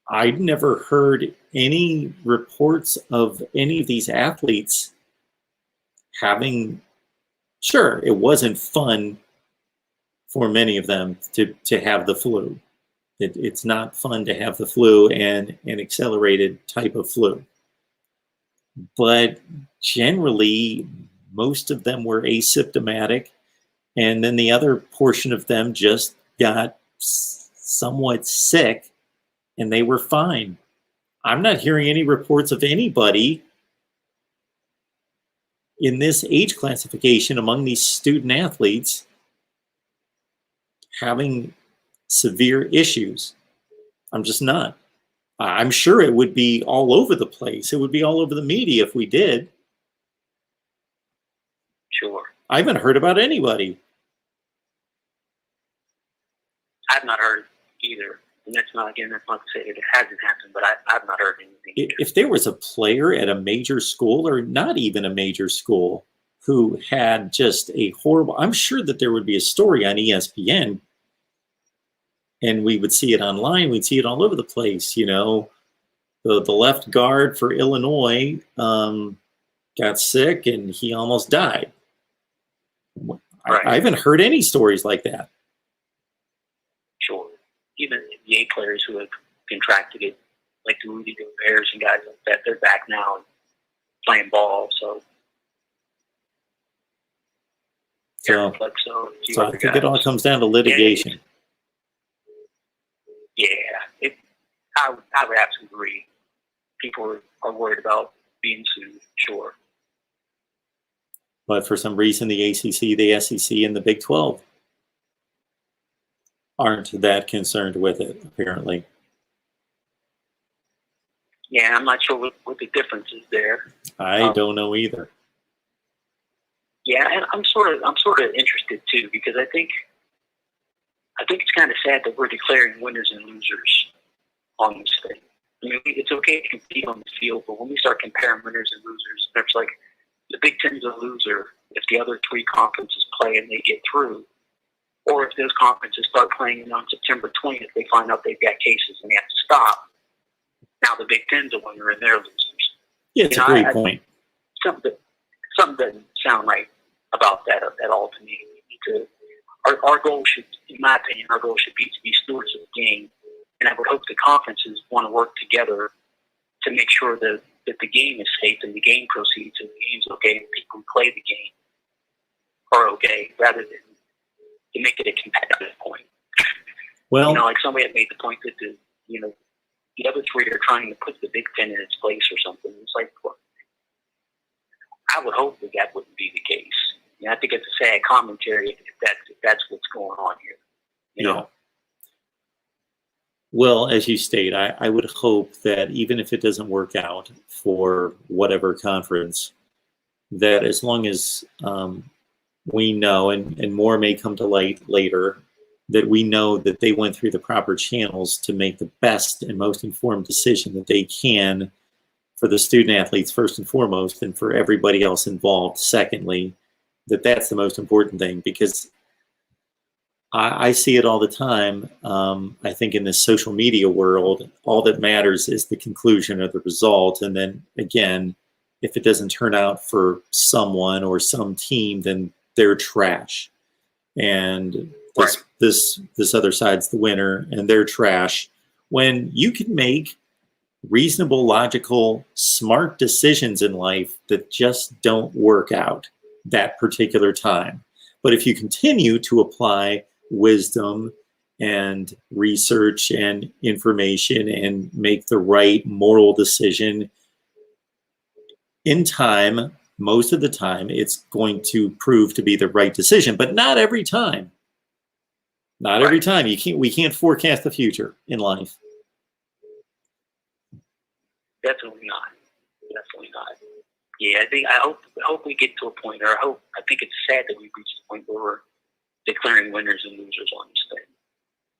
Speaker 1: I'd never heard any reports of any of these athletes having, sure, it wasn't fun for many of them to have the flu. It's not fun to have the flu and an accelerated type of flu. But generally, most of them were asymptomatic. And then the other portion of them just got somewhat sick and they were fine. I'm not hearing any reports of anybody in this age classification among these student athletes having severe issues. I'm just not. I'm sure it would be all over the place. It would be all over the media if we did.
Speaker 10: Sure.
Speaker 1: I haven't heard about anybody.
Speaker 10: I've not heard either. And that's not to say that it hasn't happened, but I've not heard anything either.
Speaker 1: If there was a player at a major school, or not even a major school, who had just a horrible, I'm sure that there would be a story on ESPN, and we would see it online. We'd see it all over the place. You know, the left guard for Illinois got sick and he almost died.
Speaker 10: Right.
Speaker 1: I haven't heard any stories like that.
Speaker 10: Sure. Even NBA players who have contracted it, like the Rudy Gobert and guys like that, they're back now and playing ball. So
Speaker 1: So I think it all comes down to litigation.
Speaker 10: I would absolutely agree. People are worried about being sued, sure.
Speaker 1: But for some reason, the ACC, the SEC, and the Big 12 aren't that concerned with it, apparently.
Speaker 10: Yeah, I'm not sure what the difference is there.
Speaker 1: I don't know either.
Speaker 10: Yeah, and I'm sort of interested too, because I think it's kind of sad that we're declaring winners and losers on this thing. I mean, it's okay to compete on the field, but when we start comparing winners and losers, it's like the Big Ten's a loser if the other three conferences play and they get through, or if those conferences start playing on September 20th, they find out they've got cases and they have to stop. Now the Big Ten's a winner and they're losers.
Speaker 1: Yeah, it's a great point.
Speaker 10: Something doesn't sound right about that at all to me. We need to, our goal should, in my opinion, be to be stewards of the game. And I would hope the conferences want to work together to make sure that the game is safe and the game proceeds and the game's okay and people who play the game are okay, rather than to make it a competitive point.
Speaker 1: Well,
Speaker 10: you know, like somebody had made the point that the other three are trying to put the Big Ten in its place or something. It's like, well, I would hope that wouldn't be the case. You know, I think it's a sad commentary if that's what's going on here. You know?
Speaker 1: Well, as you state, I would hope that even if it doesn't work out for whatever conference, that as long as we know, and more may come to light later, that we know that they went through the proper channels to make the best and most informed decision that they can for the student athletes first and foremost, and for everybody else involved secondly, that's the most important thing, because I see it all the time. I think in this social media world, all that matters is the conclusion or the result. And then again, if it doesn't turn out for someone or some team, then they're trash. And this other side's the winner and they're trash. When you can make reasonable, logical, smart decisions in life that just don't work out that particular time. But if you continue to apply wisdom and research and information and make the right moral decision in time, most of the time it's going to prove to be the right decision, but not every time. Not every time. We can't forecast the future in life.
Speaker 10: Definitely not. Yeah, I hope we get to a point, or I think it's sad that we reached a point where we're declaring winners and losers on this thing.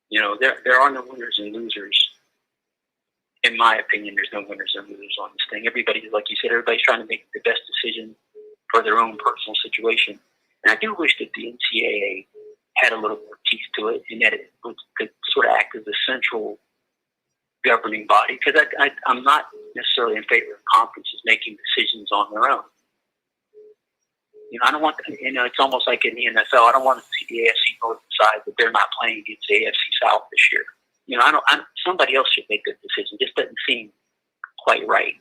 Speaker 10: You know, there are no winners and losers. In my opinion, there's no winners and losers on this thing. Everybody, like you said, everybody's trying to make the best decision for their own personal situation. And I do wish that the NCAA had a little more teeth to it, and that it could sort of act as a central governing body. Because I'm not necessarily in favor of conferences making decisions on their own. I don't want, it's almost like in the NFL. I don't want to see the AFC North decide that they're not playing against the AFC South this year. Somebody else should make the decision. It just doesn't seem quite right.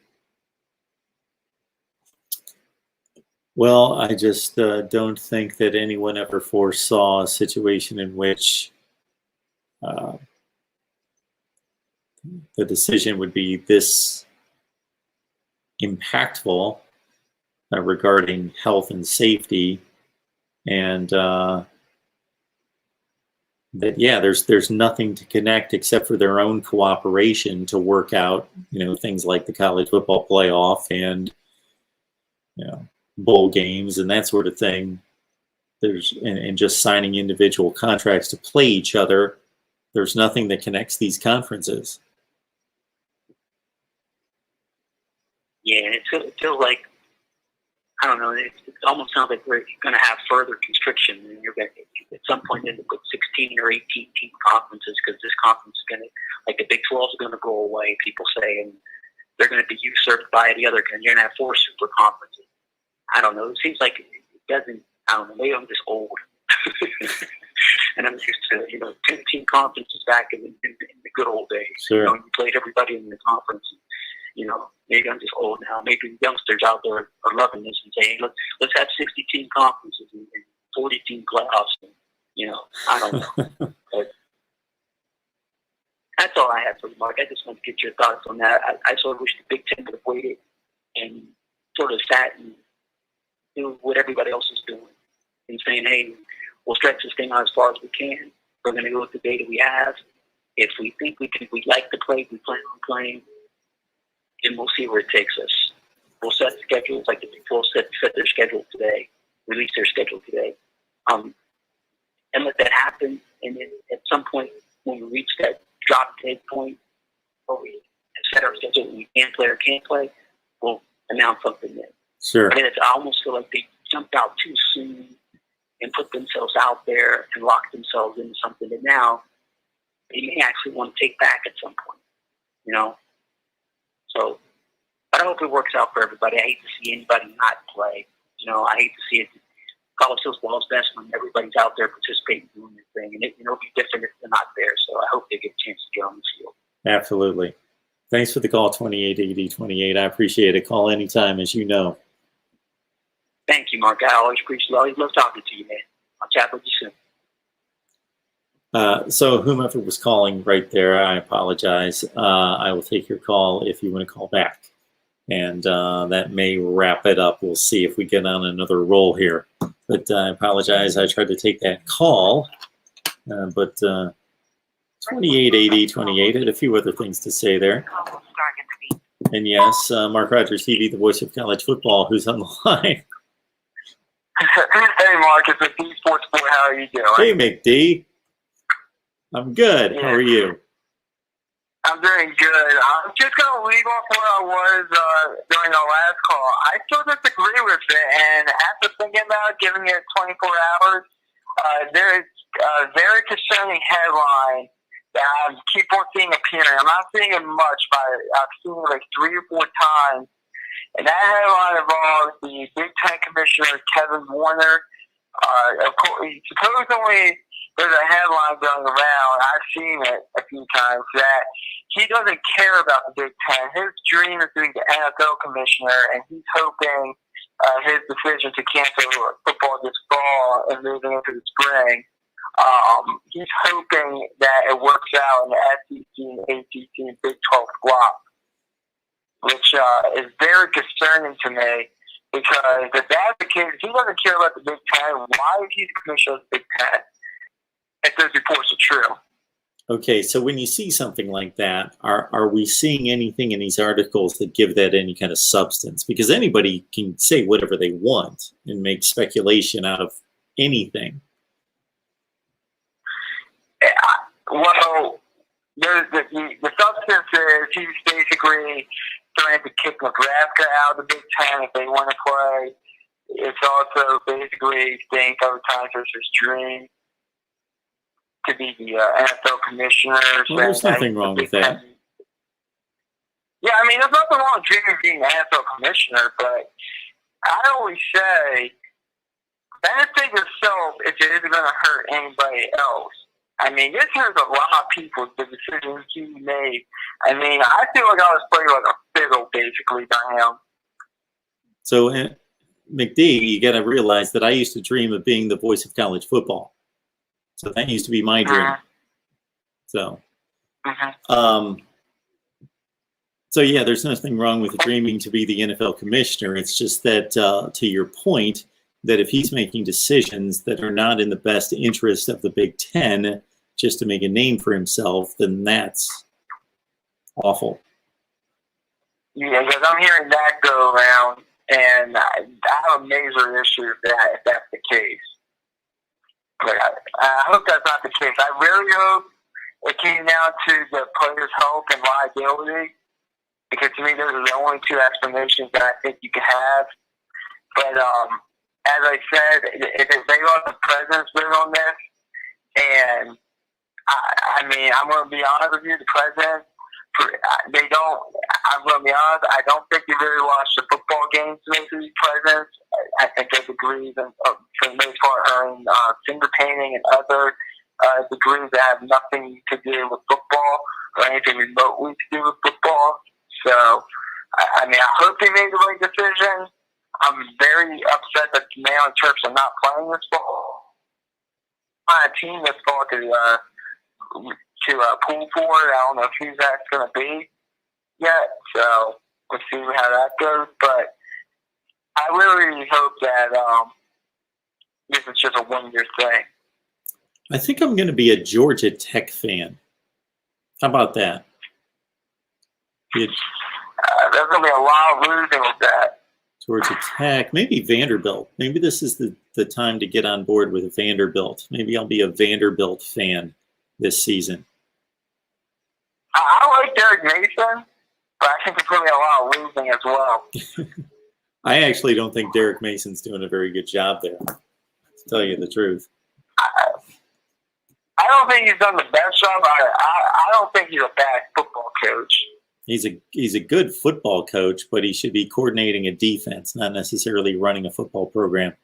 Speaker 1: Well, I just don't think that anyone ever foresaw a situation in which the decision would be this impactful regarding health and safety, and that there's nothing to connect except for their own cooperation to work out things like the college football playoff and bowl games and that sort of thing. And just signing individual contracts to play each other. There's nothing that connects these conferences.
Speaker 10: Yeah, it feels like, I don't know, it almost sounds like we're going to have further constriction, and you're going to, at some point, end up with 16 or 18 team conferences, because this conference is going to, like the Big 12 is going to go away, people say, and they're going to be usurped by the other, and you're going to have 4 super conferences. I don't know. It seems like it doesn't, I don't know, maybe I'm just old. And I'm used to, 10 team conferences back in the good old days.
Speaker 1: Sure.
Speaker 10: You played everybody in the conference. Maybe I'm just old now. Maybe youngsters out there are loving this and saying, let's have 60 team conferences and 40 team playoffs. And, I don't know. But that's all I have for you, Mark. I just want to get your thoughts on that. I sort of wish the Big Ten would have waited and sort of sat and do what everybody else is doing and saying, hey, we'll stretch this thing out as far as we can. We're going to go with the data we have. If we think we like to play, we plan on playing, and we'll see where it takes us. We'll set schedules like the Big 12 set their schedule today, release their schedule today, and let that happen. And then at some point, when we reach that drop-dead point where we set our schedule and we can play or can't play, we'll announce something then.
Speaker 1: Sure.
Speaker 10: But I almost feel like they jumped out too soon and put themselves out there and locked themselves into something that now they may actually want to take back at some point, So, but I hope it works out for everybody. I hate to see anybody not play. I hate to see it. College football is best when everybody's out there participating, doing their thing, and it'll be different if they're not there. So I hope they get a chance to get on the field.
Speaker 1: Absolutely. Thanks for the call, 288028. I appreciate it. Call anytime, as you know.
Speaker 10: Thank you, Mark. I always appreciate it. Always love talking to you, man. I'll chat with you soon.
Speaker 1: So whomever was calling right there, I apologize. I will take your call if you want to call back. And that may wrap it up. We'll see if we get on another roll here. But I apologize. I tried to take that call. But 288028 had a few other things to say there. And yes, Mark Rogers TV, the voice of college football, who's on the line.
Speaker 3: Hey, Mark, it's a D Sports Boy. How are you doing?
Speaker 1: Hey, McD. I'm good. How are you?
Speaker 3: I'm doing good. I'm just going to leave off where I was during our last call. I still disagree with it, and after thinking about it, giving it 24 hours, there's a very concerning headline that I keep on seeing appearing. I'm not seeing it much, but I've seen it like 3 or 4 times. And that headline involves the Big Ten Commissioner, Kevin Warner. Of course, supposedly there's a headline going around, I've seen it a few times, that he doesn't care about the Big Ten. His dream is to be the NFL commissioner, and he's hoping his decision to cancel football this fall and moving into the spring, he's hoping that it works out in the SEC and ACC and Big 12 block, which is very concerning to me, because if that's the case, if he doesn't care about the Big Ten, why is he the commissioner of the Big Ten if those reports are true?
Speaker 1: Okay, so when you see something like that, are we seeing anything in these articles that give that any kind of substance? Because anybody can say whatever they want and make speculation out of anything.
Speaker 3: Well, the substance is he's basically trying to kick Nebraska out of the Big Ten if they want to play. It's also basically saying other times there's his dream.
Speaker 8: to be the NFL commissioners.
Speaker 1: Well, there's nothing wrong with that.
Speaker 8: Yeah, I mean, there's nothing wrong with dreaming of being the NFL commissioner, but I always say, benefit yourself if it isn't going to hurt anybody else. I mean, this hurts a lot of people, the decisions he made. I mean, I feel like I was playing like a fiddle, basically, by him.
Speaker 1: So, McD, you got to realize that I used to dream of being the voice of college football. So that used to be my dream. So, so yeah, there's nothing wrong with dreaming to be the NFL commissioner. It's just that, to your point, that if he's making decisions that are not in the best interest of the Big Ten, just to make a name for himself, then that's awful.
Speaker 8: Yeah, because I'm hearing that go around, and I have a major issue with that, if that's the case. But I hope that's not the case. I really hope it came down to the players' health and liability, because to me, those are the only two explanations that I think you can have. But as I said, if they let the president's been on this, and I mean, I'm going to be honest with you, the president, I'm going to be honest, I don't think they really watch the football games to make these presidents. I think they degrees, and for the most part, earn finger painting and other degrees that have nothing to do with football or anything remotely to do with football. So, I mean, I hope they made the right decision. I'm very upset that the Maryland Terps are not playing this fall. My team that's going to pool for it. I don't know who that's going to be yet, so we'll see how that goes. But I really hope that this is just a one-year thing.
Speaker 1: I think I'm going to be a Georgia Tech fan. How about that?
Speaker 8: There's going to be a lot of losing with that.
Speaker 1: Georgia Tech, maybe Vanderbilt. Maybe this is the time to get on board with Vanderbilt. Maybe I'll be a Vanderbilt fan this season.
Speaker 8: I like Derek Mason, but I think there's going to be a lot of losing as well.
Speaker 1: I actually don't think Derek Mason's doing a very good job there, to tell you the truth.
Speaker 8: I don't think he's done the best job. I don't think he's a bad football coach.
Speaker 1: He's a good football coach, but he should be coordinating a defense, not necessarily running a football program.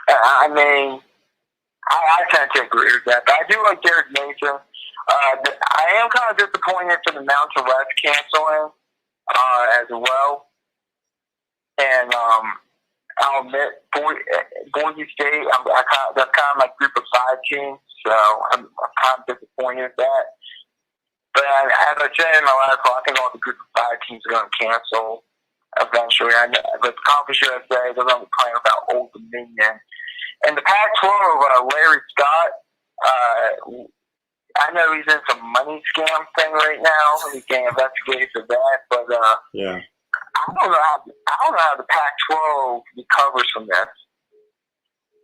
Speaker 8: I mean, I tend to agree with that, but I do like Derek Mason. I am kind of disappointed for the Mountain West canceling as well. And I'll admit, Boise State, that's kind of my group of 5 teams, so I'm kind of disappointed with that. But as I said in my last call, I think all the group of 5 teams are going to cancel eventually. But the Conference USA, they're going to be playing without Old Dominion. And the Pac-12, Larry Scott, I know he's in some money scam thing right now. He's getting investigated for that, but
Speaker 1: yeah,
Speaker 8: I don't know how the Pac-12 recovers from this.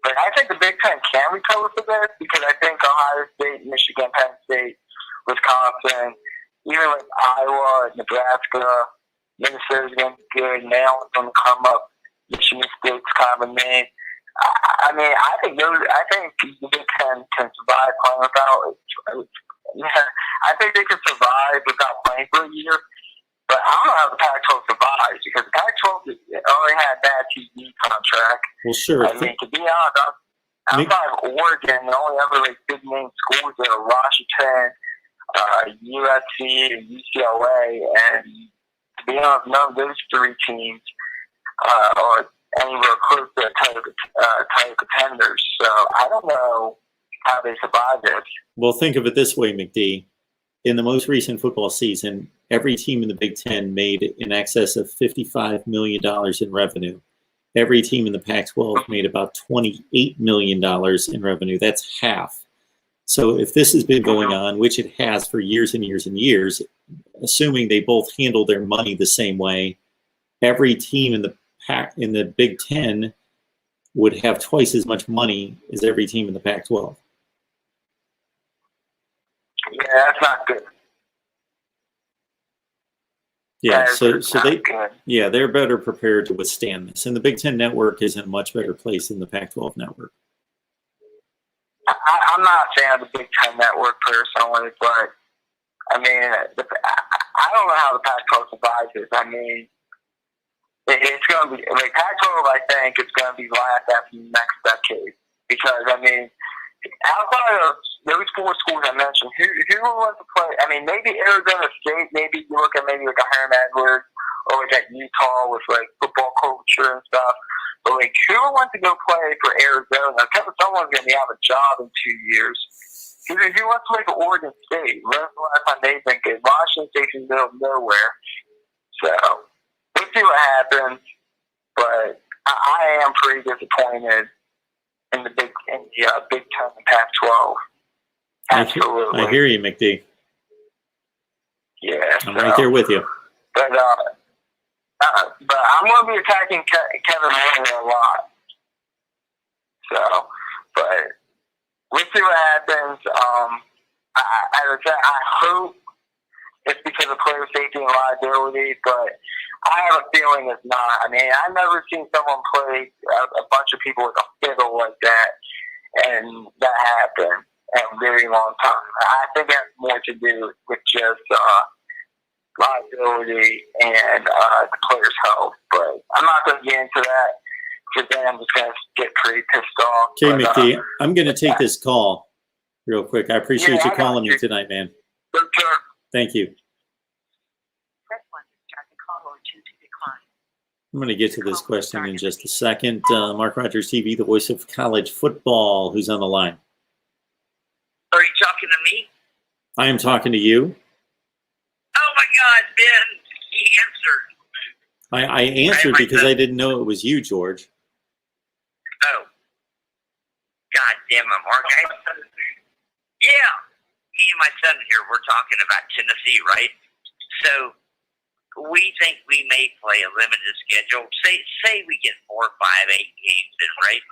Speaker 8: But I think the Big Ten can recover from this, because I think Ohio State, Michigan, Penn State, Wisconsin, even like Iowa, Nebraska, Minnesota's going to be good. Maryland's going to come up. Michigan State's kind of a name. I mean, I think the Big Ten can survive playing without. I think they can survive without playing for a year. But I don't know how the Pac-12 survives, because the Pac-12 already had a bad TV contract.
Speaker 1: Well, sure.
Speaker 8: I mean, to be honest, outside of Oregon, the only other like big name schools are Washington, USC, and UCLA, and to be honest, none of those 3 teams are anywhere close to title contenders. So I don't know how they survive this.
Speaker 1: Well, think of it this way, McD. In the most recent football season, every team in the Big Ten made in excess of $55 million in revenue. Every team in the Pac-12 made about $28 million in revenue. That's half. So if this has been going on, which it has for years and years and years, assuming they both handle their money the same way, every team in the Big Ten would have twice as much money as every team in the Pac-12.
Speaker 8: Yeah, that's not good.
Speaker 1: Yeah, they're better prepared to withstand this. And the Big Ten network is in a much better place than the Pac-12 network.
Speaker 3: I'm not a fan of the Big Ten Network personally, but I mean, I don't know how the Pac-12 survives this. I mean, it's going to be like Pac-12. I think it's going to be last after the next decade because I mean, outside of those four schools I mentioned, who wants to play? I mean, maybe Arizona State. Maybe you look at maybe like a Hiram Edwards or like at Utah with like football culture and stuff. But like, who wants to go play for Arizona? Someone's going to be out of a job in 2 years. Who wants to play for Oregon State? When's the last time they've been good? Washington State's in the middle of nowhere. So we'll see what happens. But I am pretty disappointed in the Big Ten and Pac-12. Absolutely.
Speaker 1: I hear you, McD.
Speaker 3: Yeah.
Speaker 1: I'm right there with you.
Speaker 3: But I'm going to be attacking Kevin Warner a lot. So, but we'll see what happens. I hope it's because of player safety and liability, but I have a feeling it's not. I mean, I've never seen someone play a bunch of people with a fiddle like that, and that happened in a very long time. I think it has more to do with just liability and the player's health, but I'm not going to get into that because then I'm just going to get pretty pissed off.
Speaker 1: Okay, McD, I'm going to take this call real quick. I appreciate you calling me tonight, man.
Speaker 3: Sure.
Speaker 1: Thank you.
Speaker 2: Press 1 to start the call or 2 to decline.
Speaker 1: I'm going to get to this question in just a second. Mark Rogers TV, the voice of college football. Who's on the line?
Speaker 7: Are you talking to me?
Speaker 1: I am talking to you.
Speaker 7: Oh my God, Ben! He answered.
Speaker 1: I answered because I didn't know it was you, George.
Speaker 7: Oh. God damn it, Mark. Yeah. Me and my son here, we're talking about Tennessee, right? So we think we may play a limited schedule. Say we get 4, 5, 8 games in, right?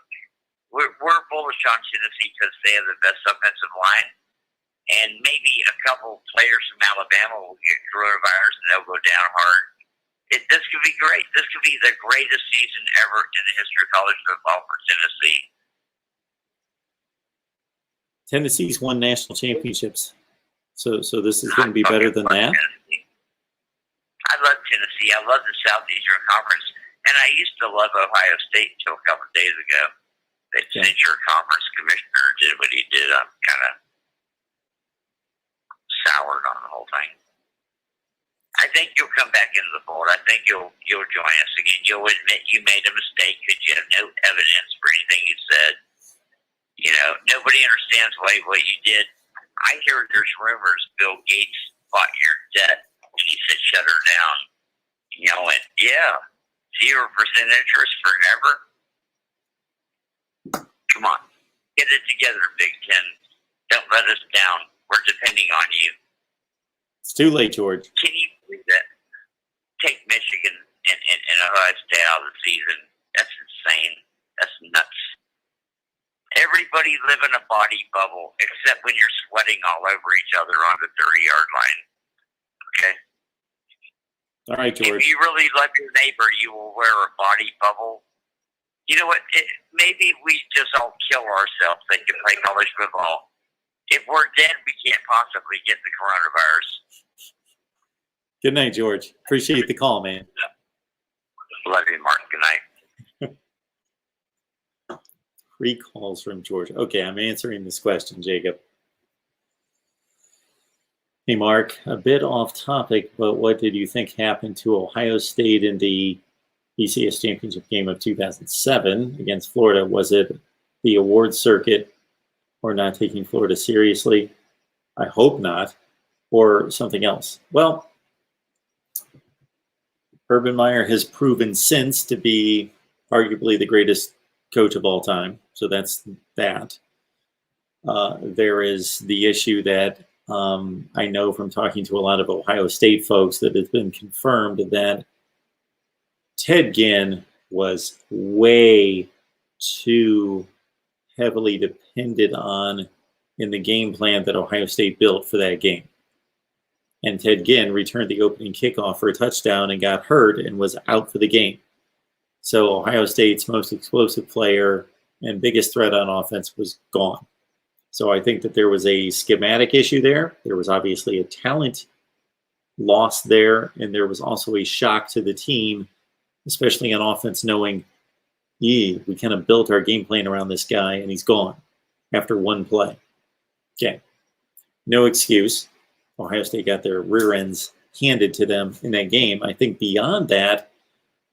Speaker 7: We're bullish on Tennessee because they have the best offensive line. And maybe a couple players from Alabama will get coronavirus and they'll go down hard. This could be great. This could be the greatest season ever in the history of college football for Tennessee.
Speaker 1: Tennessee's won national championships. So this is going to be better than that.
Speaker 7: Tennessee. I love Tennessee. I love the Southeastern Conference. And I used to love Ohio State until a couple of days ago. That since your conference commissioner did what he did, I'm kind of soured on the whole thing. I think you'll come back into the fold. I think you'll join us again. You'll admit you made a mistake because you have no evidence for anything you said. You know, nobody understands why what you did. I hear there's rumors Bill Gates bought your debt and he said shut her down. And y'all went, yeah, 0% interest forever. Come on, get it together, Big Ten. Don't let us down. We're depending on you.
Speaker 1: It's too late, George.
Speaker 7: Can you believe that? Take Michigan and Ohio State out of the season. That's insane. That's nuts. Everybody live in a body bubble except when you're sweating all over each other on the 30-yard line. Okay?
Speaker 1: All right, George.
Speaker 7: If you really love your neighbor, you will wear a body bubble. You know what? Maybe we just all kill ourselves so they can play college football. If we're dead, we can't possibly get the coronavirus.
Speaker 1: Good night, George. Appreciate the call, man.
Speaker 7: Love you, Mark. Good night.
Speaker 1: 3 calls from George. Okay, I'm answering this question, Jacob. Hey, Mark, a bit off topic, but what did you think happened to Ohio State in the BCS championship game of 2007 against Florida? Was it the award circuit or not taking Florida seriously? I hope not. Or something else? Well, Urban Meyer has proven since to be arguably the greatest coach of all time. So that's that. There is the issue that I know from talking to a lot of Ohio State folks that it's been confirmed that Ted Ginn was way too heavily depended on in the game plan that Ohio State built for that game. And Ted Ginn returned the opening kickoff for a touchdown and got hurt and was out for the game. So Ohio State's most explosive player and biggest threat on offense was gone. So I think that there was a schematic issue there. There was obviously a talent loss there, and there was also a shock to the team, especially on offense, knowing, we kind of built our game plan around this guy, and he's gone after one play. Okay, no excuse. Ohio State got their rear ends handed to them in that game. I think beyond that,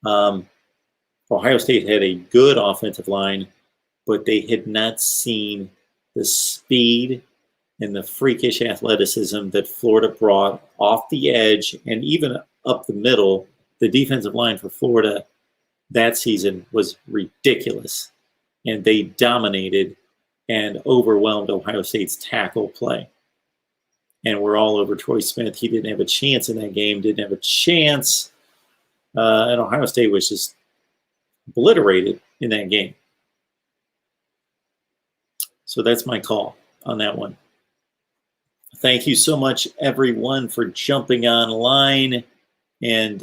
Speaker 1: Ohio State had a good offensive line, but they had not seen the speed and the freakish athleticism that Florida brought off the edge and even up the middle. The defensive line for Florida that season was ridiculous, and they dominated and overwhelmed Ohio State's tackle play. And we're all over Troy Smith. He didn't have a chance in that game, didn't have a chance. And Ohio State was just obliterated in that game. So that's my call on that one. Thank you so much, everyone, for jumping online. And,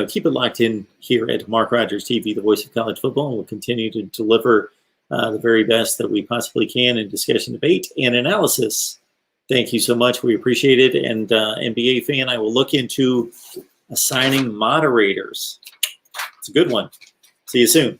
Speaker 1: keep it locked in here at Mark Rogers TV, the voice of college football. And we'll continue to deliver the very best that we possibly can in discussion, debate, and analysis. Thank you so much. We appreciate it. And NBA fan, I will look into assigning moderators. It's a good one. See you soon.